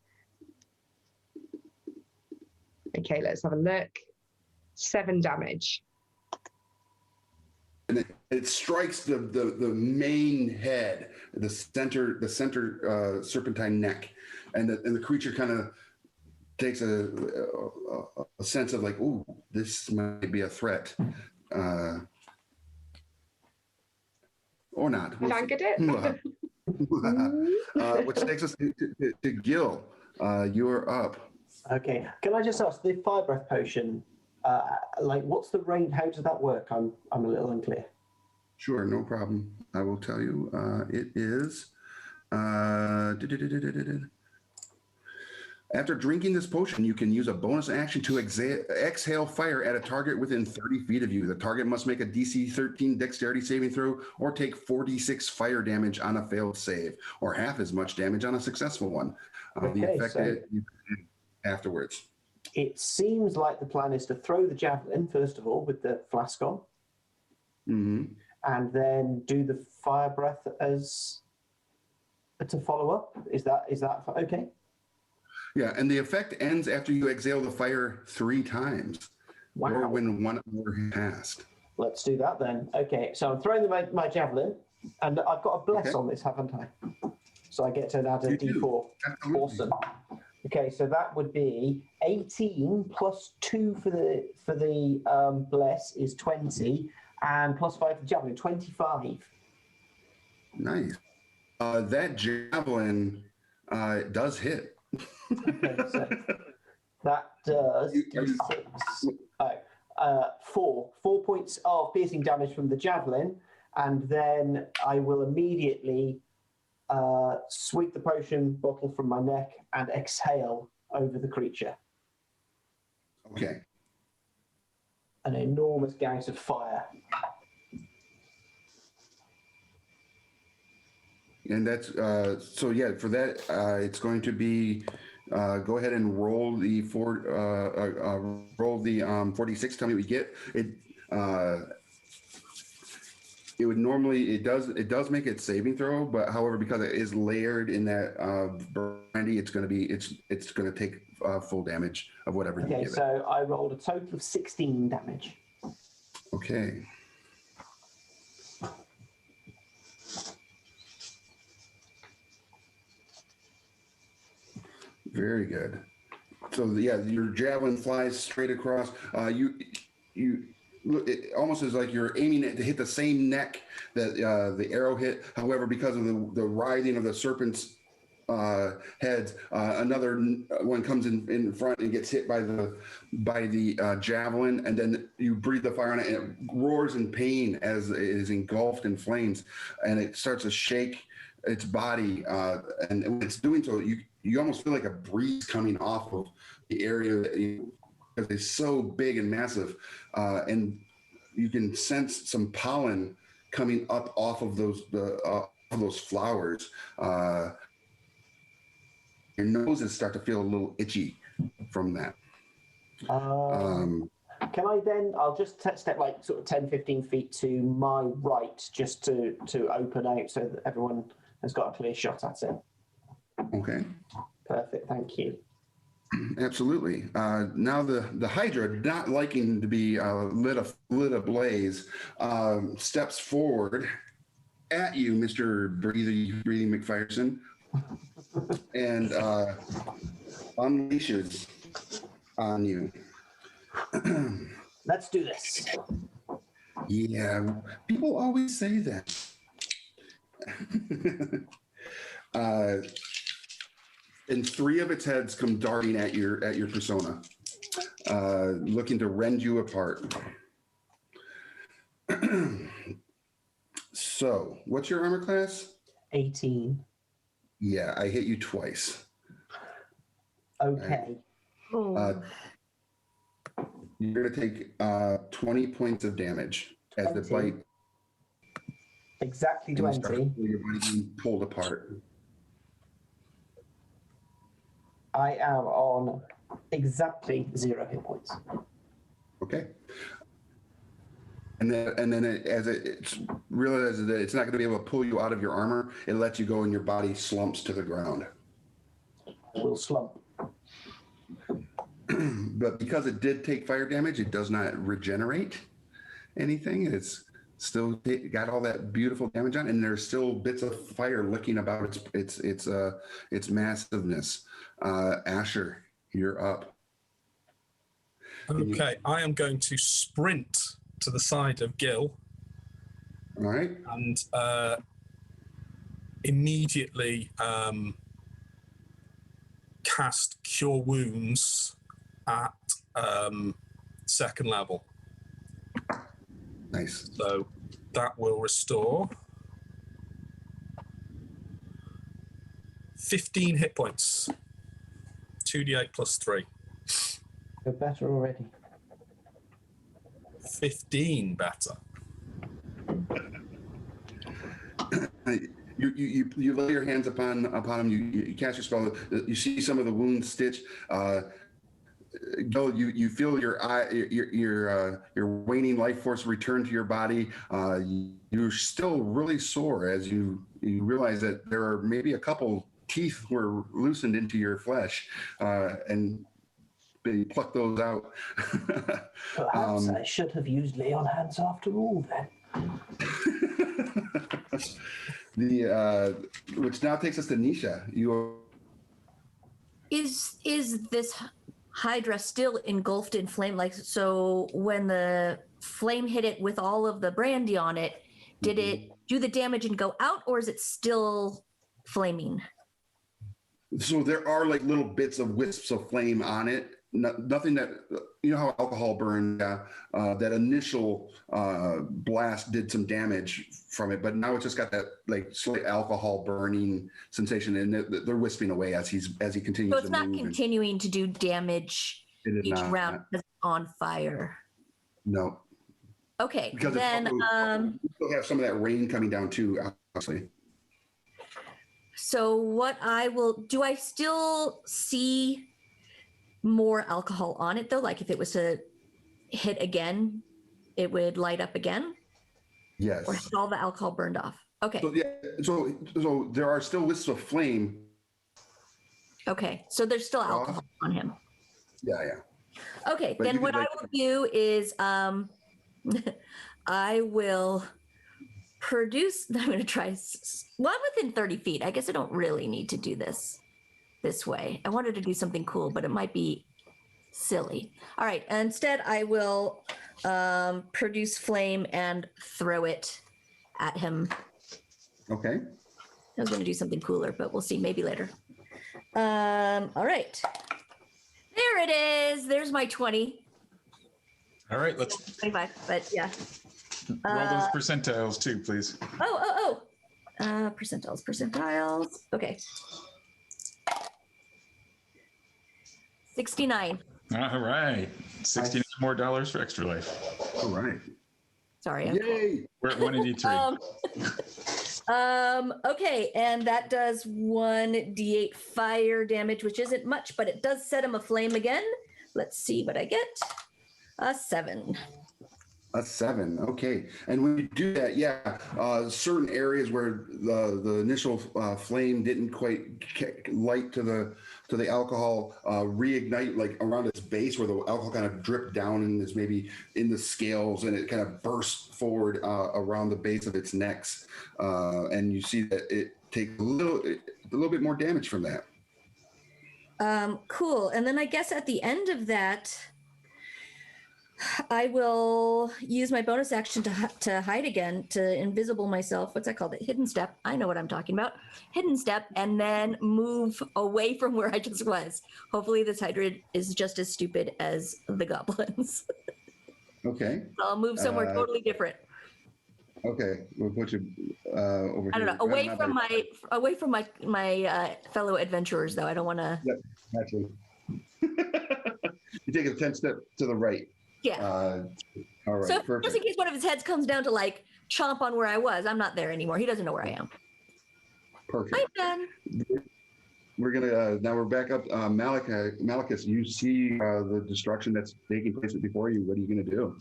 Okay, let's have a look. 7 damage. And it strikes the main head, the center serpentine neck, and the creature kind of takes a sense of like, ooh, this might be a threat, or not. We'll Flank see. it. Which takes us to Gil. You are up. Okay. Can I just ask, the fire breath potion, like what's the range? How does that work? I'm a little unclear. Sure, no problem. I will tell you. It is. After drinking this potion, you can use a bonus action to exhale fire at a target within 30 feet of you. The target must make a DC 13 dexterity saving throw or take 46 fire damage on a failed save, or half as much damage on a successful one. The Okay, effect so afterwards. it seems like the plan is to throw the javelin, first of all, with the flask on, Mm-hmm. and then do the fire breath as to follow up. Is that okay? Yeah, and the effect ends after you exhale the fire 3 times, Wow. or when 1 hour has passed. Let's do that then. Okay, so I'm throwing my javelin, and I've got a bless Okay. on this, haven't I? So I get to add a You do. D4. Absolutely. Awesome. Okay, so that would be 18 plus 2 for the bless is 20, and plus 5 for the javelin, 25. Nice. That javelin does hit. Okay, so that does D6. 4 points of piercing damage from the javelin, and then I will immediately sweep the potion bottle from my neck and exhale over the creature. Okay. An enormous gouge of fire. And that's so yeah. For that, it's going to be go ahead and roll the 46. Tell me what you get. It would normally it does make it saving throw, but however, because it is layered in that brandy, it's going to take full damage of whatever you Okay, give it. so I rolled a total of 16 damage. Okay. Very good. So yeah, your javelin flies straight across. You look. It almost is like you're aiming it to hit the same neck that the arrow hit. However, because of the writhing of the serpent's heads. Another one comes in front and gets hit by the javelin, and then you breathe the fire on it, and it roars in pain as it is engulfed in flames, and it starts to shake its body. And when it's doing so, you almost feel like a breeze coming off of the area because it's so big and massive, and you can sense some pollen coming up off of those flowers. Your noses start to feel a little itchy from that. Can I then, I'll just step like sort of 10, 15 feet to my right just to open out so that everyone has got a clear shot at it. Okay. Perfect, thank you. Absolutely. Now the Hydra, not liking to be lit ablaze, steps forward at you, Mr. Breathing McPherson, and unleashes on you. Let's do this. Yeah, people always say that. And three of its heads come darting at your persona, looking to rend you apart. So, what's your armor class? 18. Yeah, I hit you twice. Okay. You're going to take 20 points of damage as the 20. bite. Exactly and you start 20. to feel your body being pulled apart. I am on exactly 0 hit points. Okay. And then as it realizes that it's not going to be able to pull you out of your armor, it lets you go and your body slumps to the ground. I will slump. But because it did take fire damage, it does not regenerate anything. It's still got all that beautiful damage on, and there's still bits of fire licking about its massiveness. Asher, you're up. Okay, I am going to sprint to the side of Gil. All right. And immediately cast Cure Wounds at second level. Nice. So that will restore 15 hit points. 2d8 plus 3. You're better already. 15 better. You lay your hands upon him. You cast your spell. You see some of the wounds stitched. You feel your waning life force return to your body. You're still really sore as you realize that there are maybe a couple teeth were loosened into your flesh, and they pluck those out. Perhaps I should have used lay on hands after all then. Which now takes us to Nisha. Is this Hydra still engulfed in flame? Like, so when the flame hit it with all of the brandy on it, did it do the damage and go out, or is it still flaming? So there are like little bits of wisps of flame on it. Nothing that, you know how alcohol burned, that initial blast did some damage from it, but now it's just got that like slight alcohol burning sensation, and they're wisping away as he continues So it's to not move. continuing to do damage each round because it's on fire. No. Okay, Because then you still have some of that rain coming down too, obviously. so what I will do, I still see more alcohol on it though? Like if it was to hit again, it would light up again? Yes. Or has all the alcohol burned off? Okay. So, yeah, so there are still wisps of flame. Okay, so there's still alcohol on him. Yeah, yeah. Okay, But then you what could, I will do is I will produce, I'm going to try one within 30 feet. I guess I don't really need to do this way. I wanted to do something cool, but it might be silly. All right, instead I will produce flame and throw it at him. Okay. I was going to do something cooler, but we'll see. Maybe later. All right. There it is. There's my 20. All right, let's 25, but yeah. roll those percentiles too, please. Percentiles. Okay. 69. All right, $69 more dollars for Extra Life. All right. Sorry. Yay! We're at 183. Okay, and that does 1d8 fire damage, which isn't much, but it does set him aflame again. Let's see what I get. A 7. A 7. Okay. And when you do that, certain areas where the initial flame didn't quite light to the alcohol reignite, like around its base where the alcohol kind of dripped down and is maybe in the scales, and it kind of bursts forward around the base of its necks, and you see that it takes a little bit more damage from that. Cool. And then I guess at the end of that, I will use my bonus action to hide again, to invisible myself. What's that called? Hidden step. I know what I'm talking about. Hidden step, and then move away from where I just was. Hopefully this Hydra is just as stupid as the goblins. Okay. I'll move somewhere totally different. Okay, we'll put you over here. I don't know. Away from my fellow adventurers, though. I don't want to. Yep, naturally. You take a 10 step to the right. Yeah. All right. So perfect. just in case one of his heads comes down to like chomp on where I was, I'm not there anymore. He doesn't know where I am. Perfect. I'm done. We're gonna now we're back up. Malachus, you see the destruction that's taking place before you. What are you gonna do?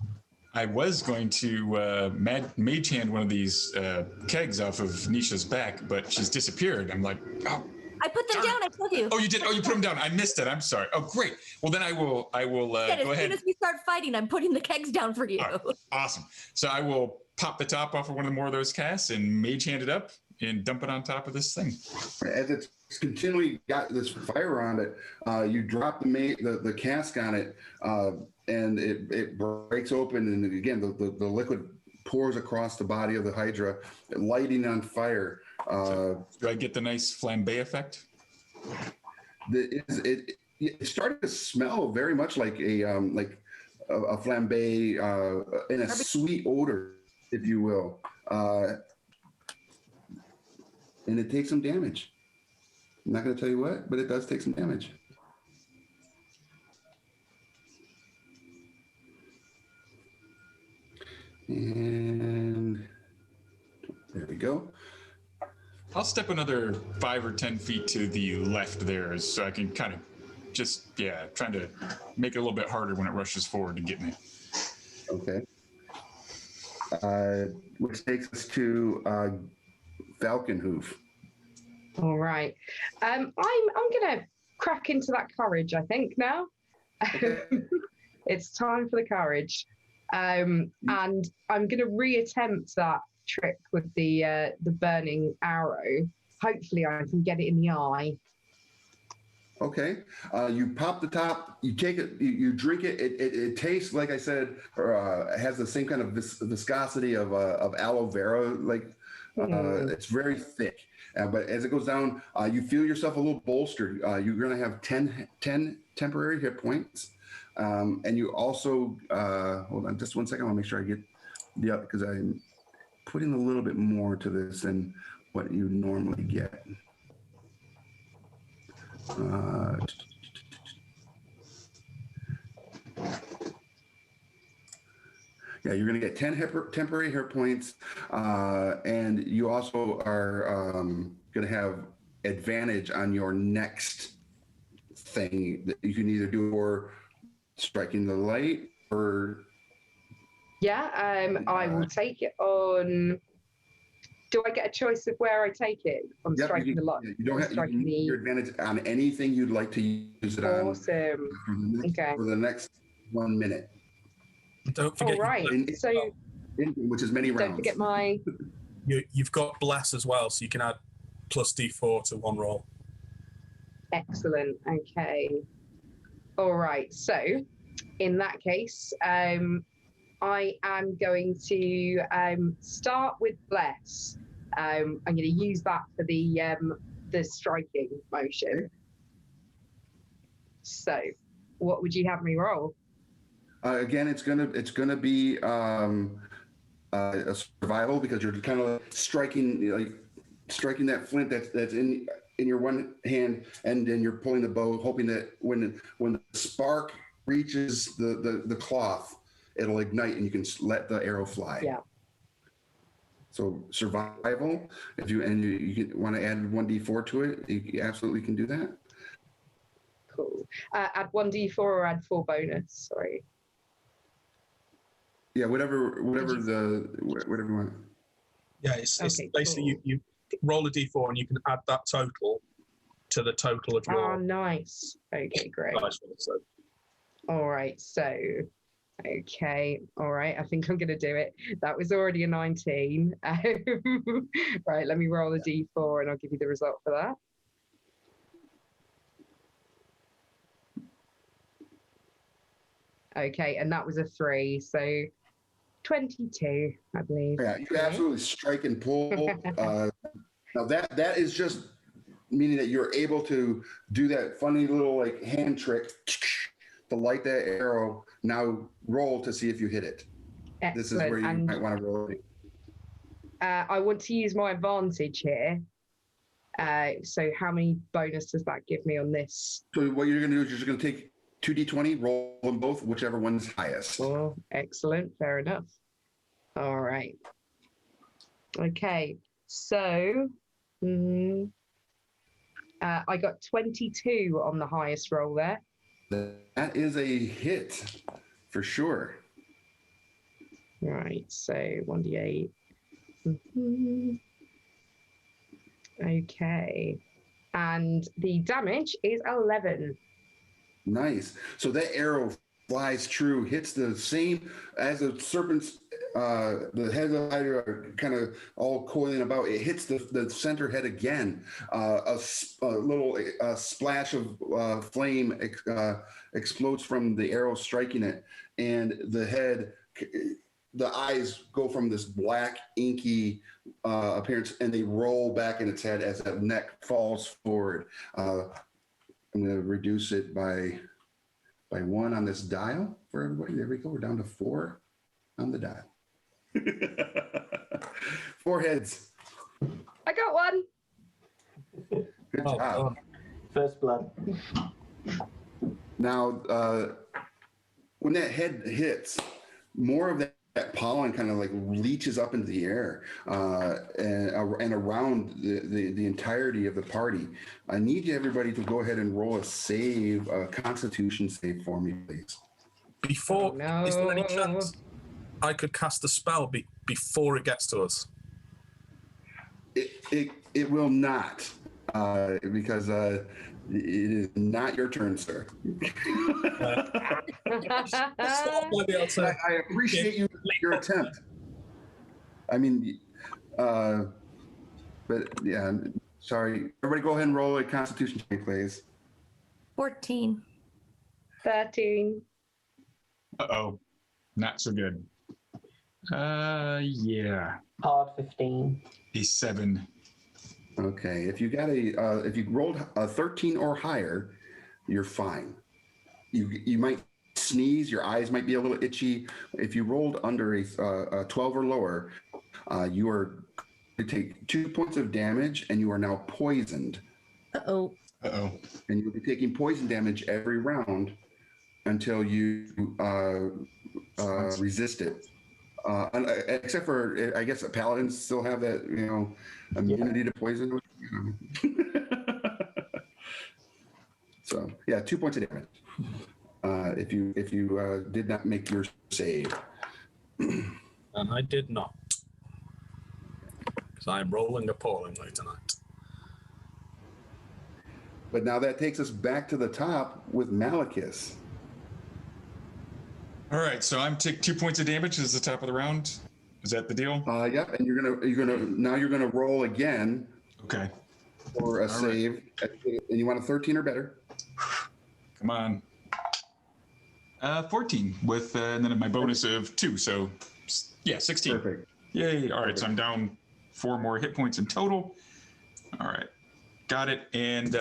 I was going to mage hand one of these kegs off of Nisha's back, but she's disappeared. I'm like, oh. I put them down. I told you. Oh, you did. Oh, you put them down. I missed it. I'm sorry. Oh, great. Well, then I will As go ahead. soon as we start fighting, I'm putting the kegs down for you. Oh, awesome. So I will pop the top off of one of the more of those casts and mage hand it up and dump it on top of this thing. As it's continually got this fire on it, you drop the cask on it, and it breaks open, and again the liquid pours across the body of the Hydra, lighting on fire. Do I get the nice flambe effect? It started to smell very much like a flambe in a sweet odor, if you will, and it takes some damage. I'm not going to tell you what, but it does take some damage. And there we go. I'll step another 5 or 10 feet to the left there, so I can kind of just, trying to make it a little bit harder when it rushes forward to get me. Okay. Which takes us to Falcon Hoof. All right. I'm gonna crack into that courage, I think, now. It's time for the courage. And I'm gonna reattempt that trick with the burning arrow. Hopefully I can get it in the eye. Okay. You pop the top, you take it, you drink it. It tastes, like I said, has the same kind of viscosity of aloe vera. It's very thick. But as it goes down, you feel yourself a little bolstered. You're going to have 10 temporary hit points. And you also, hold on just one second. I want to make sure I get because I'm putting a little bit more to this than what you normally get. You're going to get 10 temporary hit points, and you also are going to have advantage on your next thing that you can either do for striking the light or... I will take it on... Do I get a choice of where I take it? On striking the light? You don't have your advantage on anything you'd like to use it on. Awesome. For the next 1 minute. Don't forget. All right. Which is many rounds. Don't forget my... You've got bless as well, so you can add plus D4 to one roll. Excellent. Okay. All right. So, in that case, I am going to start with bless, I'm going to use that for the striking motion. So, what would you have me roll? Again, it's gonna be a survival, because you're kind of striking that flint that's in your one hand, and then you're pulling the bow, hoping that when the spark reaches the cloth, it'll ignite and you can let the arrow fly. Yeah. So survival. If you want to add 1d4 to it, you absolutely can do that. Cool. Add 1d4 or add 4 bonus. Sorry. Yeah, whatever you want. Yeah, it's Okay, basically cool. you roll a d4 and you can add that total to the total of your Oh, nice. Okay, great. dice roll. So All right, so, okay, all right, I think I'm going to do it. That was already a 19. Right, let me roll a d4 and I'll give you the result for that. Okay, and that was a 3, so 22, I believe. Yeah, you absolutely strike and pull. Now that is just meaning that you're able to do that funny little like hand trick to light that arrow. Now roll to see if you hit it. Excellent. This is where you and, might want to roll it. I want to use my advantage here. So how many bonus does that give me on this? So what you're going to do is you're just going to take 2d20, roll them both, whichever one's highest. Oh, excellent. Fair enough. All right. Okay. So I got 22 on the highest roll there. That is a hit for sure. Right. So 1d8. Okay. And the damage is 11. Nice. So that arrow flies true, hits the same as a serpent's, the head of the Hydra are kind of all coiling about. It hits the center head again. A little splash of flame explodes from the arrow striking it, and the head, the eyes go from this black, inky appearance, and they roll back in its head as the neck falls forward. I'm going to reduce it by 1 on this dial for everybody. There we go. We're down to 4 on the dial. 4 heads. I got one. Good job. First blood. Now, when that head hits, more of that pollen kind of like leaches up into the air and around the entirety of the party. I need everybody to go ahead and roll a save, a Constitution save for me, please. before, Oh, is there any no. chance I could cast a spell before it gets to us? It will not, because it is not your turn, sir. I I appreciate your attempt. I mean, but yeah, sorry. Everybody go ahead and roll a Constitution check, please. 14. 13. Uh-oh. Not so good. Yeah. Hard 15. A 7. Okay, if you got if you rolled a 13 or higher, you're fine. You might sneeze, your eyes might be a little itchy. If you rolled under a 12 or lower, you are to take 2 points of damage, and you are now poisoned. Uh-oh. Uh-oh. And you'll be taking poison damage every round until you resist it. Except for, I guess, paladins still have that, immunity to poison. So yeah, 2 points of damage. If you did not make your save. And I did not. Because I'm rolling appallingly tonight. But now that takes us back to the top with Malachus. All right, so I'm taking 2 points of damage as the top of the round. Is that the deal? Yep, and you're gonna roll again Okay. for a save, and you want a 13 or better. Come on. 14 with and then my bonus of 2, so yeah, 16. Perfect. Yay! All right, so I'm down 4 more hit points in total. All right, got it. And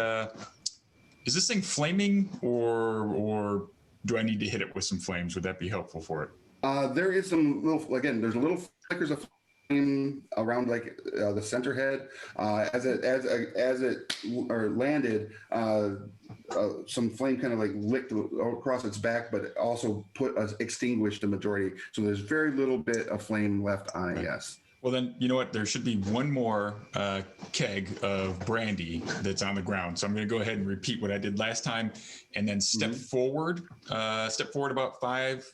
is this thing flaming, or do I need to hit it with some flames? Would that be helpful for it? There is some little, again, there's little flickers of flame around like the center head. As it landed, some flame kind of like licked across its back, but it also extinguished the majority. So there's very little bit of flame left on it. Yes. Well, then, you know what? There should be one more keg of brandy that's on the ground. So I'm going to go ahead and repeat what I did last time, and then step forward. Step forward about five,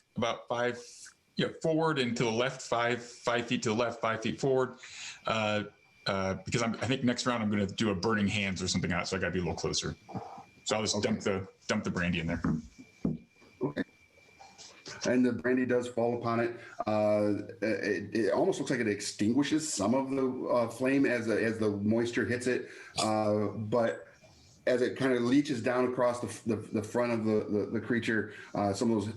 forward and to the left, 5 feet to the left, 5 feet forward. Because I think next round I'm going to do a burning hands or something out, so I got to be a little closer. So I'll just dump the brandy in there. Okay. And the brandy does fall upon it. It almost looks like it extinguishes some of the flame as the moisture hits it. But as it kind of leaches down across the front of the creature, some of those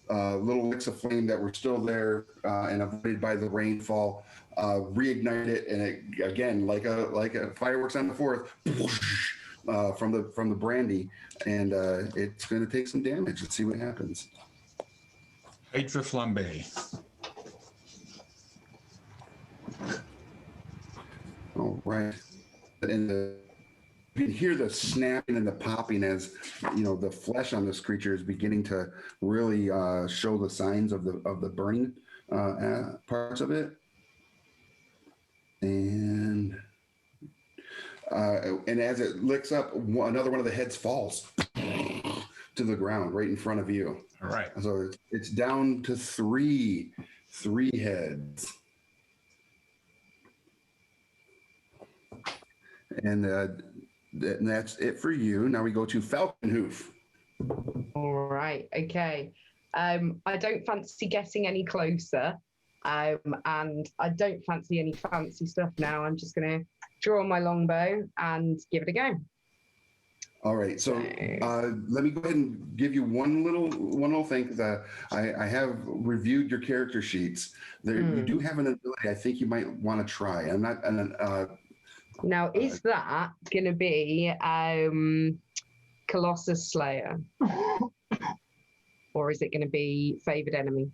little licks of flame that were still there and avoided by the rainfall reignite it, and it again, like a fireworks on the 4th, from the brandy, and it's going to take some damage. Let's see what happens. Hydra flambe. All right. And you can hear the snapping and the popping as the flesh on this creature is beginning to really show the signs of the burning parts of it. And as it licks up, another one of the heads falls to the ground right in front of you. All right. So it's down to three heads. And that's it for you. Now we go to Falcon Hoof. All right. Okay. I don't fancy getting any closer. And I don't fancy any fancy stuff now. I'm just going to draw my longbow and give it a go. All right, so let me go ahead and give you one little thing, because I have reviewed your character sheets. You do have an ability I think you might want to try. I'm not. Now, is that going to be Colossus Slayer, or is it going to be Favored Enemy?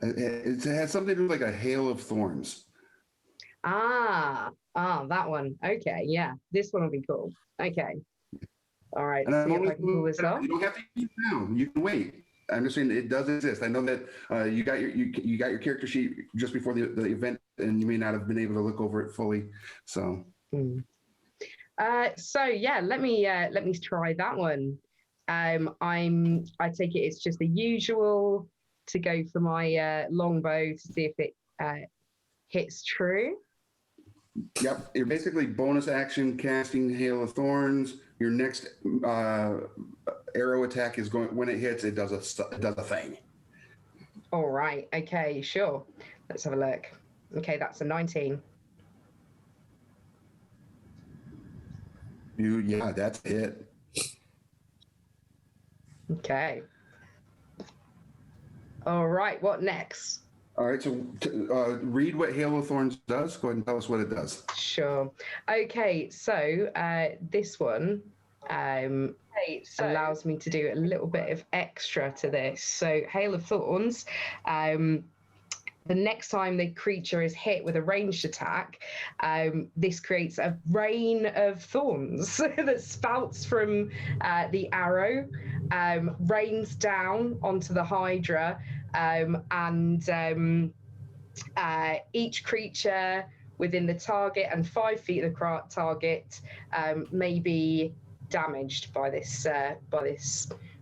It has something to do like a Hail of Thorns. Ah, that one. Okay, yeah, this one will be cool. Okay. All right, and see if I can pull this off. You don't have to keep it down. You can wait. I'm just saying it does exist. I know that you got your character sheet just before the event, and you may not have been able to look over it fully. So. So yeah, let me try that one. I take it it's just the usual to go for my longbow to see if it hits true. Yep, you're basically bonus action casting Hail of Thorns. Your next arrow attack is going, when it hits, it does a thing. All right. Okay. Sure. Let's have a look. Okay, that's a 19. Yeah, that's a hit. Okay. All right. What next? All right, so read what Hail of Thorns does. Go ahead and tell us what it does. Sure. Okay, so this one allows me to do a little bit of extra to this. So Hail of Thorns, the next time the creature is hit with a ranged attack, this creates a rain of thorns that spouts from the arrow, rains down onto the Hydra, and each creature within the target and 5 feet of the target may be damaged by this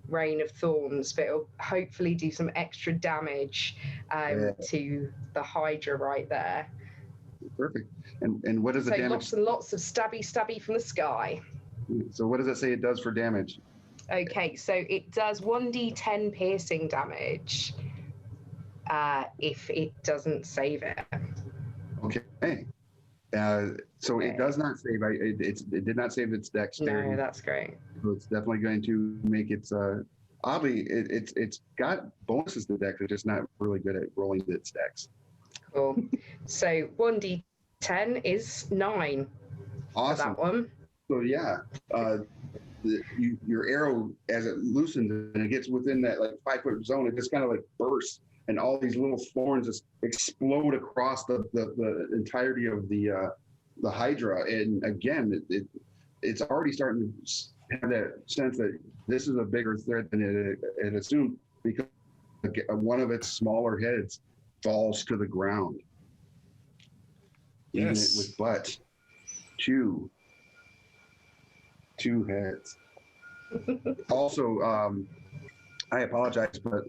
rain of thorns, but it'll hopefully do some extra damage to the Hydra right there. Perfect. And what is the damage? Lots and lots of stabby from the sky. So what does it say it does for damage? Okay, so it does 1d10 piercing damage if it doesn't save it. Okay. So it does not save. It did not save its dexterity. No, that's great. So it's definitely going to make its. Oddly, it's got bonuses to dex. It's just not really good at rolling its dex. Cool. So 1d10 10 is 9 for Awesome. that one. So yeah, your arrow, as it loosens and it gets within that like 5-foot zone, it just kind of like bursts, and all these little thorns just explode across the entirety of the Hydra. And again, it's already starting to have that sense that this is a bigger threat than it assumed, because one of its smaller heads falls to the ground. Leaving it with but two heads. Also, I apologize, but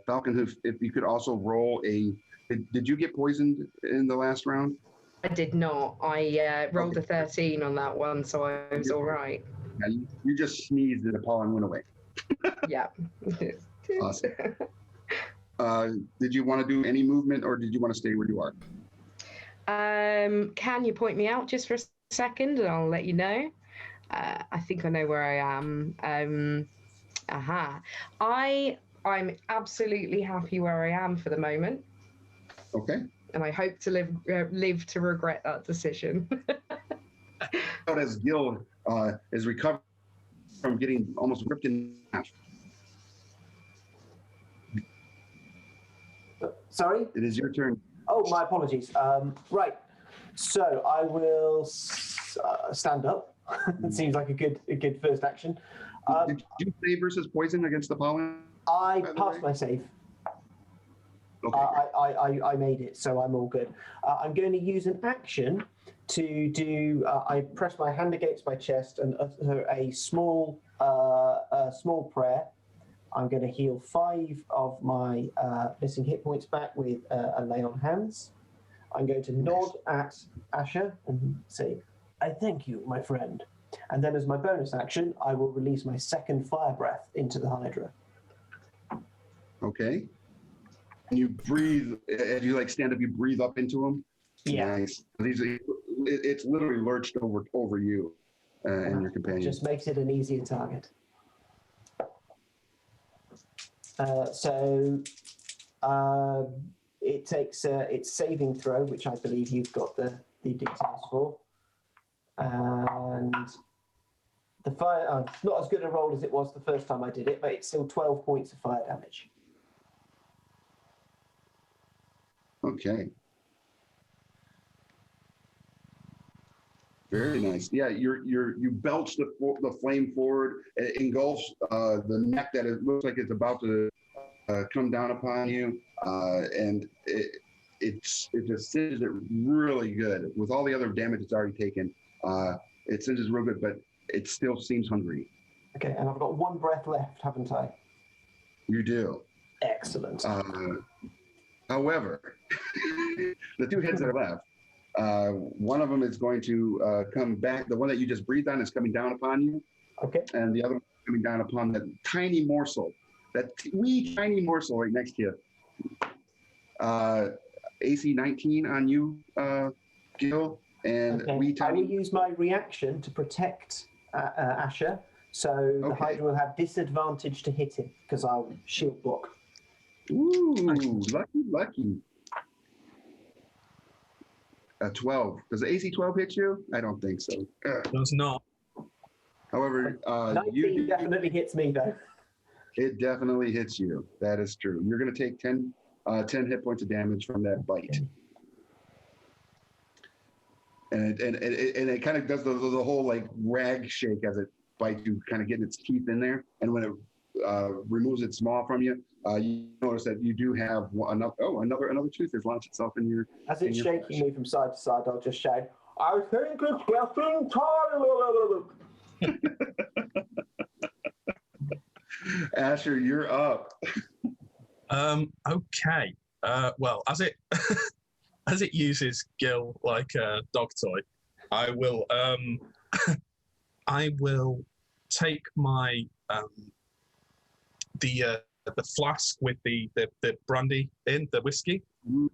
Falconhoof, if you could also roll did you get poisoned in the last round? I did not. I rolled a 13 on that one, so I was all right. Yeah, you just sneezed and the pollen went away. Yeah. Awesome. Did you want to do any movement, or did you want to stay where you are? Can you point me out just for a second, and I'll let you know? I think I know where I am. I'm absolutely happy where I am for the moment. Okay. And I hope to live to regret that decision. As Gil is recovering from getting almost ripped in half. Sorry? It is your turn. Oh, my apologies. Right. So I will stand up. It seems like a good first action. Did you save versus poison against the pollen? I passed my save. Okay. I made it, so I'm all good. I'm going to use an action to do. I press my hand against my chest and utter a small prayer. I'm going to heal 5 of my missing hit points back with a lay on hands. I'm going to nod at Asher and say, "I thank you, my friend." And then, as my bonus action, I will release my second fire breath into the Hydra. Okay. And you breathe, as you like stand up, you breathe up into him. Yeah. Nice. It's literally lurched over you and your companion. Just makes it an easier target. It takes its saving throw, which I believe you've got the details for. And the fire, not as good a roll as it was the first time I did it, but it's still 12 points of fire damage. Okay. Very nice. Yeah, you belch the flame forward. It engulfs the neck that it looks like it's about to come down upon you, and it just singes it really good. With all the other damage it's already taken, it singes real good, but it still seems hungry. Okay, and I've got 1 breath left, haven't I? You do. Excellent. However, the 2 heads that are left, one of them is going to come back. The one that you just breathed on is coming down upon you. Okay. And the other one is coming down upon that tiny morsel, that wee tiny morsel right next to you. AC 19 on you, Gil. And okay. wee I will tiny. use my reaction to protect Asher, so the Hydra will have disadvantage to hit him because I'll shield block. Ooh, lucky. 12. Does the AC 12 hit you? I don't think so. Does not. However, 19 definitely hits me though. It definitely hits you. That is true. You're going to take 10 hit points of damage from that bite. Okay. And it kind of does the whole like rag shake as it bites you, kind of getting its teeth in there. And when it removes its maw from you, you notice that you do have another tooth has launched itself in your. As it's shaking me from side to side, I'll just shout, "I think it's getting time!" Asher, you're up. Okay. Well, as it as it uses Gil like a dog toy, I will I will take my the flask with the brandy in, the whiskey, and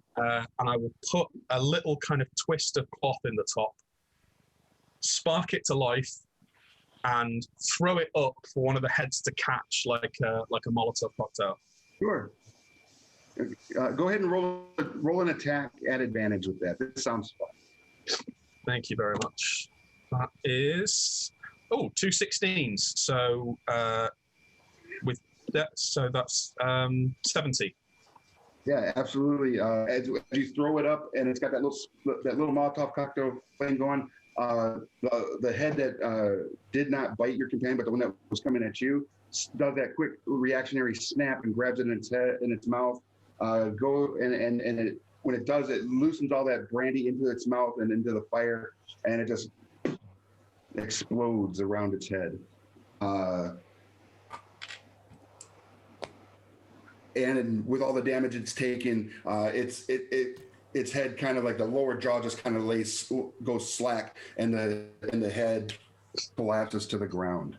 I will put a little kind of twist of cloth in the top, spark it to life, and throw it up for one of the heads to catch like a Molotov cocktail. Sure. Go ahead and roll an attack at advantage with that. This sounds fun. Thank you very much. That is 2 16s. So with that, so that's 70. Yeah, absolutely. As you throw it up, and it's got that little Molotov cocktail flame going. The head that did not bite your companion, but the one that was coming at you, does that quick reactionary snap and grabs it in its head, in its mouth. When it does, it loosens all that brandy into its mouth and into the fire, and it just explodes around its head. And with all the damage it's taken, its head kind of like the lower jaw just kind of goes slack, and the head collapses to the ground.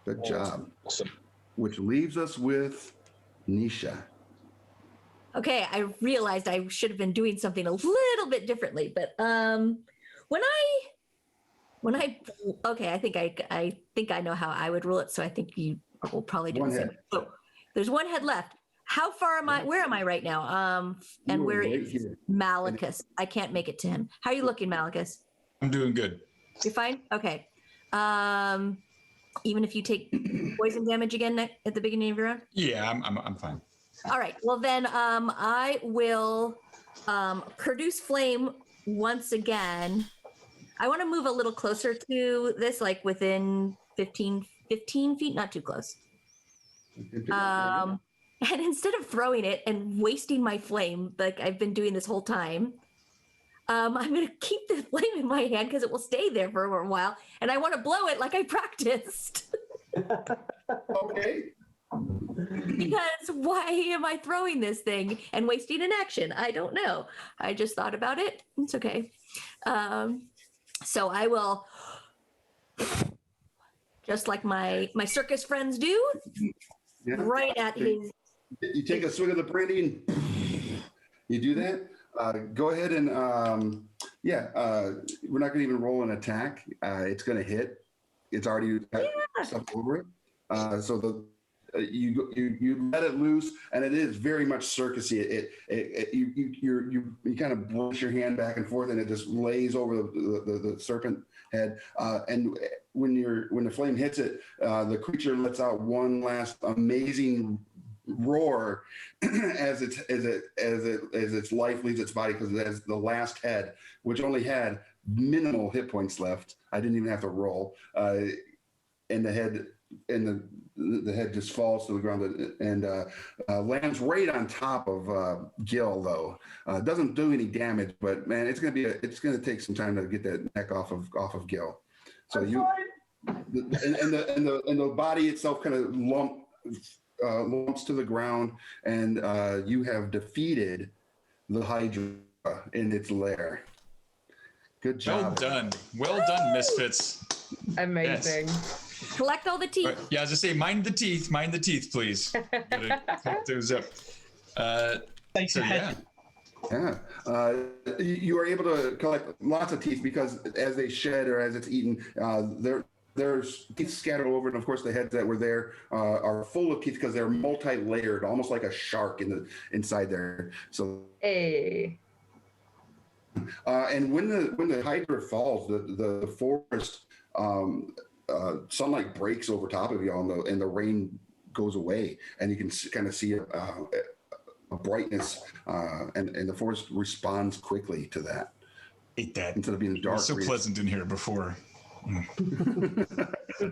Good job. Awesome. Which leaves us with Nisha. Okay, I realized I should have been doing something a little bit differently, but when I I think I know how I would rule it, so I think you will probably do the same. So there's one head left. How far am I? Where am I right now? And where is Malachus? I can't make it to him. How are you looking, Malachus? I'm doing good. You're fine? Okay. Even if you take poison damage again at the beginning of your round? Yeah, I'm fine. All right. Well, then I will produce flame once again. I want to move a little closer to this, like within 15 feet, not too close. And instead of throwing it and wasting my flame like I've been doing this whole time, I'm going to keep the flame in my hand because it will stay there for a while. And I want to blow it like I practiced. Okay. Because why am I throwing this thing and wasting an action? I don't know. I just thought about it. It's okay. So I will, just like my circus friends do, right at his. You take a swig of the brandy and you do that. Go ahead and we're not going to even roll an attack. It's going to hit. It's already got stuff over it. So you let it loose, and it is very much circusy. You kind of brush your hand back and forth, and it just lays over the serpent head. And when the flame hits it, the creature lets out one last amazing roar as its life leaves its body, because it has the last head, which only had minimal hit points left. I didn't even have to roll, and the head just falls to the ground and lands right on top of Gil. Though doesn't do any damage, but man, it's gonna take some time to get that neck off of Gil. So the body itself kind of lumps to the ground, and you have defeated the Hydra in its lair. Good job. Well done, Misfits. Amazing. Yes. Collect all the teeth. Right. Yeah, I was just saying, mind the teeth, please. Collect those up. Thanks for head. Yeah. You are able to collect lots of teeth, because as they shed or as it's eaten, there's teeth scattered over, and of course the heads that were there are full of teeth because they're multi-layered, almost like a shark inside there. So. Hey. And when the Hydra falls, the forest sunlight breaks over top of y'all, and the rain goes away, and you can kind of see a brightness, and the forest responds quickly to that. Hate that. Instead of being dark. It was so pleasant in here before.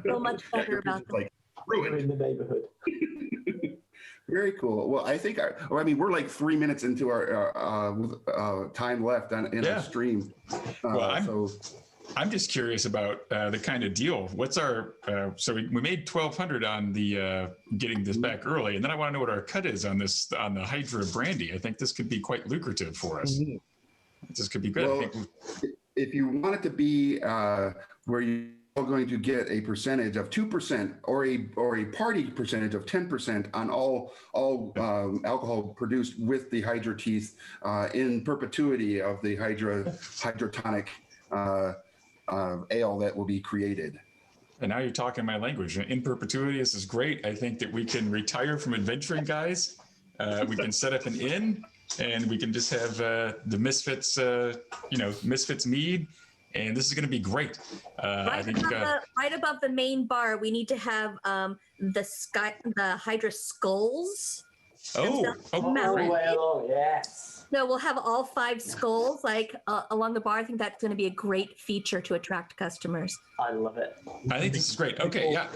So much better about them. Like We're in the neighborhood. Very cool. Well, I think we're like 3 minutes into our time left in our stream. I'm just curious about the kind of deal. What's our so we made 1,200 on the getting this back early, and then I want to know what our cut is on the Hydra brandy. I think this could be quite lucrative for us. Mm-hmm. This could be good. Well, if you want it to be where you're going to get a percentage of 2% or a party percentage of 10% on all alcohol produced with the Hydra teeth in perpetuity of the hydrotonic ale that will be created. And now you're talking my language. In perpetuity, this is great. I think that we can retire from adventuring, guys, We can set up an inn, and we can just have the Misfits, Misfits mead, and this is going to be great. I think Right above the main bar, we need to have the Hydra skulls. great. Well, yes. So we'll have all 5 skulls along the bar. I think that's going to be a great feature to attract customers. I love it. I think this is great. Okay, yeah,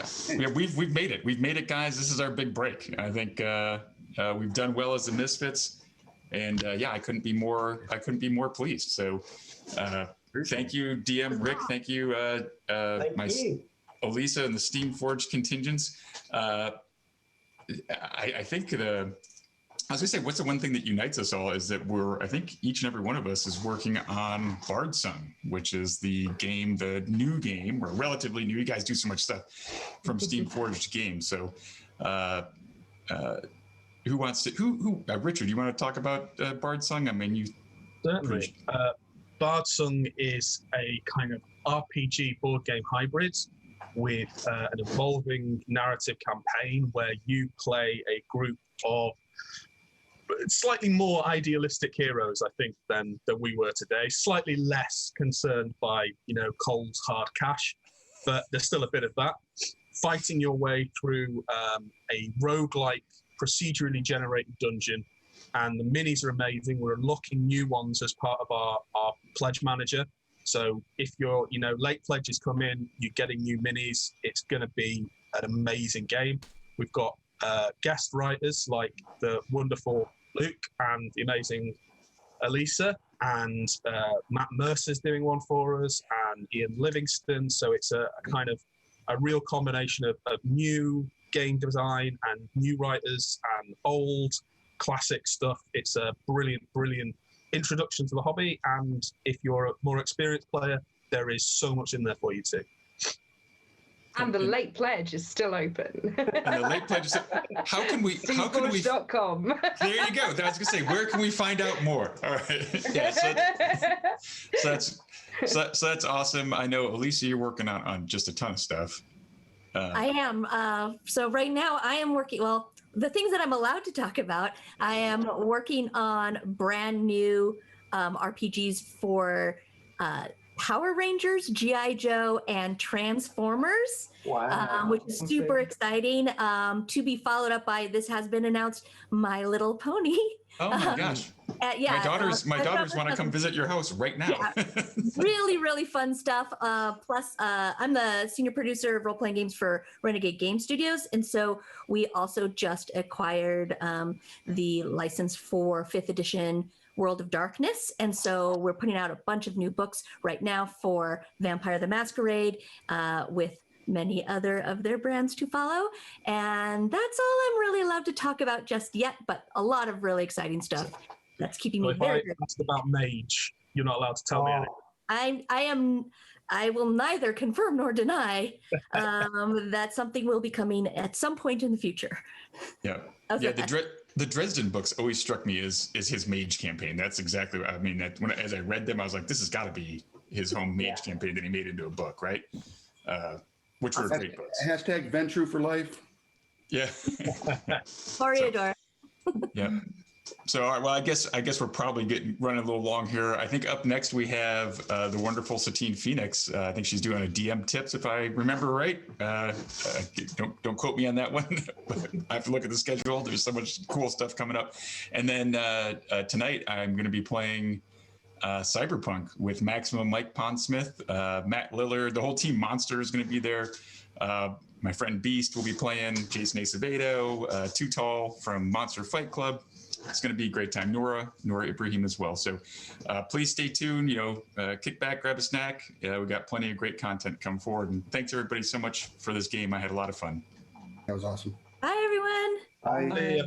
we've made it. We've made it, guys. This is our big break. I think we've done well as the Misfits, and I couldn't be more pleased. So, thank you, DM Rick. Thank you, Thank you. Elisa and the Steamforged contingents. I think I was gonna say, what's the one thing that unites us all is that I think each and every one of us is working on Bardsung, which is the new game, or relatively new. You guys do so much stuff from Steamforged games. So, who wants to? Richard, you want to talk about Bardsung? I mean, you certainly. Bardsung is a kind of RPG board game hybrid with an evolving narrative campaign where you play a group of slightly more idealistic heroes, I think, than we were today. Slightly less concerned by, Cole's hard cash, but there's still a bit of that. Fighting your way through a roguelike, procedurally generated dungeon, and the minis are amazing. We're unlocking new ones as part of our pledge manager. So if your late pledges come in, you're getting new minis. It's going to be an amazing game. We've got guest writers like the wonderful Luke and the amazing Elisa, and Matt Mercer's doing one for us, and Ian Livingston. So it's a kind of a real combination of new game design and new writers and old classic stuff. It's a brilliant introduction to the hobby, and if you're a more experienced player, there is so much in there for you too. And the late pledge is still open. And the late pledge is how can we Steamforged.com. There you go. I was gonna say, where can we find out more? All right. Yeah, so that's awesome. I know, Elisa, you're working on just a ton of stuff. I am. So right now I am working, well, the things that I'm allowed to talk about, I am working on brand new RPGs for Power Rangers, G.I. Joe, and Transformers. Wow. Which is super exciting. To be followed up by, this has been announced, My Little Pony. Oh my gosh. Yeah. My daughters want to come visit your house right now. Yeah. Really fun stuff. Plus, I'm the senior producer of role-playing games for Renegade Game Studios. And so we also just acquired the license for 5th edition World of Darkness. And so we're putting out a bunch of new books right now for Vampire the Masquerade, with many other of their brands to follow. And that's all I'm really allowed to talk about just yet, but a lot of really exciting stuff that's keeping me very busy. Asked about Mage, you're not allowed to tell me anything. I will neither confirm nor deny that something will be coming at some point in the future. Yeah. The Dresden books always struck me as his Mage campaign. That's exactly what I mean. As I read them, I was like, this has got to be his home Mage campaign that he made into a book, right? Which were great books. Hashtag Ventrue for life. Yeah. Toreador. Yeah. So, all right, well, I guess we're probably running a little long here. I think up next we have the wonderful Satine Phoenix. I think she's doing a DM tips, if I remember right. Don't quote me on that one. But I have to look at the schedule. There's so much cool stuff coming up. And then tonight I'm going to be playing Cyberpunk with Maximum Mike Pondsmith, Matt Lillard. The whole team Monster is going to be there. My friend Beast will be playing, Jason Acevedo, Too Tall from Monster Fight Club. It's going to be a great time. Nora Ibrahim as well. So please stay tuned. Kick back, grab a snack. We got plenty of great content come forward. And thanks everybody so much for this game. I had a lot of fun. That was awesome. Bye, everyone. Bye. Yeah.